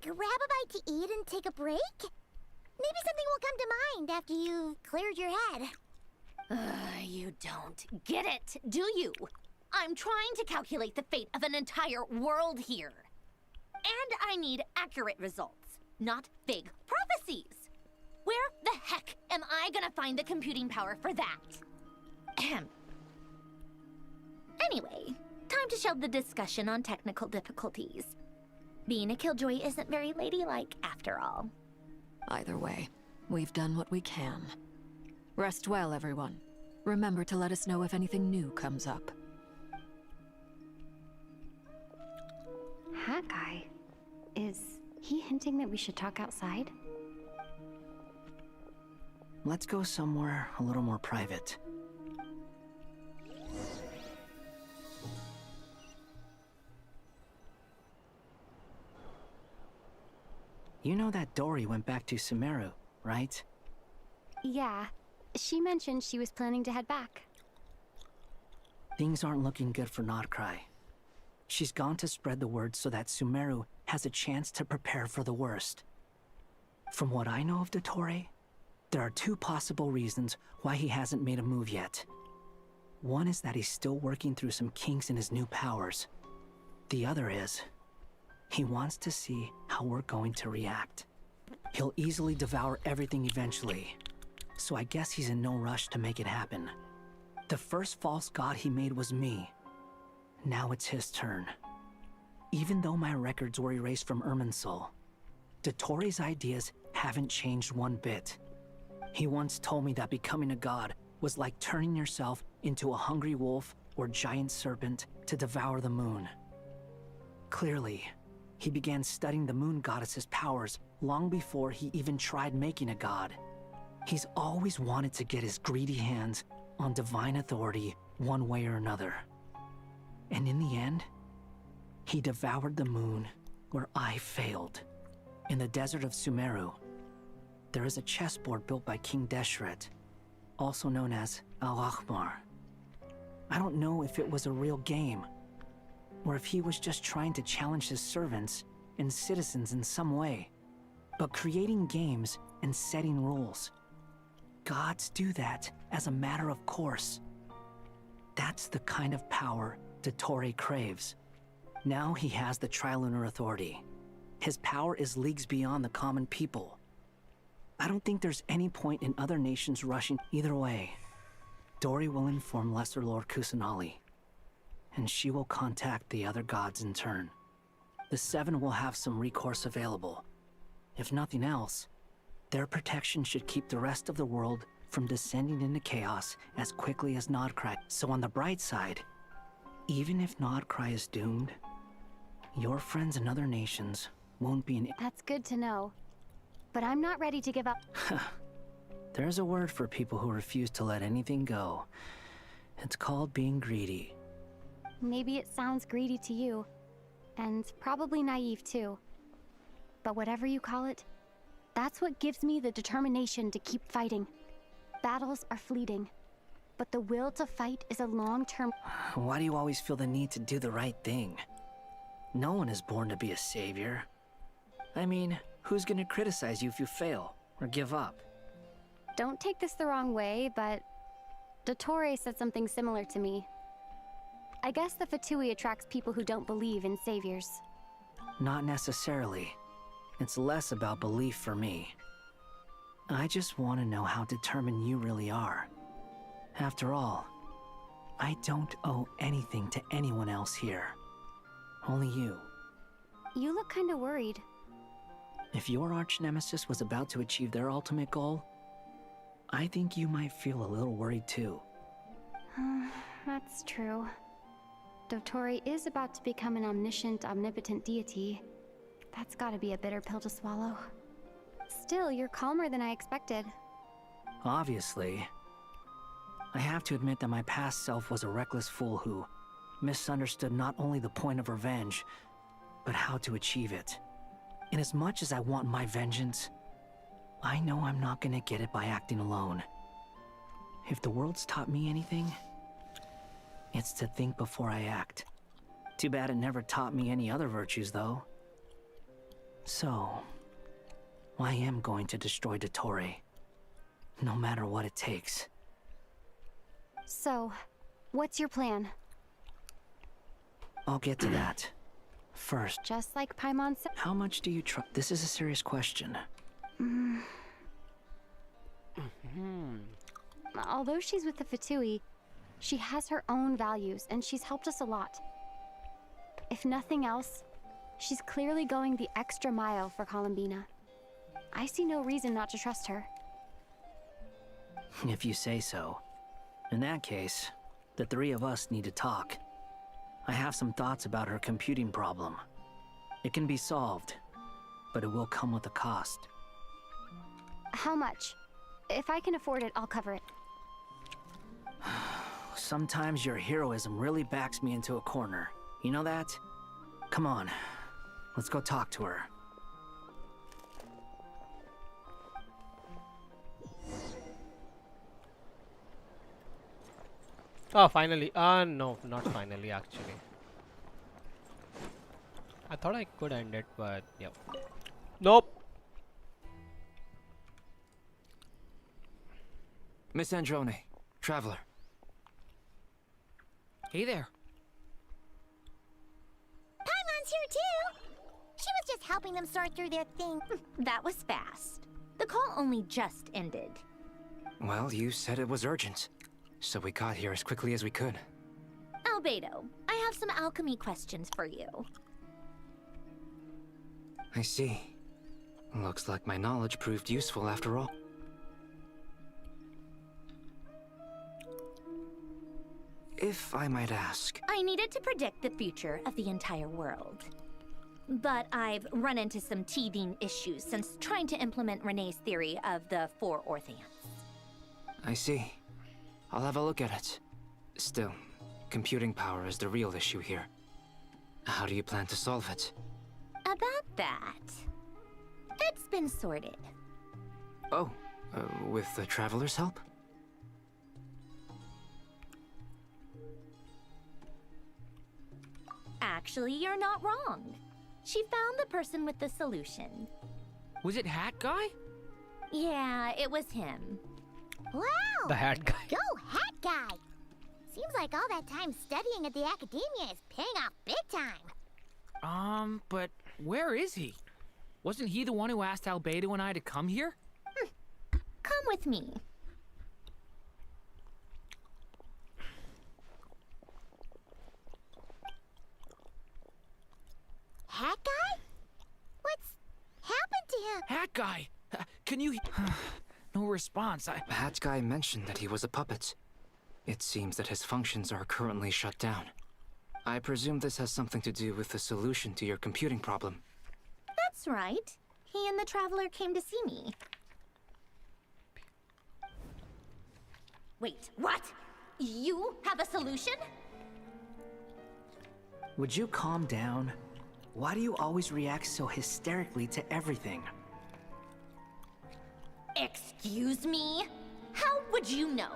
grab a bite to eat and take a break? Maybe something will come to mind after you've cleared your head. You don't get it, do you? I'm trying to calculate the fate of an entire world here. And I need accurate results, not vague prophecies. Where the heck am I gonna find the computing power for that? Ahem. Anyway, time to shelve the discussion on technical difficulties. Being a killjoy isn't very ladylike after all. Either way, we've done what we can. Rest well, everyone. Remember to let us know if anything new comes up. Hat guy? Is he hinting that we should talk outside? Let's go somewhere a little more private. You know that Dory went back to Sumeru, right? Yeah. She mentioned she was planning to head back. Things aren't looking good for Nodcry. She's gone to spread the word so that Sumeru has a chance to prepare for the worst. From what I know of Dottore, there are 2 possible reasons why he hasn't made a move yet. One is that he's still working through some kinks in his new powers. The other is, he wants to see how we're going to react. He'll easily devour everything eventually, so I guess he's in no rush to make it happen. The first false god he made was me. Now it's his turn. Even though my records were erased from Irminsul, Dottore's ideas haven't changed one bit. He once told me that becoming a god was like turning yourself into a hungry wolf or giant serpent to devour the moon. Clearly, he began studying the moon goddess's powers long before he even tried making a god. He's always wanted to get his greedy hands on divine authority one way or another. And in the end, he devoured the moon where I failed. In the desert of Sumeru, there is a chessboard built by King Deshret, also known as Al-Ahmar. I don't know if it was a real game, or if he was just trying to challenge his servants and citizens in some way. But creating games and setting rules, gods do that as a matter of course. That's the kind of power Dottore craves. Now he has the Trilunar Authority. His power is leagues beyond the common people. I don't think there's any point in other nations rushing either way. Dori will inform Lesser Lord Kusanali, and she will contact the other gods in turn. The Seven will have some recourse available. If nothing else, their protection should keep the rest of the world from descending into chaos as quickly as Nodcry. So on the bright side, even if Nodcry is doomed, your friends in other nations won't be in. That's good to know. But I'm not ready to give up. There's a word for people who refuse to let anything go. It's called being greedy. Maybe it sounds greedy to you, and probably naive too. But whatever you call it, that's what gives me the determination to keep fighting. Battles are fleeting, but the will to fight is a long-term. Why do you always feel the need to do the right thing? No one is born to be a savior. I mean, who's gonna criticize you if you fail or give up? Don't take this the wrong way, but Dottore said something similar to me. I guess the Fatui attracts people who don't believe in saviors. Not necessarily. It's less about belief for me. I just want to know how determined you really are. After all, I don't owe anything to anyone else here. Only you. You look kinda worried. If your arch-nemesis was about to achieve their ultimate goal, I think you might feel a little worried too. That's true. Dottore is about to become an omniscient, omnipotent deity. That's gotta be a bitter pill to swallow. Still, you're calmer than I expected. Obviously. I have to admit that my past self was a reckless fool who misunderstood not only the point of revenge, but how to achieve it. And as much as I want my vengeance, I know I'm not gonna get it by acting alone. If the world's taught me anything, it's to think before I act. Too bad it never taught me any other virtues, though. So, I am going to destroy Dottore, no matter what it takes. So, what's your plan? I'll get to that. First, Just like Paimon said. how much do you trust? This is a serious question. Although she's with the Fatui, she has her own values, and she's helped us a lot. If nothing else, she's clearly going the extra mile for Columbina. I see no reason not to trust her. If you say so. In that case, the three of us need to talk. I have some thoughts about her computing problem. It can be solved, but it will come with a cost. How much? If I can afford it, I'll cover it. Sometimes your heroism really backs me into a corner. You know that? Come on, let's go talk to her. Oh, finally. No, not finally, actually. I thought I could end it, but yep. Nope. Miss Androne, traveler. Hey there. Paimon's here too! She was just helping them sort through their thing. That was fast. The call only just ended. Well, you said it was urgent, so we got here as quickly as we could. Albedo, I have some alchemy questions for you. I see. Looks like my knowledge proved useful after all. If I might ask... I needed to predict the future of the entire world. But I've run into some teething issues since trying to implement Renee's theory of the 4 Orthants. I see. I'll have a look at it. Still, computing power is the real issue here. How do you plan to solve it? About that, it's been sorted. Oh, with the Traveler's help? Actually, you're not wrong. She found the person with the solution. Was it Hat Guy? Yeah, it was him. Wow! The Hat Guy. Go Hat Guy! Seems like all that time studying at the academia is paying off big time. But where is he? Wasn't he the one who asked Albedo and I to come here? Come with me. Hat Guy? What's happened to him? Hat Guy! Can you... No response. Hat Guy mentioned that he was a puppet. It seems that his functions are currently shut down. I presume this has something to do with the solution to your computing problem. That's right. He and the Traveler came to see me. Wait, what? You have a solution? Would you calm down? Why do you always react so hysterically to everything? Excuse me? How would you know?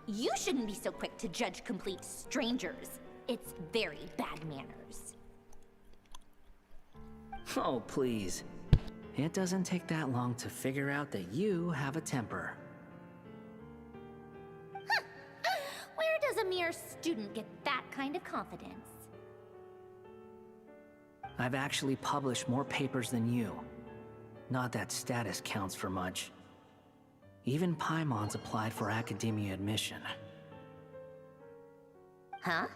You shouldn't be so quick to judge complete strangers. It's very bad manners. Oh, please. It doesn't take that long to figure out that you have a temper. Where does a mere student get that kind of confidence? I've actually published more papers than you. Not that status counts for much. Even Paimon's applied for academia admission. Huh?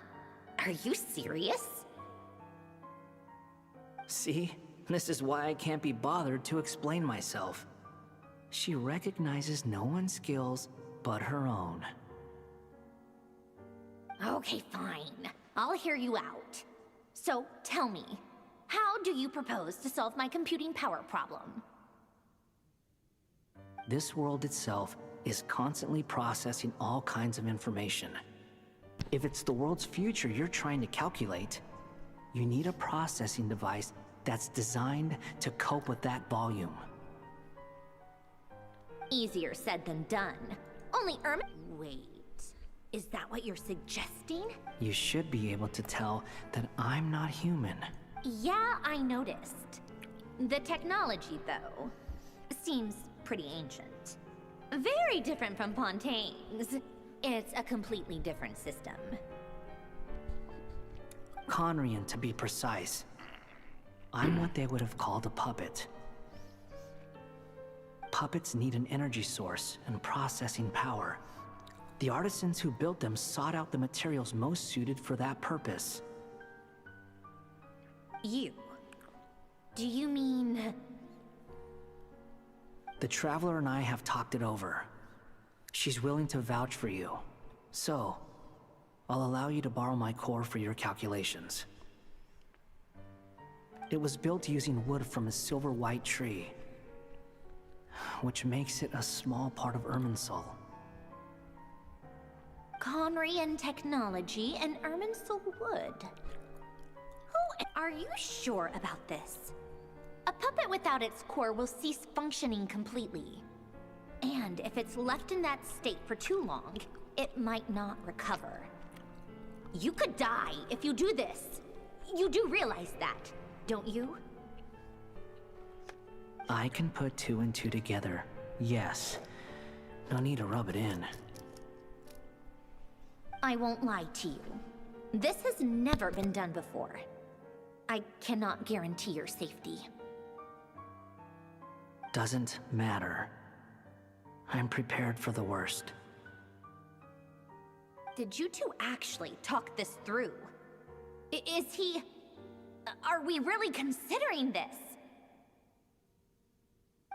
Are you serious? See? This is why I can't be bothered to explain myself. She recognizes no one's skills but her own. Okay, fine. I'll hear you out. So, tell me, how do you propose to solve my computing power problem? This world itself is constantly processing all kinds of information. If it's the world's future you're trying to calculate, you need a processing device that's designed to cope with that volume. Easier said than done. Only Wait, is that what you're suggesting? You should be able to tell that I'm not human. Yeah, I noticed. The technology, though, seems pretty ancient. Very different from Pontaine's. It's a completely different system. Conrian, to be precise. I'm what they would have called a puppet. Puppets need an energy source and processing power. The artisans who built them sought out the materials most suited for that purpose. You? Do you mean... The Traveler and I have talked it over. She's willing to vouch for you. So, I'll allow you to borrow my core for your calculations. It was built using wood from a silver-white tree, which makes it a small part of Irminsul. Conrian technology and Irminsul wood. Are you sure about this? A puppet without its core will cease functioning completely. And if it's left in that state for too long, it might not recover. You could die if you do this. You do realize that, don't you? I can put 2 and 2 together, yes. No need to rub it in. I won't lie to you. This has never been done before. I cannot guarantee your safety. Doesn't matter. I'm prepared for the worst. Did you two actually talk this through? Is he... Are we really considering this?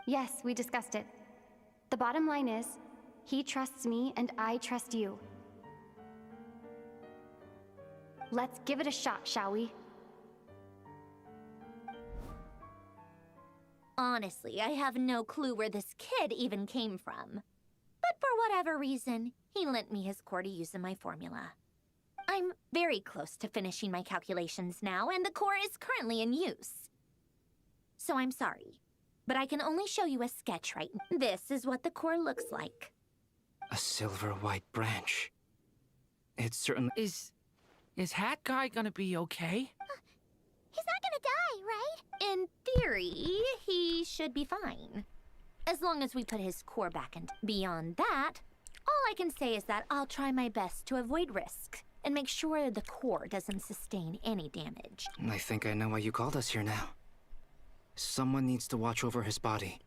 Yes, we discussed it. The bottom line is, he trusts me and I trust you. Let's give it a shot, shall we? Honestly, I have no clue where this kid even came from. But for whatever reason, he lent me his core to use in my formula. I'm very close to finishing my calculations now, and the core is currently in use. So I'm sorry, but I can only show you a sketch right now. This is what the core looks like. A silver white branch. It's certainly... Is Hat Guy gonna be okay? He's not gonna die, right? In theory, he should be fine. As long as we put his core back in. Beyond that, all I can say is that I'll try my best to avoid risk and make sure the core doesn't sustain any damage. I think I know why you called us here now. Someone needs to watch over his body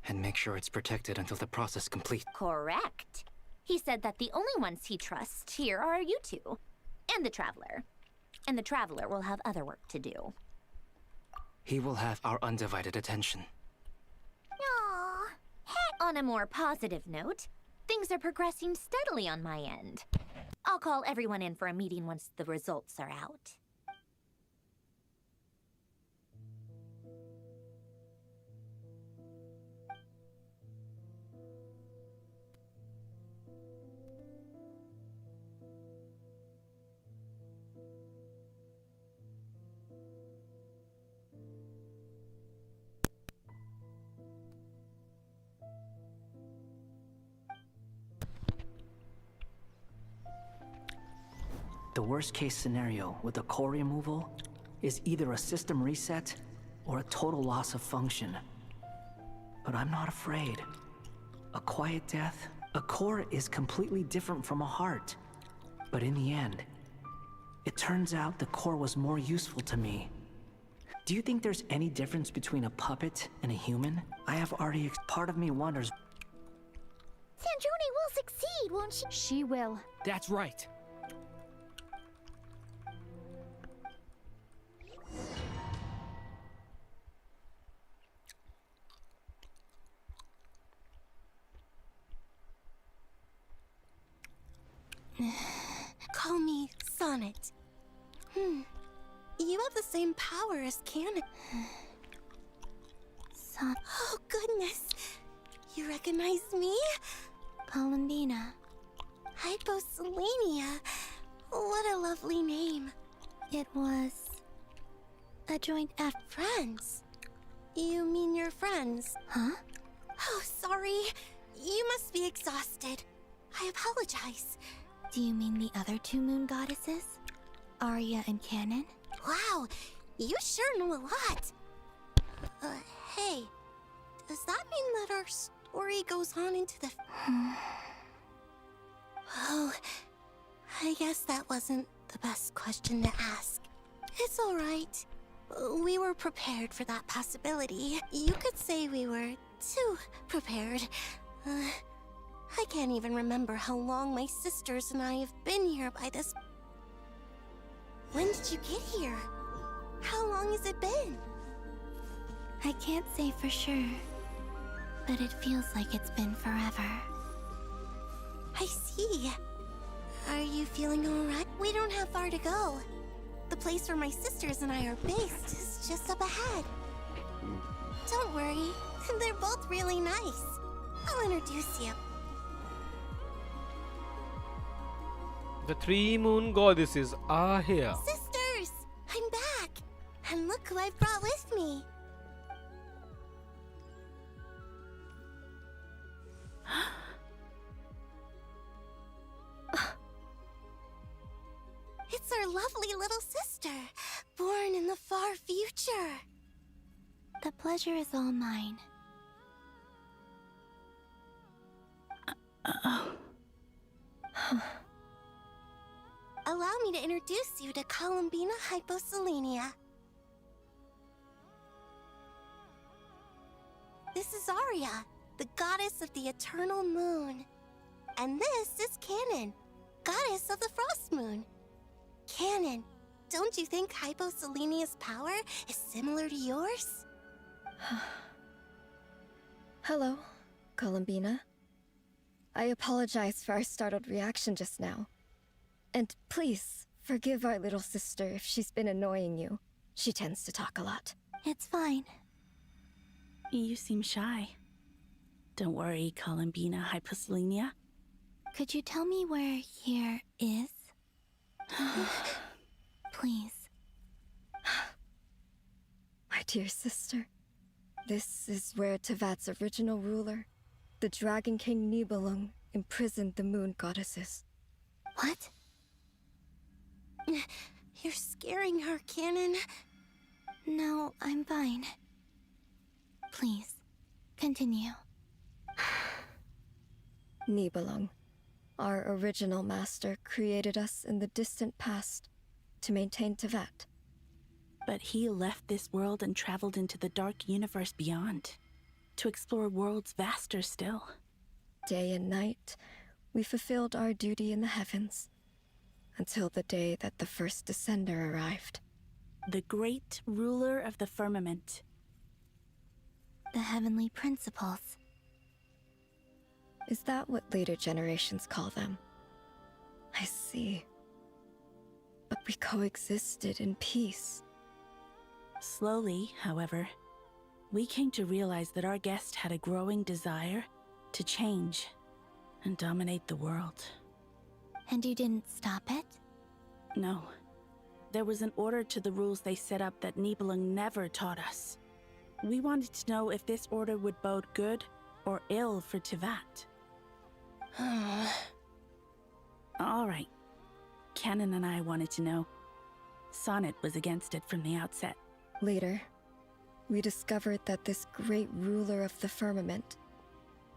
and make sure it's protected until the process complete. Correct. He said that the only ones he trusts here are you two, and the Traveler. And the Traveler will have other work to do. He will have our undivided attention. Aww. On a more positive note, things are progressing steadily on my end. I'll call everyone in for a meeting once the results are out. The worst case scenario with the core removal is either a system reset or a total loss of function. But I'm not afraid. A quiet death, a core is completely different from a heart. But in the end, it turns out the core was more useful to me. Do you think there's any difference between a puppet and a human? I have already, part of me wonders. Sandrone will succeed, won't she? She will. That's right. Call me Sonnet. You have the same power as Canon. Oh, goodness. You recognize me? Columbina. Hyposelenia. What a lovely name. It was a joint effort. Friends? You mean your friends? Huh? Oh, sorry. You must be exhausted. I apologize. Do you mean the other two moon goddesses? Arya and Canon? Wow, you sure know a lot. Hey, does that mean that our story goes on into the... Oh, I guess that wasn't the best question to ask. It's all right. We were prepared for that possibility. You could say we were too prepared. I can't even remember how long my sisters and I have been here by this. When did you get here? How long has it been? I can't say for sure, but it feels like it's been forever. I see. Are you feeling alright? We don't have far to go. The place where my sisters and I are based is just up ahead. Don't worry, they're both really nice. I'll introduce you. The three moon goddesses are here. Sisters! I'm back! And look who I've brought with me. It's our lovely little sister, born in the far future. The pleasure is all mine. Allow me to introduce you to Columbina Hyposelenia. This is Arya, the goddess of the eternal moon. And this is Canon, goddess of the frost moon. Canon, don't you think Hyposelenia's power is similar to yours? Hello, Columbina. I apologize for our startled reaction just now. And please, forgive our little sister if she's been annoying you. She tends to talk a lot. It's fine. You seem shy. Don't worry, Columbina Hyposelenia. Could you tell me where here is? Please. My dear sister, this is where Tevat's original ruler, the Dragon King Nibelung, imprisoned the moon goddesses. What? You're scaring her, Canon. No, I'm fine. Please, continue. Nibelung, our original master, created us in the distant past to maintain Tevat. But he left this world and traveled into the dark universe beyond, to explore worlds vaster still. Day and night, we fulfilled our duty in the heavens, until the day that the first Descender arrived. The great ruler of the firmament. The heavenly principles. Is that what later generations call them? I see. But we coexisted in peace. Slowly, however, we came to realize that our guest had a growing desire to change and dominate the world. And you didn't stop it? No. There was an order to the rules they set up that Nibelung never taught us. We wanted to know if this order would bode good or ill for Tevat. All right. Canon and I wanted to know. Sonnet was against it from the outset. Later, we discovered that this great ruler of the firmament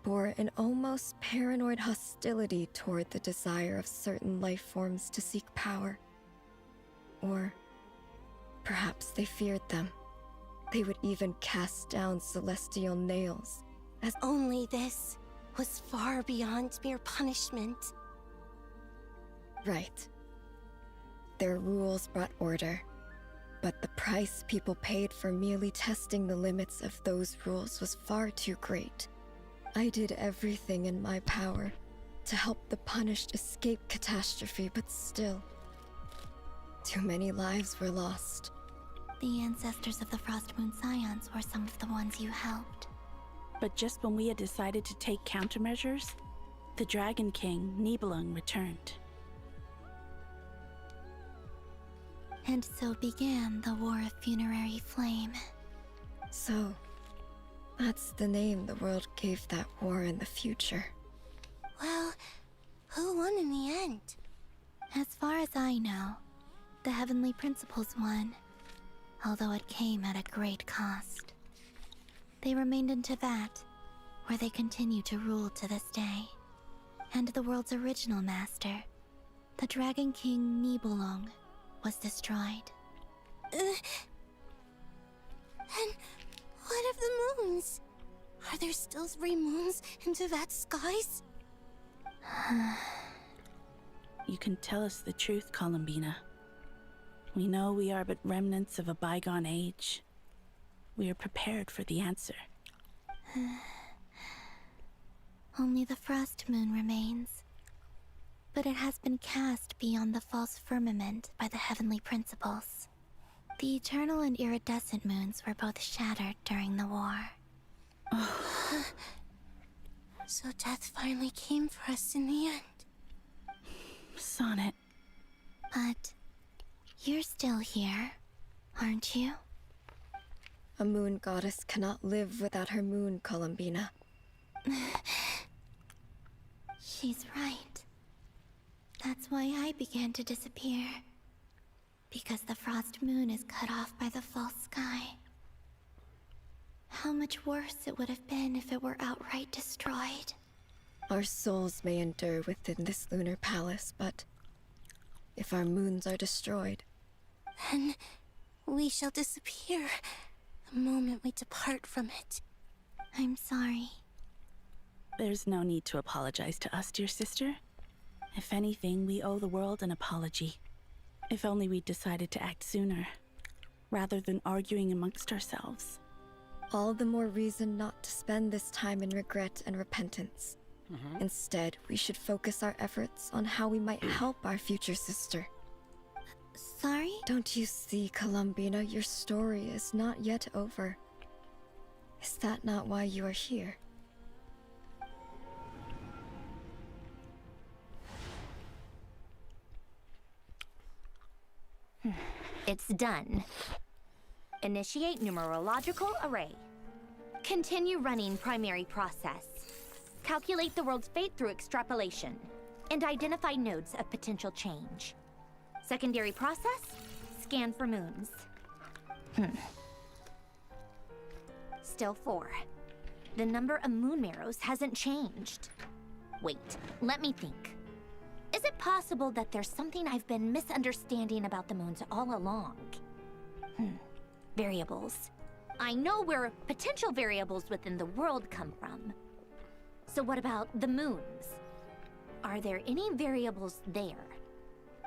bore an almost paranoid hostility toward the desire of certain life forms to seek power. Or perhaps they feared them. They would even cast down celestial nails, as only this was far beyond mere punishment. Right. Their rules brought order, but the price people paid for merely testing the limits of those rules was far too great. I did everything in my power to help the punished escape catastrophe, but still, too many lives were lost. The ancestors of the Frost Moon Scions were some of the ones you helped. But just when we had decided to take countermeasures, the Dragon King, Nibelung, returned. And so began the War of Funerary Flame. So, that's the name the world gave that war in the future. Well, who won in the end? As far as I know, the Heavenly Principles won, although it came at a great cost. They remained in Tevat, where they continue to rule to this day. And the world's original master, the Dragon King Nibelung, was destroyed. And what of the moons? Are there still 3 moons in Tevat's skies? You can tell us the truth, Columbina. We know we are but remnants of a bygone age. We are prepared for the answer. Only the Frost Moon remains. But it has been cast beyond the false firmament by the Heavenly Principles. The eternal and iridescent moons were both shattered during the war. So death finally came for us in the end. Sonnet. But you're still here, aren't you? A moon goddess cannot live without her moon, Columbina. She's right. That's why I began to disappear. Because the Frost Moon is cut off by the false sky. How much worse it would have been if it were outright destroyed. Our souls may endure within this lunar palace, but if our moons are destroyed, then we shall disappear the moment we depart from it. I'm sorry. There's no need to apologize to us, dear sister. If anything, we owe the world an apology. If only we'd decided to act sooner, rather than arguing amongst ourselves. All the more reason not to spend this time in regret and repentance. Instead, we should focus our efforts on how we might help our future sister. Sorry? Don't you see, Columbina, your story is not yet over. Is that not why you are here? It's done. Initiate numerological array. Continue running primary process. Calculate the world's fate through extrapolation. And identify nodes of potential change. Secondary process, scan for moons. Still 4. The number of moon marrows hasn't changed. Wait, let me think. Is it possible that there's something I've been misunderstanding about the moons all along? Variables. I know where potential variables within the world come from. So what about the moons? Are there any variables there?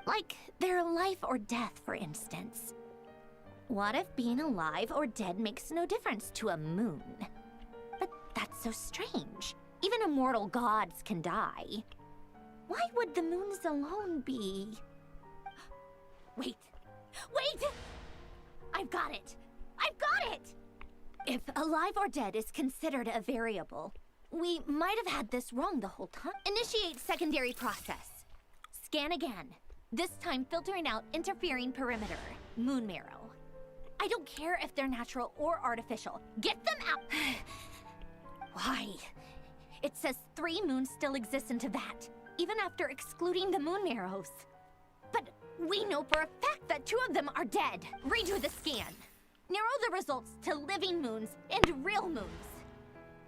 Like their life or death, for instance. What if being alive or dead makes no difference to a moon? But that's so strange. Even immortal gods can die. Why would the moons alone be? Wait! I've got it! If alive or dead is considered a variable, we might have had this wrong the whole time. Initiate secondary process. Scan again. This time filtering out interfering perimeter, moon marrow. I don't care if they're natural or artificial. Get them out! Why? It says 3 moons still exist in Tevat, even after excluding the moon marrows. But we know for a fact that 2 of them are dead. Redo the scan. Narrow the results to living moons and real moons.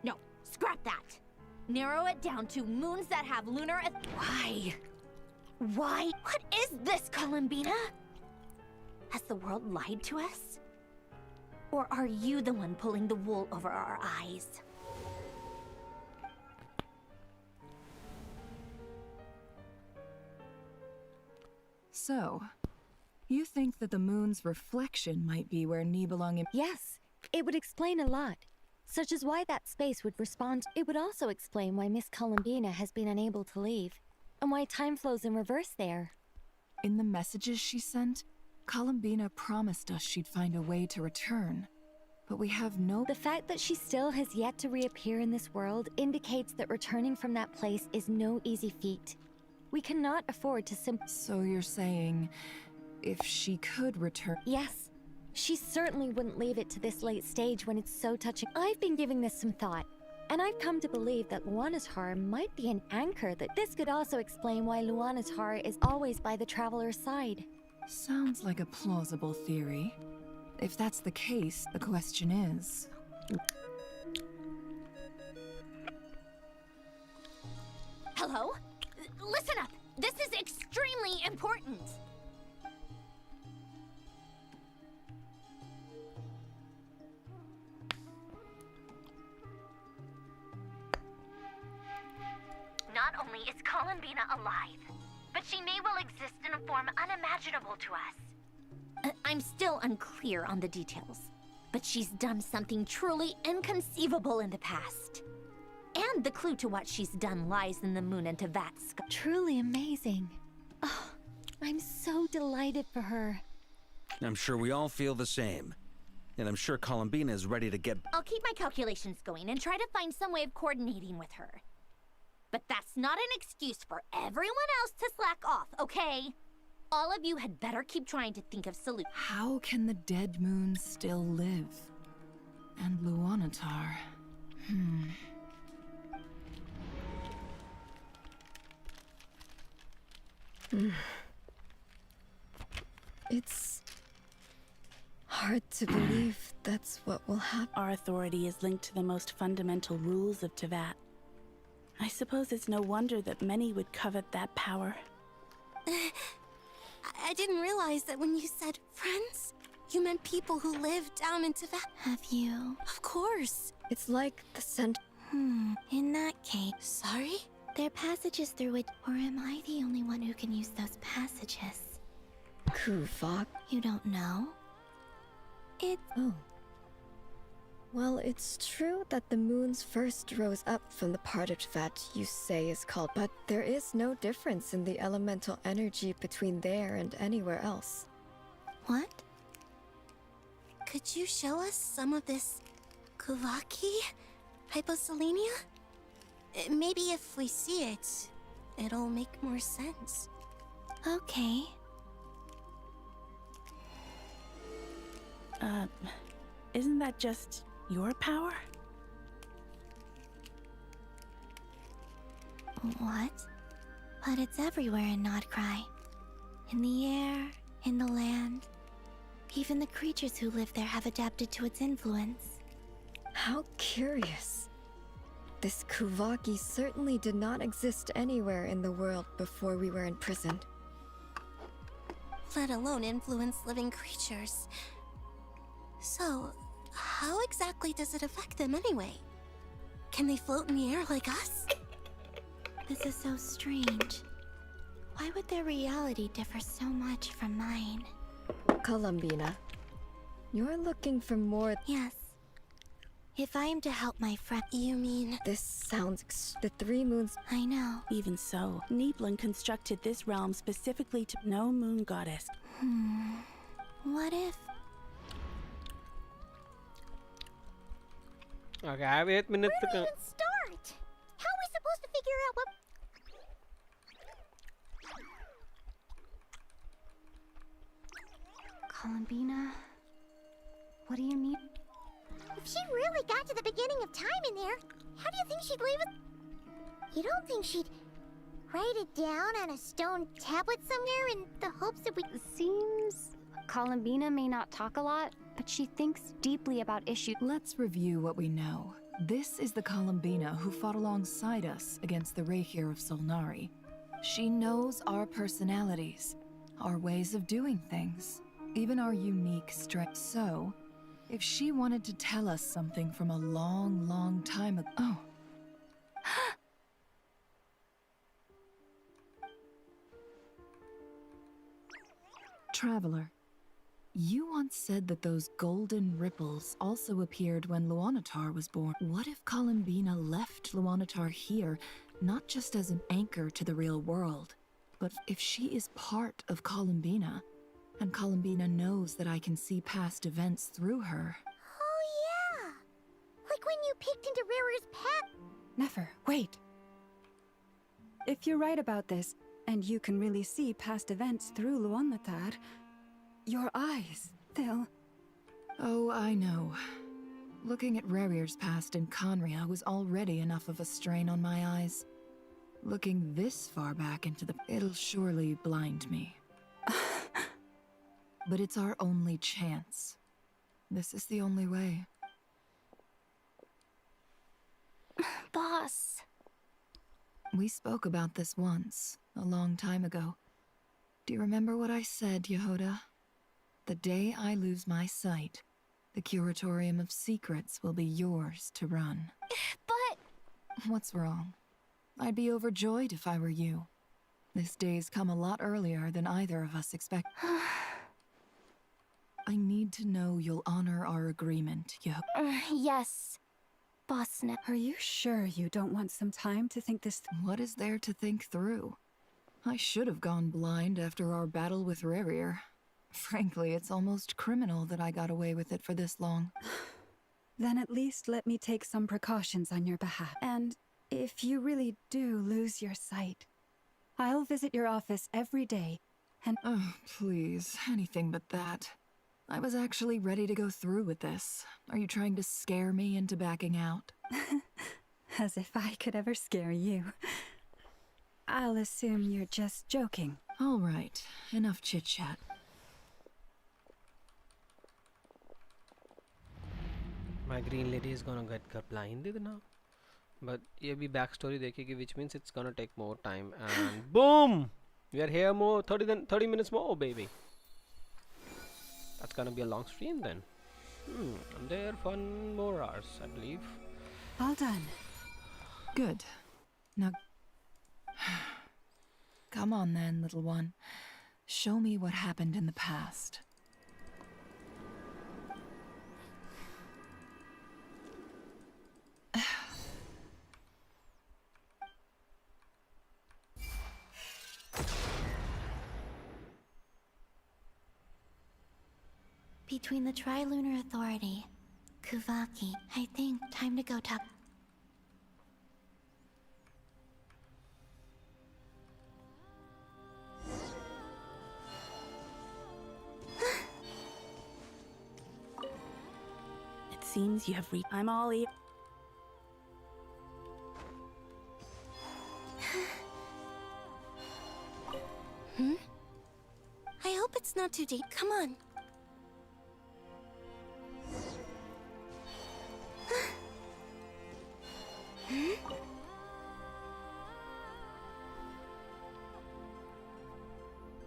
No, scrap that. Narrow it down to moons that have lunar... Why? What is this, Columbina? Has the world lied to us? Or are you the one pulling the wool over our eyes? So, you think that the moon's reflection might be where Nibelung... Yes, it would explain a lot. Such as why that space would respond. It would also explain why Miss Columbina has been unable to leave, and why time flows in reverse there. In the messages she sent, Columbina promised us she'd find a way to return. But we have no... The fact that she still has yet to reappear in this world indicates that returning from that place is no easy feat. We cannot afford to So you're saying, if she could return... Yes. She certainly wouldn't leave it to this late stage when it's so touching. I've been giving this some thought, and I've come to believe that Luanatar might be an anchor that... This could also explain why Luanatar is always by the traveler's side. Sounds like a plausible theory. If that's the case, the question is... Hello? Listen up! This is extremely important! Not only is Columbina alive, but she may well exist in a form unimaginable to us. I'm still unclear on the details, but she's done something truly inconceivable in the past. And the clue to what she's done lies in the moon and Tevat sky. Truly amazing. Oh, I'm so delighted for her. I'm sure we all feel the same. And I'm sure Columbina is ready to get... I'll keep my calculations going and try to find some way of coordinating with her. But that's not an excuse for everyone else to slack off, okay? All of you had better keep trying to think of solutions. How can the dead moon still live? And Luanatar... It's hard to believe that's what will happen. Our authority is linked to the most fundamental rules of Tevat. I suppose it's no wonder that many would covet that power. I didn't realize that when you said friends, you meant people who live down in Tevat. Have you? Of course. It's like the scent. In that case... Sorry? There are passages through which... Or am I the only one who can use those passages? Kuvok. You don't know? It's... Oh. Well, it's true that the moons first rose up from the part of that you say is called, but there is no difference in the elemental energy between there and anywhere else. What? Could you show us some of this Kuvaki hyposelenia? Maybe if we see it, it'll make more sense. Okay. Isn't that just your power? What? But it's everywhere in Nodcry. In the air, in the land. Even the creatures who live there have adapted to its influence. How curious. This Kuvaki certainly did not exist anywhere in the world before we were imprisoned. Let alone influence living creatures. So, how exactly does it affect them anyway? Can they float in the air like us? This is so strange. Why would their reality differ so much from mine? Columbina, you're looking for more. Yes. If I am to help my friend... You mean... This sounds... The three moons... I know. Even so, Nibelung constructed this realm specifically to no moon goddess. What if... Okay, I have 8 minutes to Where do we even start? How are we supposed to figure out what... Columbina, what do you need? If she really got to the beginning of time in there, how do you think she'd leave it? You don't think she'd write it down on a stone tablet somewhere in the hopes that we... Seems Columbina may not talk a lot, but she thinks deeply about issues. Let's review what we know. This is the Columbina who fought alongside us against the Reikir of Solnari. She knows our personalities, our ways of doing things, even our unique strengths. So, if she wanted to tell us something from a long, long time ago... Oh. Traveler, you once said that those golden ripples also appeared when Luanatar was born. What if Columbina left Luanatar here, not just as an anchor to the real world, but if she is part of Columbina, and Columbina knows that I can see past events through her? Oh yeah! Like when you peeked into Rarer's path. Nefer, wait! If you're right about this, and you can really see past events through Luanatar, your eyes, they'll... Oh, I know. Looking at Rerir's past in Conria was already enough of a strain on my eyes. Looking this far back into the... It'll surely blind me. But it's our only chance. This is the only way. Boss. We spoke about this once, a long time ago. Do you remember what I said, Yehoda? The day I lose my sight, the Curatorium of Secrets will be yours to run. But... What's wrong? I'd be overjoyed if I were you. This day's come a lot earlier than either of us expect. I need to know you'll honor our agreement, Yehoda. Yes. Boss Nep. Are you sure you don't want some time to think this What is there to think through? I should have gone blind after our battle with Rerir. Frankly, it's almost criminal that I got away with it for this long. Then at least let me take some precautions on your behalf. And if you really do lose your sight, I'll visit your office every day and... Oh, please, anything but that. I was actually ready to go through with this. Are you trying to scare me into backing out? As if I could ever scare you. I'll assume you're just joking. All right, enough chit-chat. My green lady is gonna get blinded now. But ये भी backstory देखेगी, which means it's gonna take more time. And boom! We are here more 30 minutes more, baby. That's gonna be a long stream then. I'm there for more hours, I believe. All done. Good. Now... Come on then, little one. Show me what happened in the past. Between the Trilunar Authority, Kuvaki, I think time to go talk. It seems you have I'm all ear. Hmm? I hope it's not too deep. Come on. Hmm?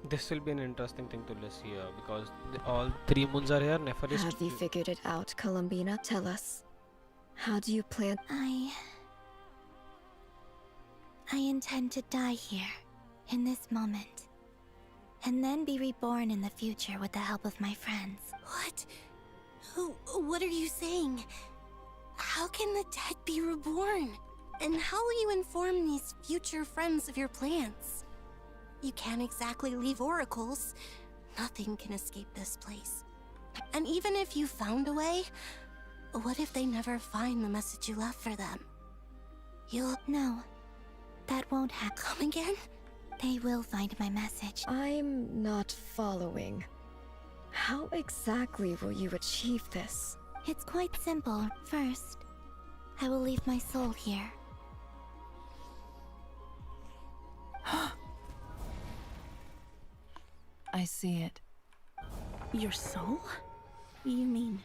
This will be an interesting thing to list here because all three moons are here. Nefer is Have you figured it out, Columbina? Tell us. How do you plan? I intend to die here, in this moment, and then be reborn in the future with the help of my friends. What? What are you saying? How can the dead be reborn? And how will you inform these future friends of your plans? You can't exactly leave oracles. Nothing can escape this place. And even if you found a way, what if they never find the message you left for them? No, that won't happen. Come again? They will find my message. I'm not following. How exactly will you achieve this? It's quite simple. First, I will leave my soul here. I see it. Your soul? You mean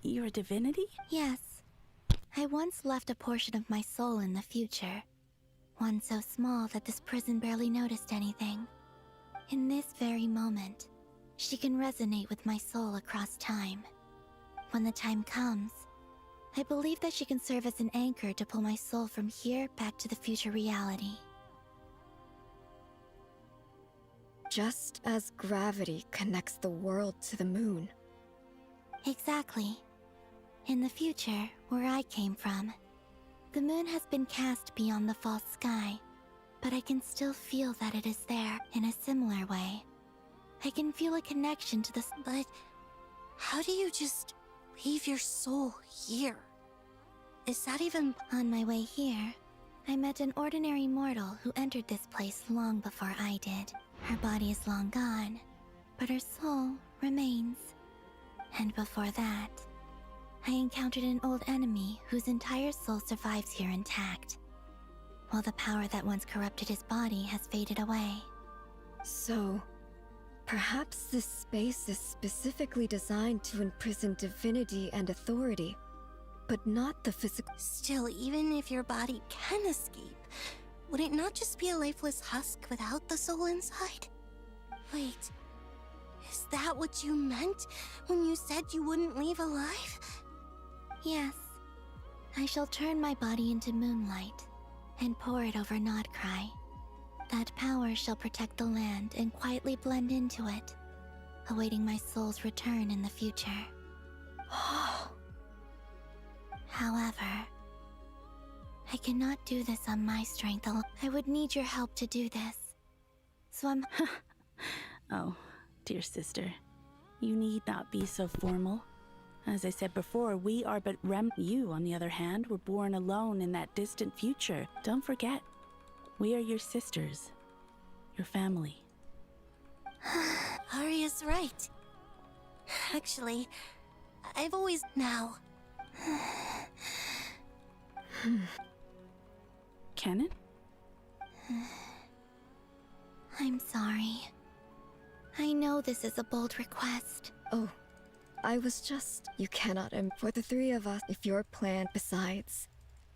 your divinity? Yes. I once left a portion of my soul in the future. One so small that this prison barely noticed anything. In this very moment, she can resonate with my soul across time. When the time comes, I believe that she can serve as an anchor to pull my soul from here back to the future reality. Just as gravity connects the world to the moon. Exactly. In the future, where I came from, the moon has been cast beyond the false sky, but I can still feel that it is there in a similar way. I can feel a connection to the But how do you just leave your soul here? Is that even... On my way here, I met an ordinary mortal who entered this place long before I did. Her body is long gone, but her soul remains. And before that, I encountered an old enemy whose entire soul survives here intact, while the power that once corrupted his body has faded away. So, perhaps this space is specifically designed to imprison divinity and authority, but not the physical. Still, even if your body can escape, would it not just be a lifeless husk without the soul inside? Wait, is that what you meant when you said you wouldn't leave alive? Yes. I shall turn my body into moonlight and pour it over Nodcry. That power shall protect the land and quietly blend into it, awaiting my soul's return in the future. However, I cannot do this on my strength alone. I would need your help to do this. So I'm... Oh, dear sister. You need not be so formal. As I said before, we are but You, on the other hand, were born alone in that distant future. Don't forget, we are your sisters. Your family. Arya's right. Actually, I've always... Now... Canon? I'm sorry. I know this is a bold request. Oh, I was just... You cannot... For the three of us, if your plan... Besides,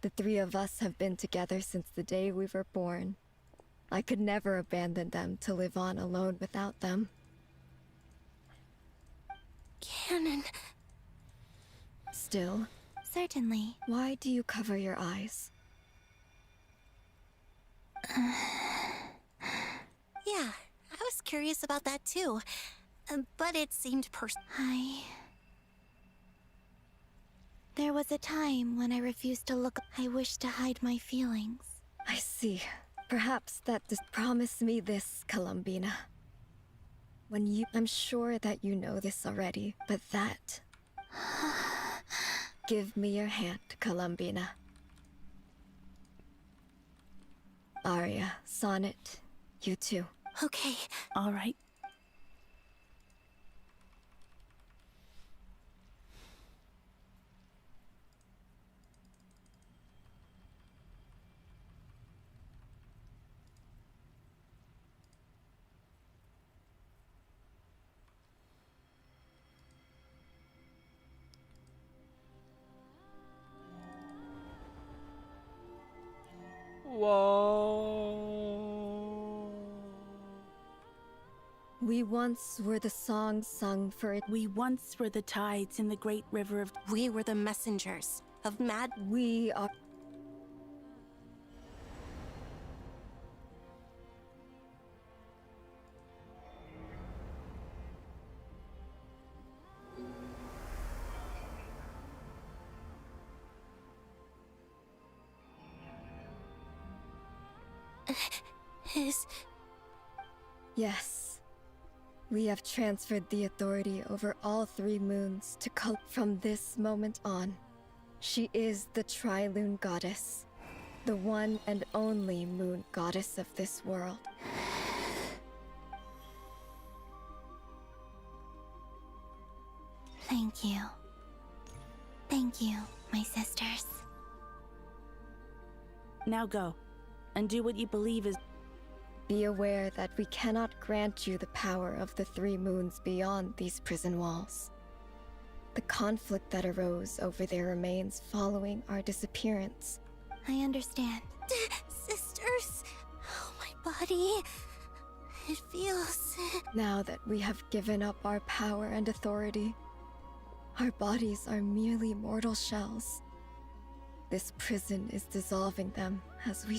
the three of us have been together since the day we were born. I could never abandon them to live on alone without them. Canon... Still... Certainly. Why do you cover your eyes? Yeah, I was curious about that too. But it seemed personal. There was a time when I refused to look. I wished to hide my feelings. I see. Perhaps that just promise me this, Columbina. I'm sure that you know this already, but that... Give me your hand, Columbina. Aria, Sonnet, you too. Okay. All right. Whoa. We once were the songs sung for it. We once were the tides in the great river of... We were the messengers of mad... We are... Yes. We have transferred the authority over all 3 moons to Kul. From this moment on, she is the Tri-Lune Goddess, the one and only moon goddess of this world. Thank you. Thank you, my sisters. Now go, and do what you believe is... Be aware that we cannot grant you the power of the 3 moons beyond these prison walls. The conflict that arose over their remains following our disappearance. I understand. Sisters! Oh, my body... It feels... Now that we have given up our power and authority, our bodies are merely mortal shells. This prison is dissolving them as we...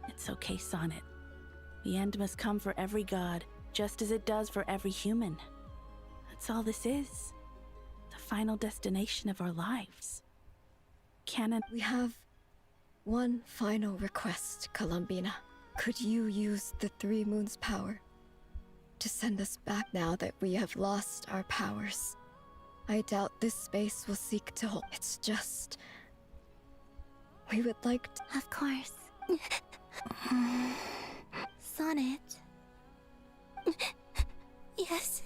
It's okay, Sonnet. The end must come for every god, just as it does for every human. That's all this is. The final destination of our lives. Canon... We have one final request, Columbina. Could you use the 3 moons' power to send us back now that we have lost our powers? I doubt this space will seek to hold. It's just... We would like to... Of course. Sonnet. Yes.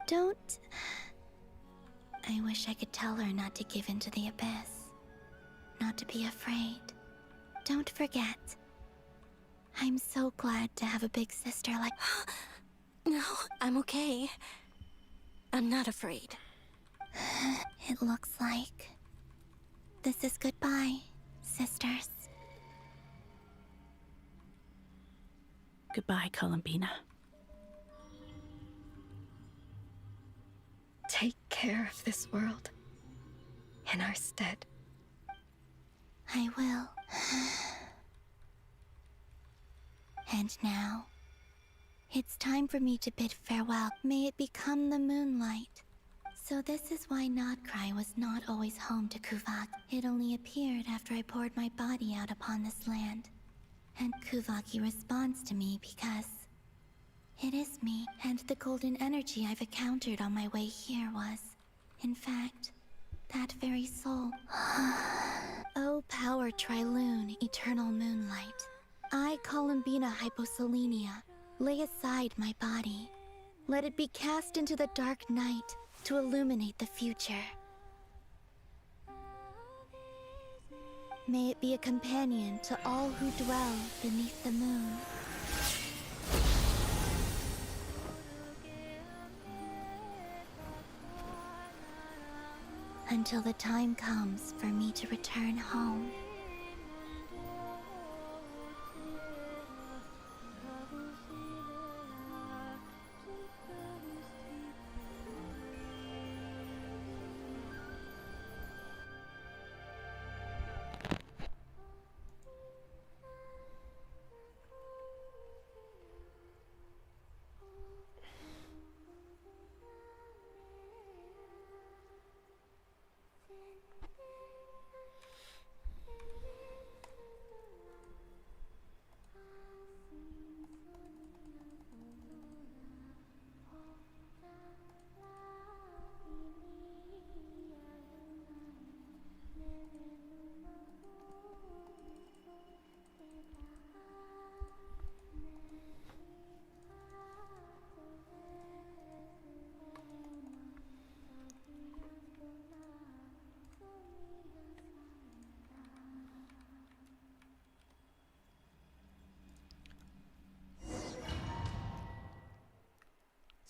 Don't... I wish I could tell her not to give in to the abyss. Not to be afraid. Don't forget. I'm so glad to have a big sister like... No, I'm okay. I'm not afraid. It looks like... This is goodbye, sisters. Goodbye, Columbina. Take care of this world in our stead. I will. And now, it's time for me to bid farewell. May it become the moonlight. So this is why Notcry was not always home to Kuvak. It only appeared after I poured my body out upon this land. And Kuvaki responds to me because it is me, and the golden energy I've encountered on my way here was, in fact, that very soul. Oh, power Trilune, eternal moonlight. I, Columbina Hyposelenia, lay aside my body. Let it be cast into the dark night to illuminate the future. May it be a companion to all who dwell beneath the moon. Until the time comes for me to return home.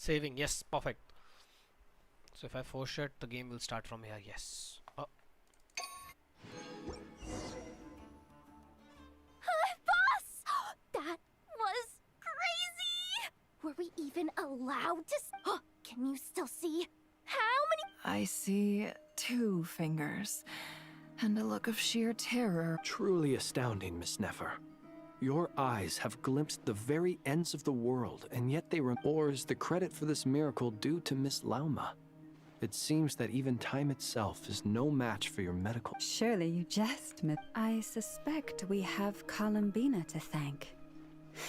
Saving, yes, perfect. So if I force it, the game will start from here. Yes. Oh. Boss! That was crazy! Were we even allowed to can you still see? How many? I see 2 fingers, and a look of sheer terror. Truly astounding, Miss Nefer. Your eyes have glimpsed the very ends of the world, and yet they or is the credit for this miracle due to Miss Lauma? It seems that even time itself is no match for your medical... Surely you jest, Miss. I suspect we have Columbina to thank.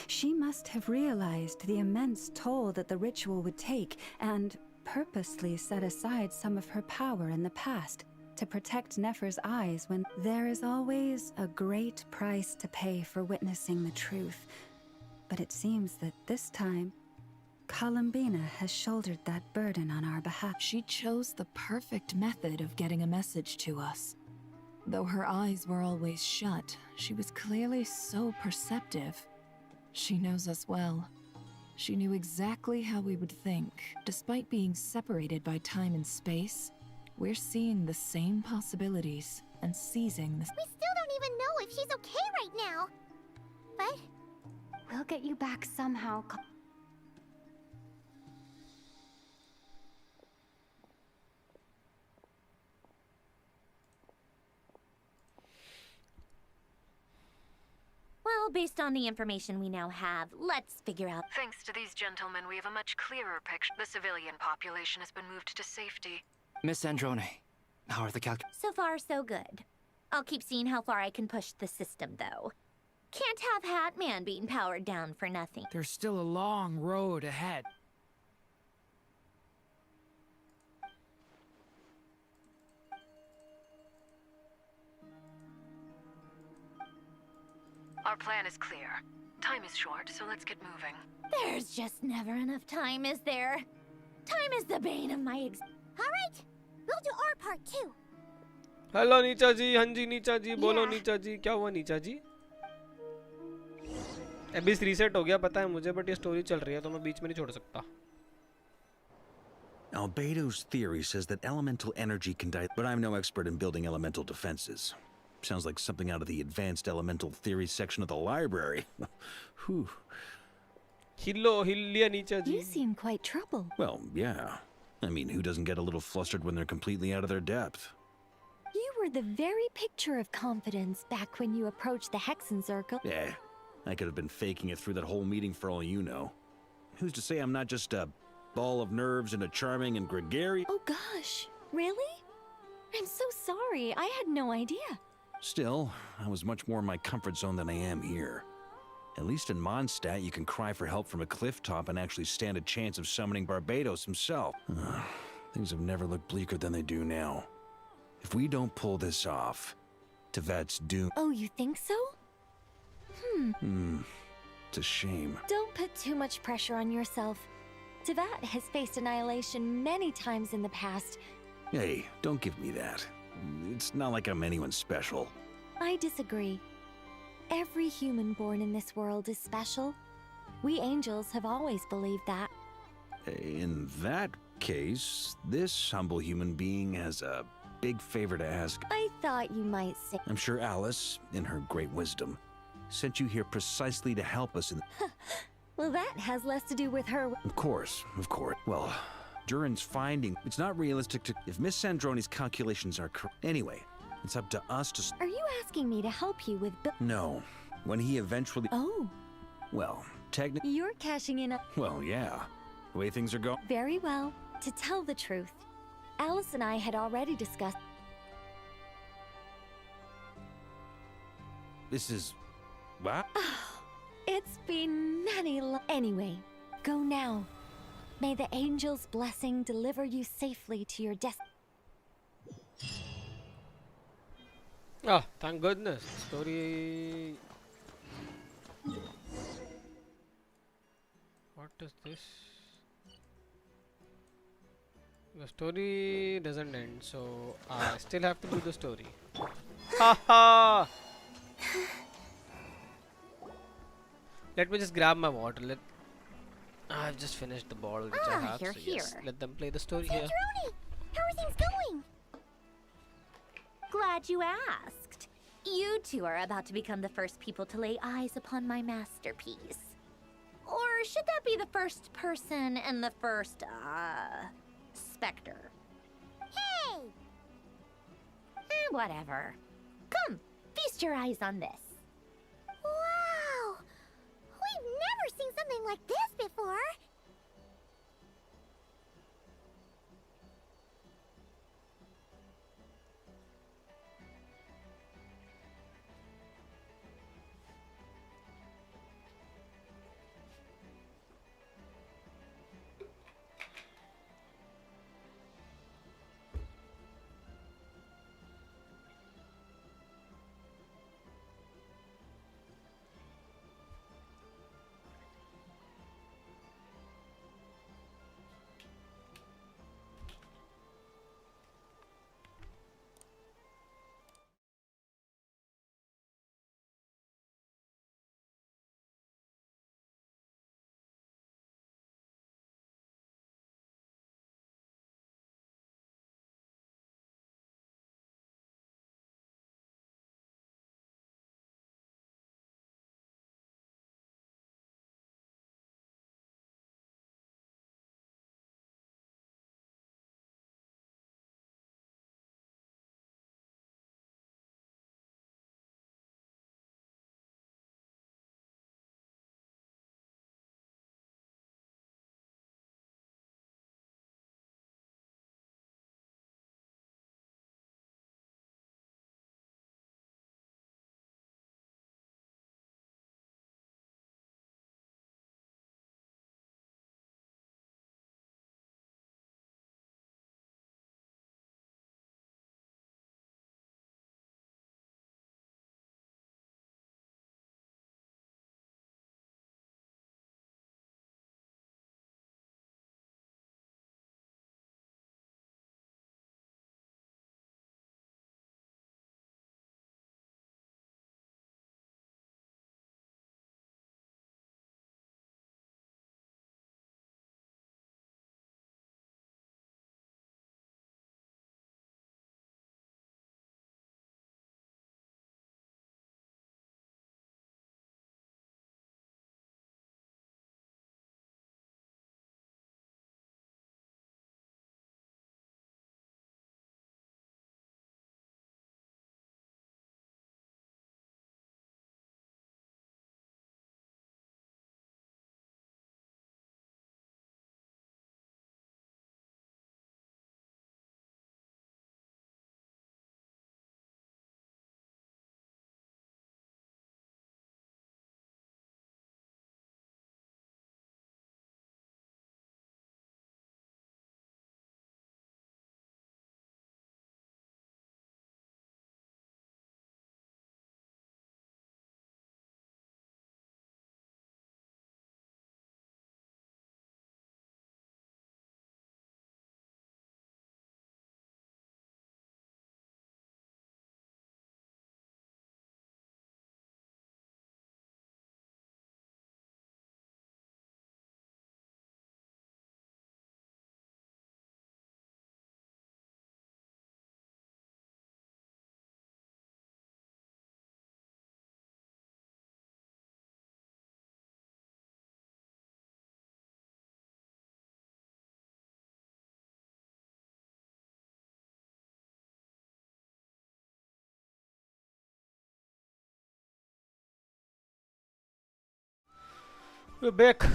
She must have realized the immense toll that the ritual would take, and purposely set aside some of her power in the past to protect Nefer's eyes when there is always a great price to pay for witnessing the truth. But it seems that this time, Columbina has shouldered that burden on our behalf. She chose the perfect method of getting a message to us. Though her eyes were always shut, she was clearly so perceptive. She knows us well. She knew exactly how we would think. Despite being separated by time and space, we're seeing the same possibilities and seizing the... We still don't even know if she's okay right now. But... We'll get you back somehow. Well, based on the information we now have, let's figure out. Thanks to these gentlemen, we have a much clearer picture. The civilian population has been moved to safety. Miss Androne, how are the So far, so good. I'll keep seeing how far I can push the system, though. Can't have Hat Man being powered down for nothing. There's still a long road ahead. Our plan is clear. Time is short, so let's get moving. There's just never enough time, is there? Time is the bane of my Alright, we'll do our part too. Hello नीचा जी, हाँ जी नीचा जी, बोलो नीचा जी, क्या हुआ नीचा जी? एबिस reset हो गया पता है मुझे, बट ये स्टोरी चल रही है तो मैं बीच में नहीं छोड़ सकता. Albedo's theory says that elemental energy can die, but I'm no expert in building elemental defenses. Sounds like something out of the advanced elemental theory section of the library. Whew. Hilliya नीचा जी. You seem quite troubled. Well, yeah. I mean, who doesn't get a little flustered when they're completely out of their depth? You were the very picture of confidence back when you approached the Hexen Circle. Yeah, I could have been faking it through that whole meeting for all you know. Who's to say I'm not just a ball of nerves and a charming and gregarious... Oh gosh, really? I'm so sorry, I had no idea. Still, I was much more in my comfort zone than I am here. At least in Mondstadt, you can cry for help from a cliff top and actually stand a chance of summoning Barbados himself. Things have never looked bleaker than they do now. If we don't pull this off, Tevat's doom... Oh, you think so? It's a shame. Don't put too much pressure on yourself. Tevat has faced annihilation many times in the past. Hey, don't give me that. It's not like I'm anyone special. I disagree. Every human born in this world is special. We angels have always believed that. In that case, this humble human being has a big favor to ask. I thought you might say... I'm sure Alice, in her great wisdom, sent you here precisely to help us in... Well, that has less to do with her... Of course, of course. Well, Durin's finding... It's not realistic to... If Miss Sandroni's calculations are correct... Anyway, it's up to us to... Are you asking me to help you with... No. When he eventually... Oh. Well, technically... You're cashing in a... Well, yeah. The way things are going... Very well. To tell the truth, Alice and I had already discussed... This is... What? It's been many Anyway, go now. May the angel's blessing deliver you safely to your destiny. Ah, thank goodness. Story... What is this? The story doesn't end, so I still have to do the story. Haha! Let me just grab my water. I've just finished the ball which I have, you're so yes, here. let them play the story here. Sandrone! How are things going? Glad you asked. You two are about to become the first people to lay eyes upon my masterpiece. Or should that be the first person and the first, specter? Hey! Whatever. Come, feast your eyes on this. Wow! We've never seen something like this before! We're back.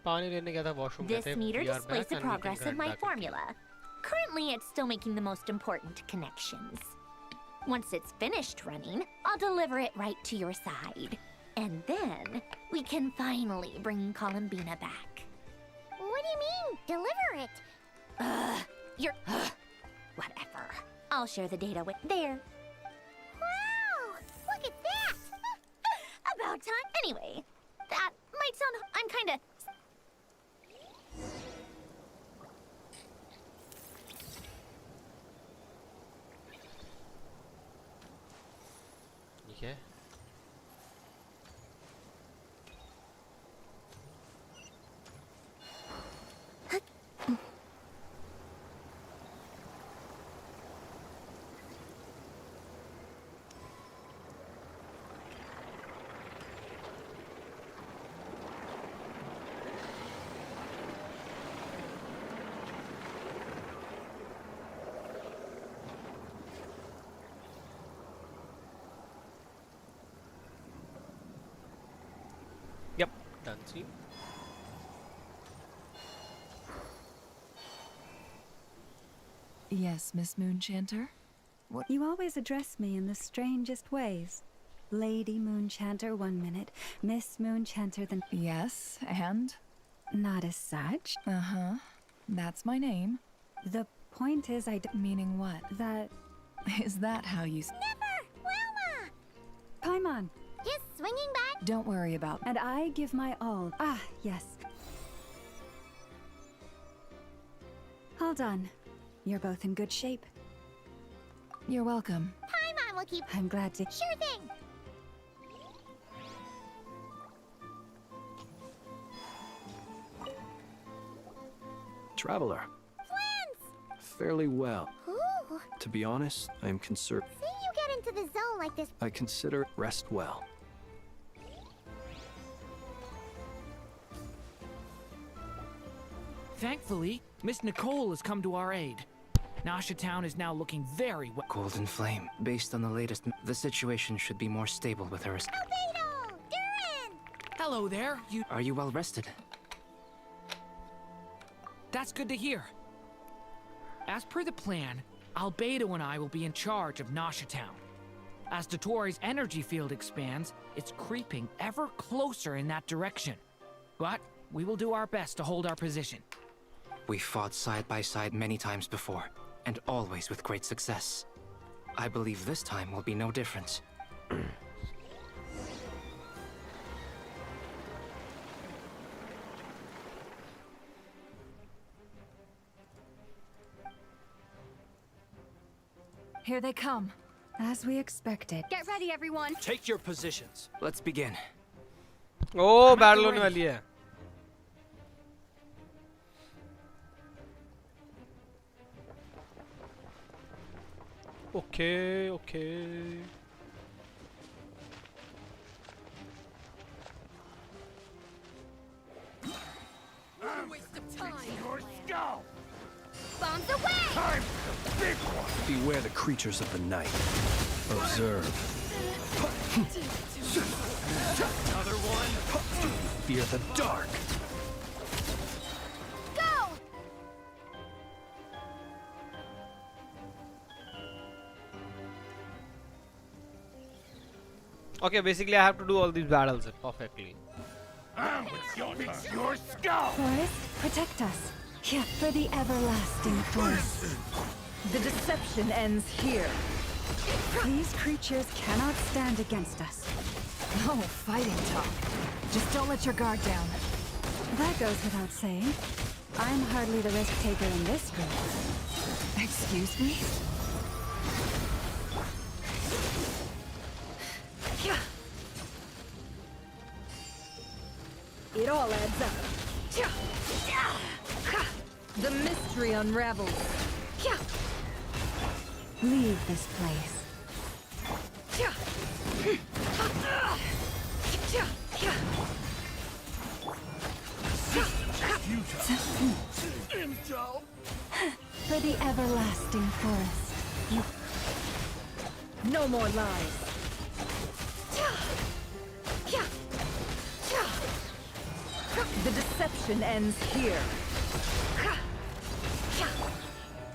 पानी लेने गया था washroom This कहते meter we are displays back the and we can progress of grind my back formula. Currently, it's still making the most important connections. Once it's finished running, I'll deliver it right to your side. And then, we can finally bring Columbina back. What do you mean, deliver it? Whatever. I'll share the data with... There. Wow! Look at that! About time. Anyway, that might sound... I'm kinda... ठीक है Done scene. Yes, Miss Moonchanter? You always address me in the strangest ways. Lady Moonchanter 1 minute, Miss Moonchanter then... Yes, and? Not as such. Uh-huh. That's my name. The point is Meaning what? That... Is that how you... Never! Wilma! Paimon! Just swinging back. Don't worry about... And I give my all. Ah, yes. Hold on. You're both in good shape. You're welcome. Paimon will keep... I'm glad to... Sure thing! Traveler. Twins! Fairly well. Ooh! To be honest, I am concerned. See you get into the zone like this. I consider rest well. Thankfully, Miss Nicole has come to our aid. Nasha Town is now looking very well. Golden Flame. Based on the latest, the situation should be more stable with her. Albedo! Durin! Hello there, you... Are you well rested? That's good to hear. As per the plan, Albedo and I will be in charge of Nasha Town. As Dotori's energy field expands, it's creeping ever closer in that direction. But we will do our best to hold our position. We fought side by side many times before, and always with great success. I believe this time will be no different. Here they come. As we expected. Get ready, everyone. Take your positions. Let's begin. Oh, battle होने वाली है. Okay, okay. Waste of time. Your skull. Bombs away. Time for the big one. Beware the creatures of the night. Observe. Another one. Fear the dark. Go. Okay, basically I have to do all these battles perfectly. Your skull! Forest, protect us. Here, for the everlasting forest. The deception ends here. These creatures cannot stand against us. No fighting talk. Just don't let your guard down. That goes without saying. I'm hardly the risk taker in this group. Excuse me? It all adds up. The mystery unravels. Leave this place. For the everlasting forest. No more lies. The deception ends here.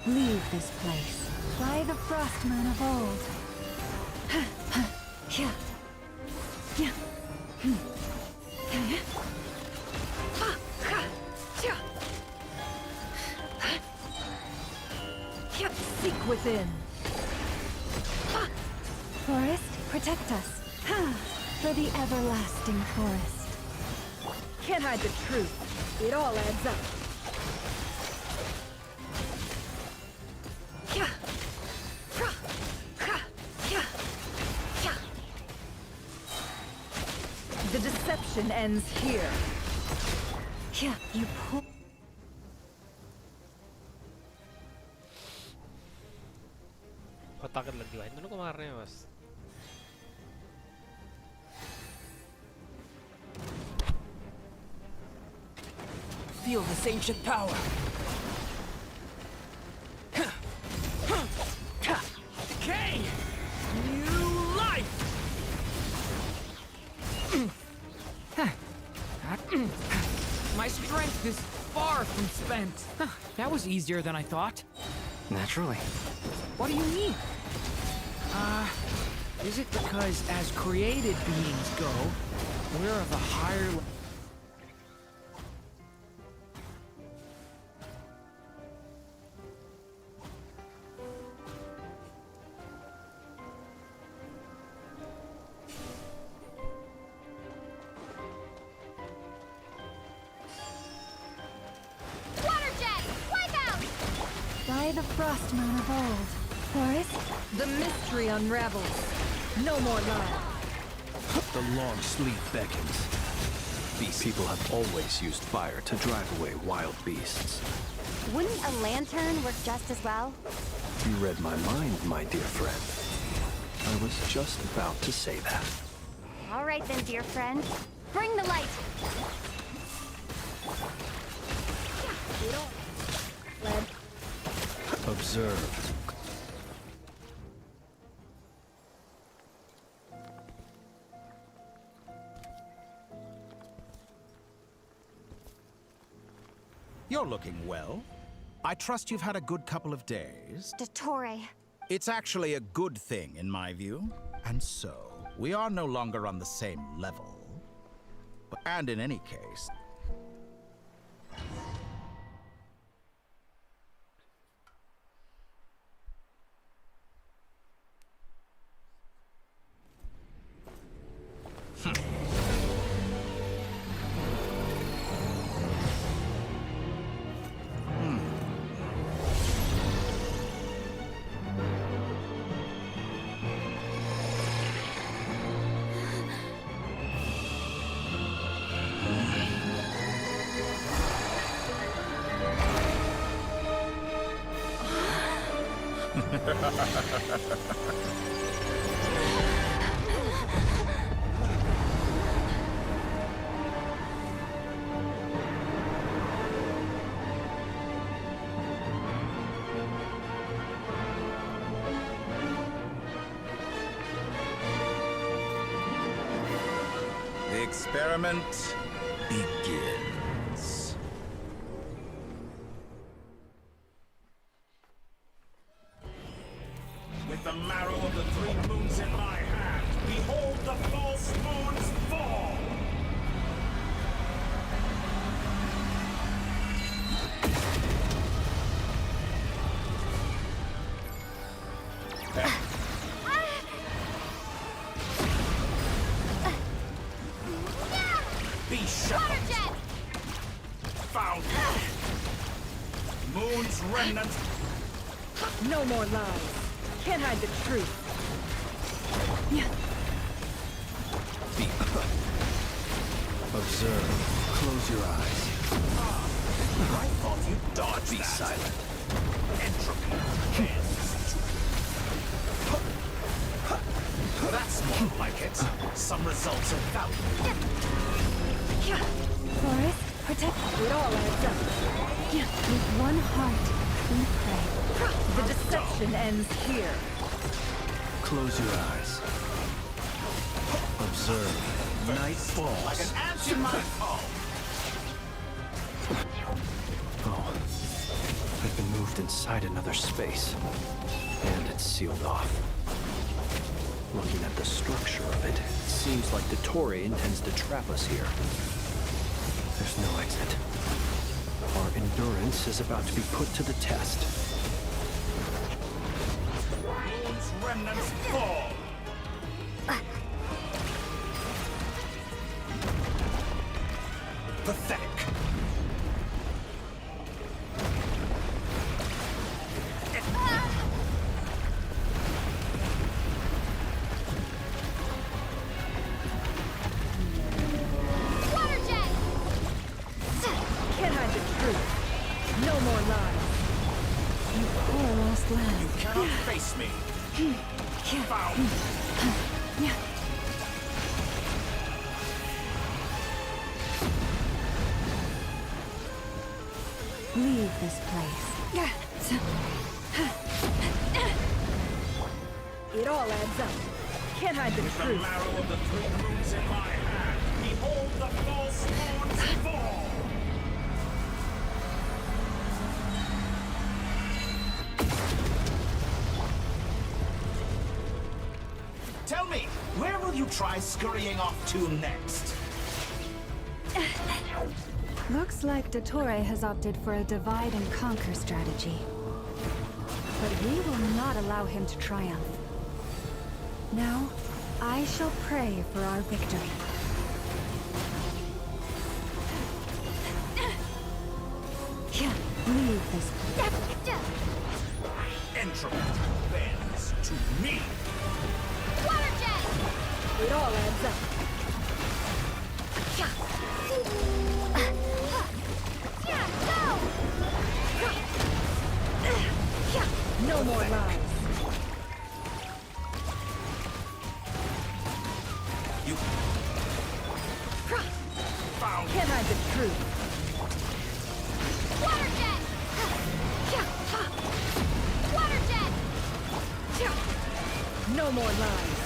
Leave this place. By the frost moon of old. Seek within. Forest, protect us. For the everlasting forest. Can't hide the truth. It all adds up. The deception ends here. You pull. बहुत ताकत लगी भाई, दोनों को मार रहे हैं बस. Feel this ancient power. Okay! New life! That My strength is far from spent. That was easier than I thought. Naturally. What do you mean? Is it because as created beings go, we're of a higher By the frost moon of old, Forest, the mystery unravels. No more lie. The long sleep beckons. These people have always used fire to drive away wild beasts. Wouldn't a lantern work just as well? You read my mind, my dear friend. I was just about to say that. All right then, dear friend. Bring the light. Observe. You're looking well. I trust you've had a good couple of days. Dottore. It's actually a good thing, in my view. And so, we are no longer on the same level. And in any case... The experiment begins. With the marrow of the three moons in my hand, behold the false moons fall! Be shut! Found Moon's remnants. No more lies. Can't hide the truth. Observe. Close your eyes. I thought you dodged Be that. silent. Entropy. That's more like it. Some results are valuable. Forest, protect. It all adds up. With one heart, we pray. The deception ends here. Close your eyes. Observe. Night falls. Like an ant in my palm. Oh. I've been moved inside another space. And it's sealed off. Looking at the structure of it, it seems like Dottore intends to trap us here. There's no exit. Our endurance is about to be put to the test. Moon's remnants fall. Pathetic. Can't hide the truth. No more lies. You poor lost lad. You cannot face me. Found. Leave this place. It all adds up. Can't hide the With the truth. marrow of the three moons in my hand, behold the false moons fall! you try scurrying off to next? Looks like Dottore has opted for a divide and conquer strategy. But we will not allow him to triumph. Now, I shall pray for our victory. Leave this place. Entropy bends to me. Water jet! It all adds up. No more lies. You found. Can I the truth? Water jet! Water jet! No more lies.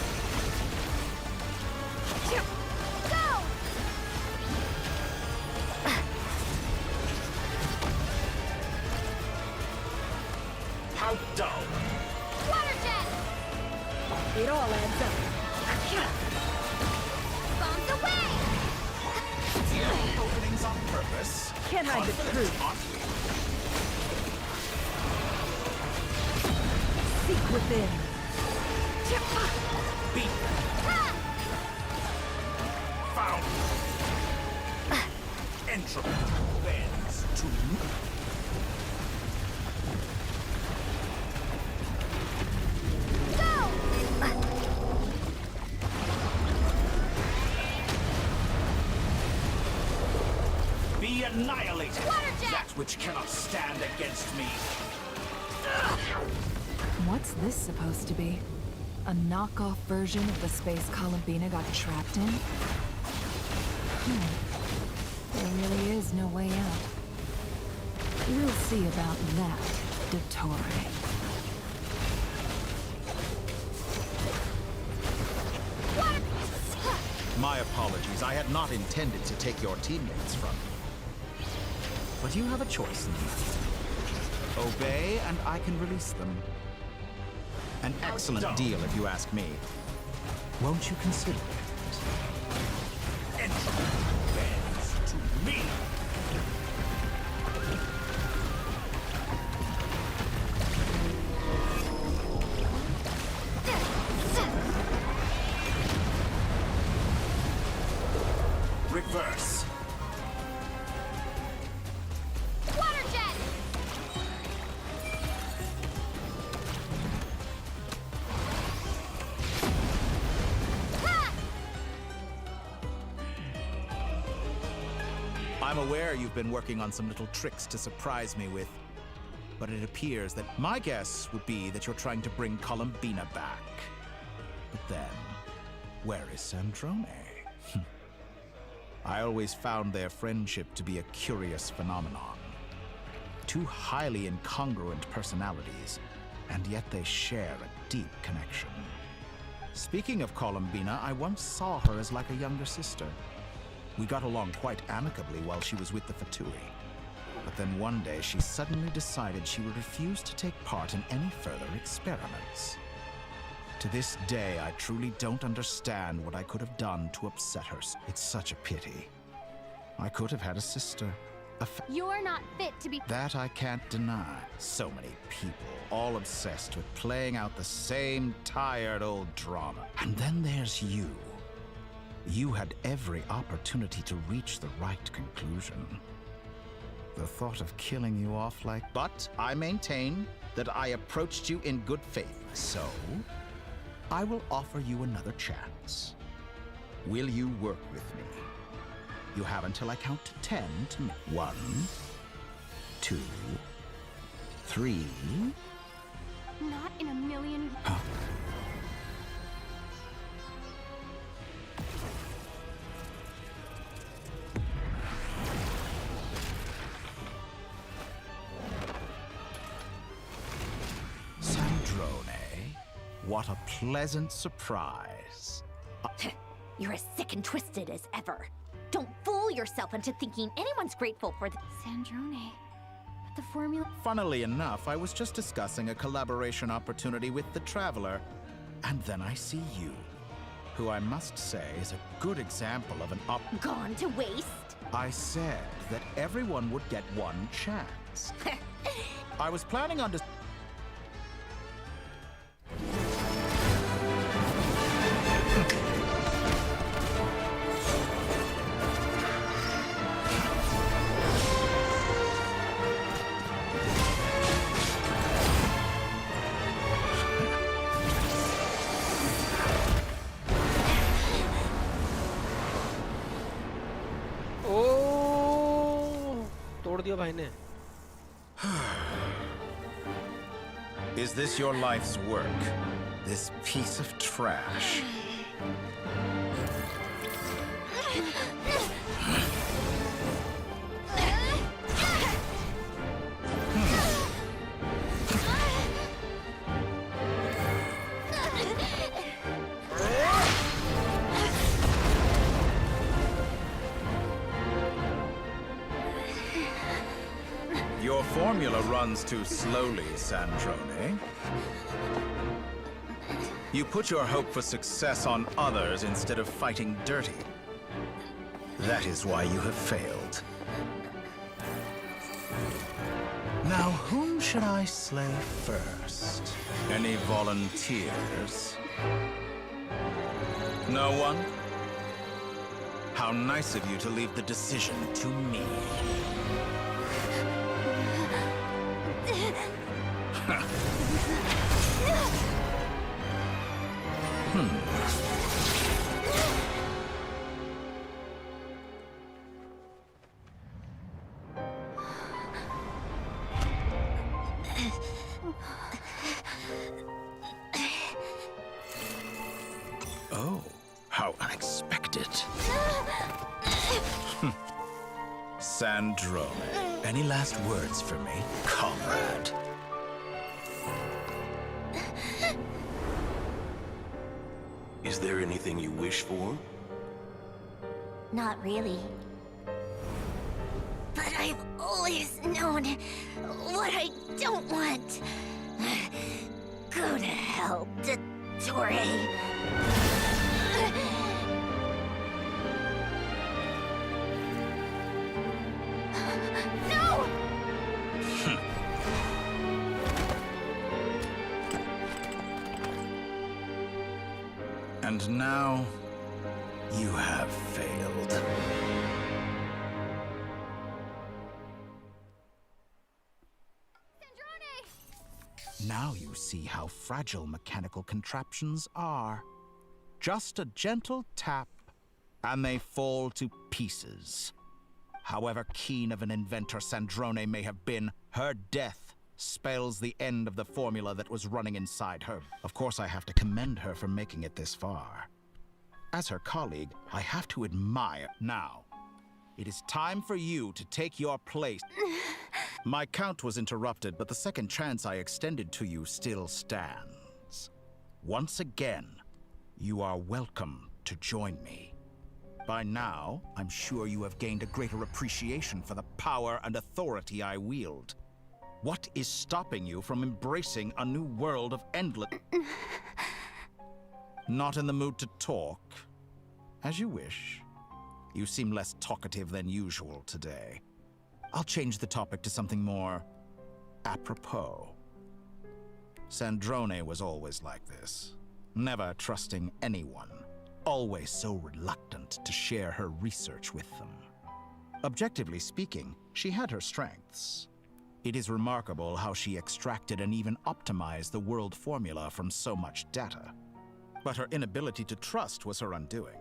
Go! How dull. Water jet! It all adds up. Bombs away! Openings on purpose. Can I the truth? Aren't we? Seek within. Beat them. Found. Entropy bends to me. Be annihilated. That which cannot stand against me. What's this supposed to be? A knockoff version of the space Columbina got trapped in? There really is no way out. We'll see about that, Dottore. My apologies. I had not intended to take your teammates from you. But you have a choice now. Obey, and I can release them. An excellent deal, if you ask me. Won't you consider it? Entropy bends to me. Reverse. Water jet! I'm aware you've been working on some little tricks to surprise me with, but it appears that my guess would be that you're trying to bring Columbina back. But then, where is Sandrone? I always found their friendship to be a curious phenomenon. Two highly incongruent personalities, and yet they share a deep connection. Speaking of Columbina, I once saw her as like a younger sister. We got along quite amicably while she was with the Fatui. But then one day she suddenly decided she would refuse to take part in any further experiments. To this day, I truly don't understand what I could have done to upset her. It's such a pity. I could have had a sister. You're not fit to be. That I can't deny. So many people, all obsessed with playing out the same tired old drama. And then there's you. You had every opportunity to reach the right conclusion. The thought of killing you off like... But I maintain that I approached you in good faith. So, I will offer you another chance. Will you work with me? You have until I count to 10 to make 1, 2, 3. Not in a million. Sandrone, what a pleasant surprise. You're as sick and twisted as ever. Don't fool yourself into thinking anyone's grateful for the... Sandrone. But the formula... Funnily enough, I was just discussing a collaboration opportunity with the Traveler, and then I see you. who I must say is a good example of an Gone to waste? I said that everyone would get one chance. I was planning on तोड़ दिया भाई ने. Is this your life's work? This piece of trash. Your formula runs too slowly, Sandrone. You put your hope for success on others instead of fighting dirty. That is why you have failed. Now, whom should I slay first? Any volunteers? No one? How nice of you to leave the decision to me. Oh, how unexpected. Sandrone, any last words for me, comrade? Is there anything you wish for? Not really. But I've always known what I don't want. Go to hell, Dottore. No! And now, you have failed. Now you see how fragile mechanical contraptions are. Just a gentle tap, and they fall to pieces. However keen of an inventor Sandrone may have been, her death spells the end of the formula that was running inside her. Of course, I have to commend her for making it this far. As her colleague, I have to admire. Now, it is time for you to take your place. My count was interrupted, but the second chance I extended to you still stands. Once again, you are welcome to join me. By now, I'm sure you have gained a greater appreciation for the power and authority I wield. What is stopping you from embracing a new world of endless... Not in the mood to talk? As you wish. You seem less talkative than usual today. I'll change the topic to something more apropos. Sandrone was always like this, never trusting anyone, always so reluctant to share her research with them. Objectively speaking, she had her strengths. It is remarkable how she extracted and even optimized the world formula from so much data. But her inability to trust was her undoing.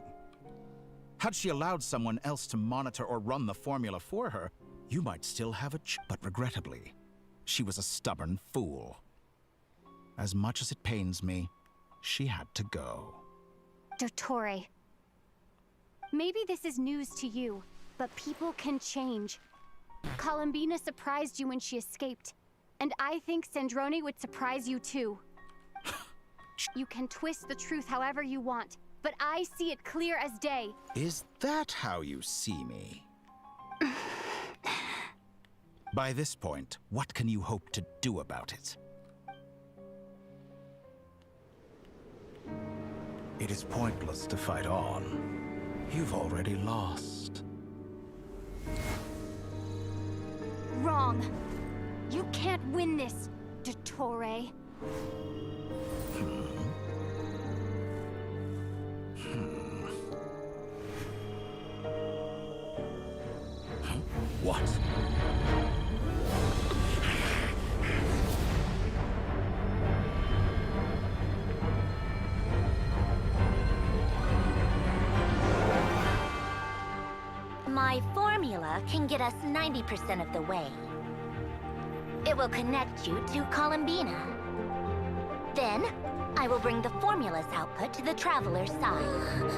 Had she allowed someone else to monitor or run the formula for her, you might still have a but regrettably, she was a stubborn fool. As much as it pains me, she had to go. Dottore. Maybe this is news to you, but people can change. Columbina surprised you when she escaped, and I think Sandrone would surprise you too. You can twist the truth however you want, but I see it clear as day. Is that how you see me? By this point, what can you hope to do about it? It is pointless to fight on. You've already lost. Wrong. You can't win this, Dottore. What? My formula can get us 90% of the way. It will connect you to Columbina. Then, I will bring the formula's output to the Traveler's side.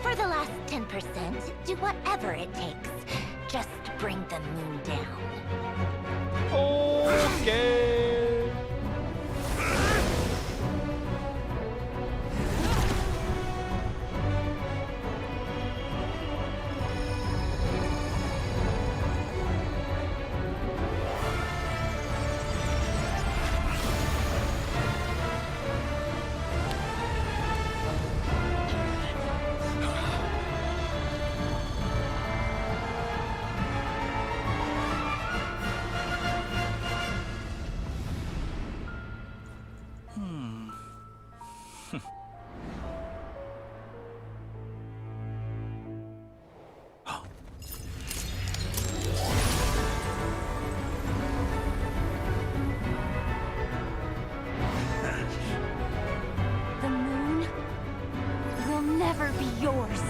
For the last 10%, do whatever it takes. Just bring the moon down. Okay. The moon will never be yours.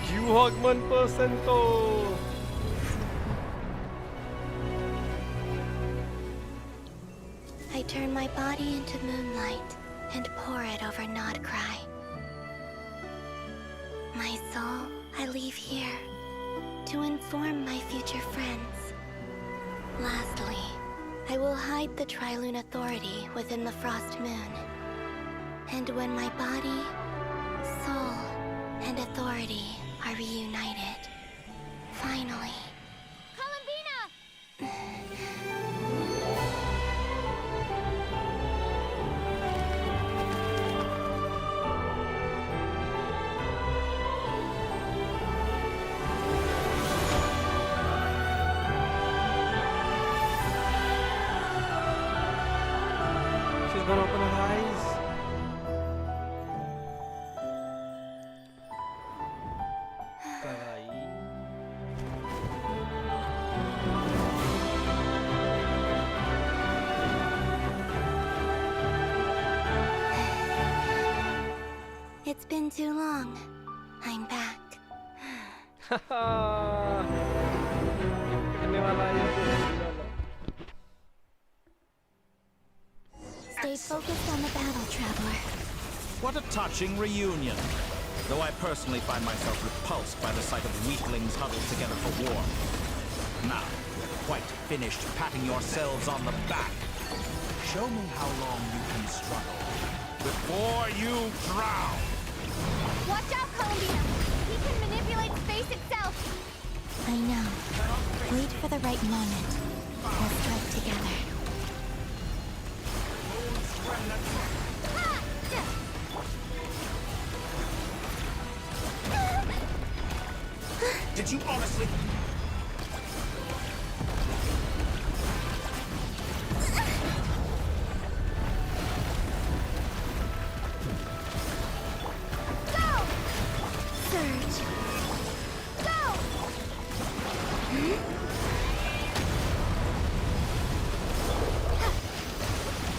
Juhagman percento. I turn my body into moonlight and pour it over Nodcry. My soul, I leave here to inform my future friends. Lastly, I will hide the Trilune Authority within the Frost Moon. And when my body, soul, and authority are reunited, finally... She's gonna open her eyes. Kawaii. It's been too long. I'm back. पिटने वाला है ये। Stay focused on the battle, Traveler. What a touching reunion. Though I personally find myself repulsed by the sight of weaklings huddled together for war. Now, you're quite finished patting yourselves on the back. Show me how long you can struggle before you drown. Watch out, Columbina! He can manipulate space itself! I know. Wait for the right moment. We'll strike together. Did you honestly? Surge. Go!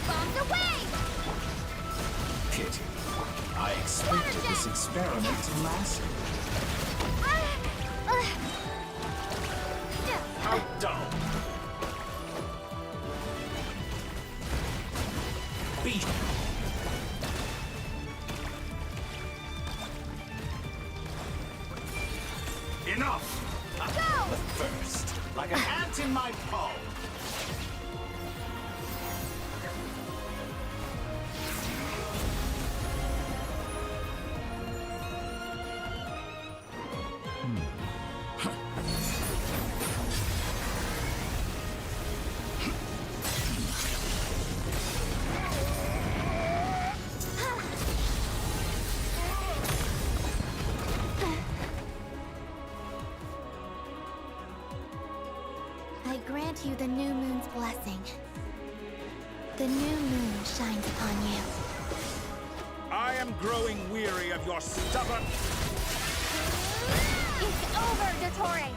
Bombs away! Pity. I expected this experiment to last. How dull. Beat. Enough! The first, like an ant in my palm. grant you the new moon's blessing. The new moon shines upon you. I am growing weary of your stubborn... It's over, Dottore!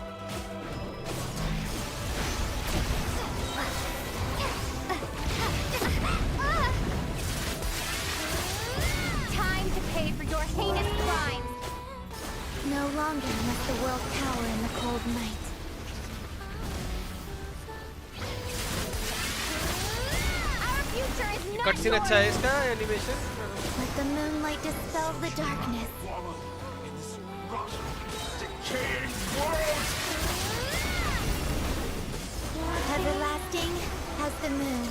Time to pay for your heinous crimes! No longer must the world cower in the cold night. Our future is not cutscene अच्छा है इसका animation. Let the moonlight dispel the darkness. Decaying world! Everlasting as the moon.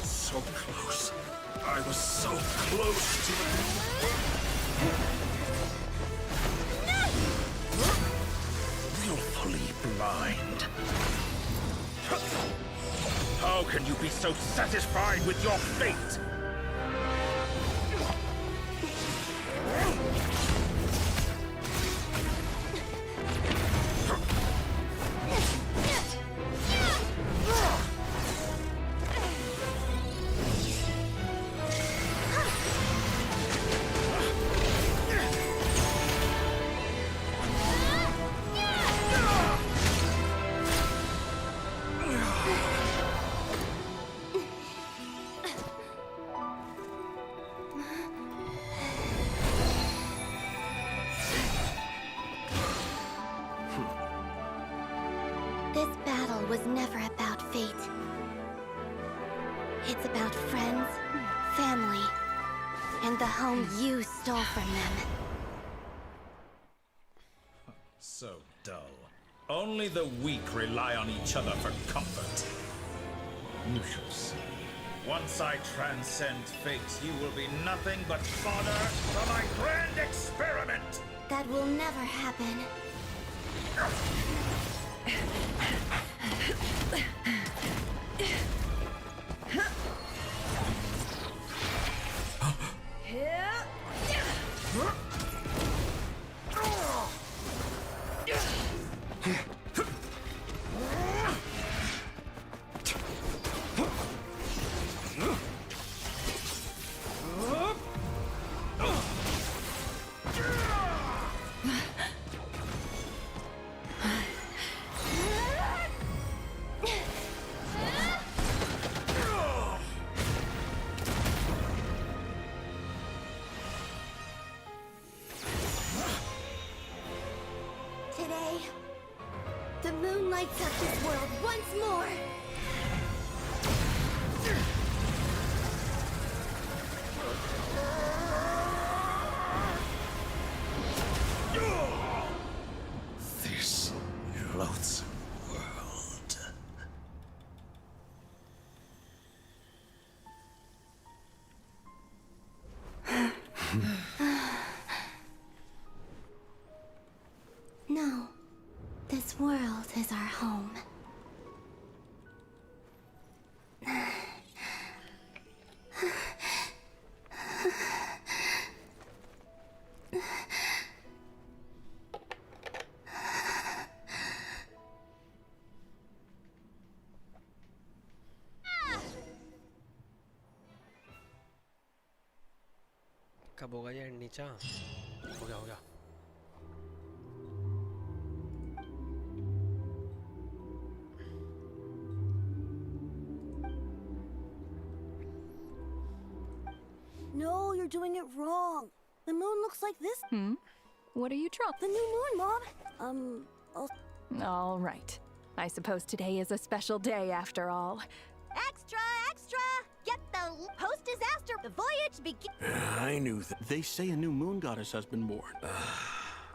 So close. I was so close to it. Willfully blind. How can you be so satisfied with your fate? This battle was never about fate. It's about friends, family, and the home you stole from them. So dull. Only the weak rely on each other for comfort. You shall see. Once I transcend fate, you will be nothing but fodder for my grand experiment! That will never happen. Today, the moon lights up this world once more. This loathsome world. No, this world is our home. कब होगा ये नीचा? हो गया हो गया. No, you're doing it wrong. The moon looks like this. What are you trying? The new moon, Mom. All right. I suppose today is a special day after all. Extra, extra! Get the post-disaster. The voyage begins. I knew that. They say a new moon goddess has been born.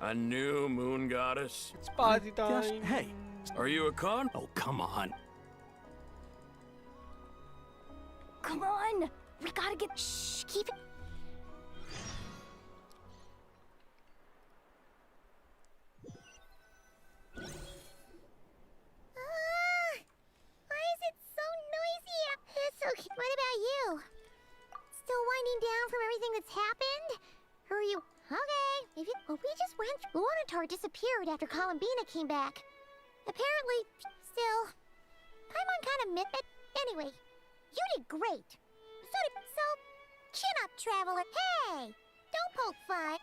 A new moon goddess? It's party time. Hey, are you a con? Oh, come on. Come on! We gotta get. Shh, keep it. Why is it so noisy? It's okay. What about you? that's happened? Or are you... Okay, if you... Well, we just went... Luonatar disappeared after Columbina came back. Apparently, still... Paimon kind of missed it. Anyway, you did great. So, chin up, Traveler. Hey! Don't poke fun.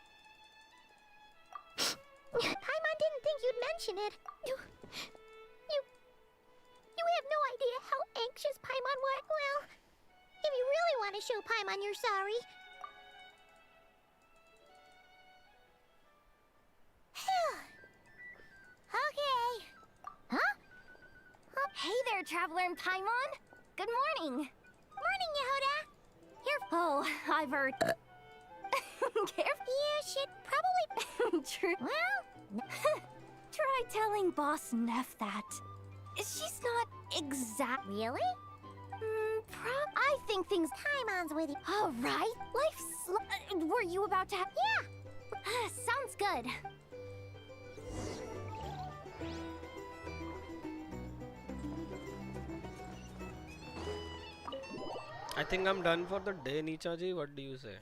Paimon didn't think you'd mention it. You have no idea how anxious Paimon was. Well, if you really want to show Paimon you're sorry... Okay. Huh? Hey there, Traveler and Paimon. Good morning. Morning, Yehuda. Here. Oh, I've heard. Careful. Yeah, shit, probably. True. Well, try telling Boss Neff that. She's not exact. Really? I think things. Paimon's with you. All right. Life's. Were you about to have? Yeah. Sounds good. I think I'm done for the day, Nicha ji. What do you say?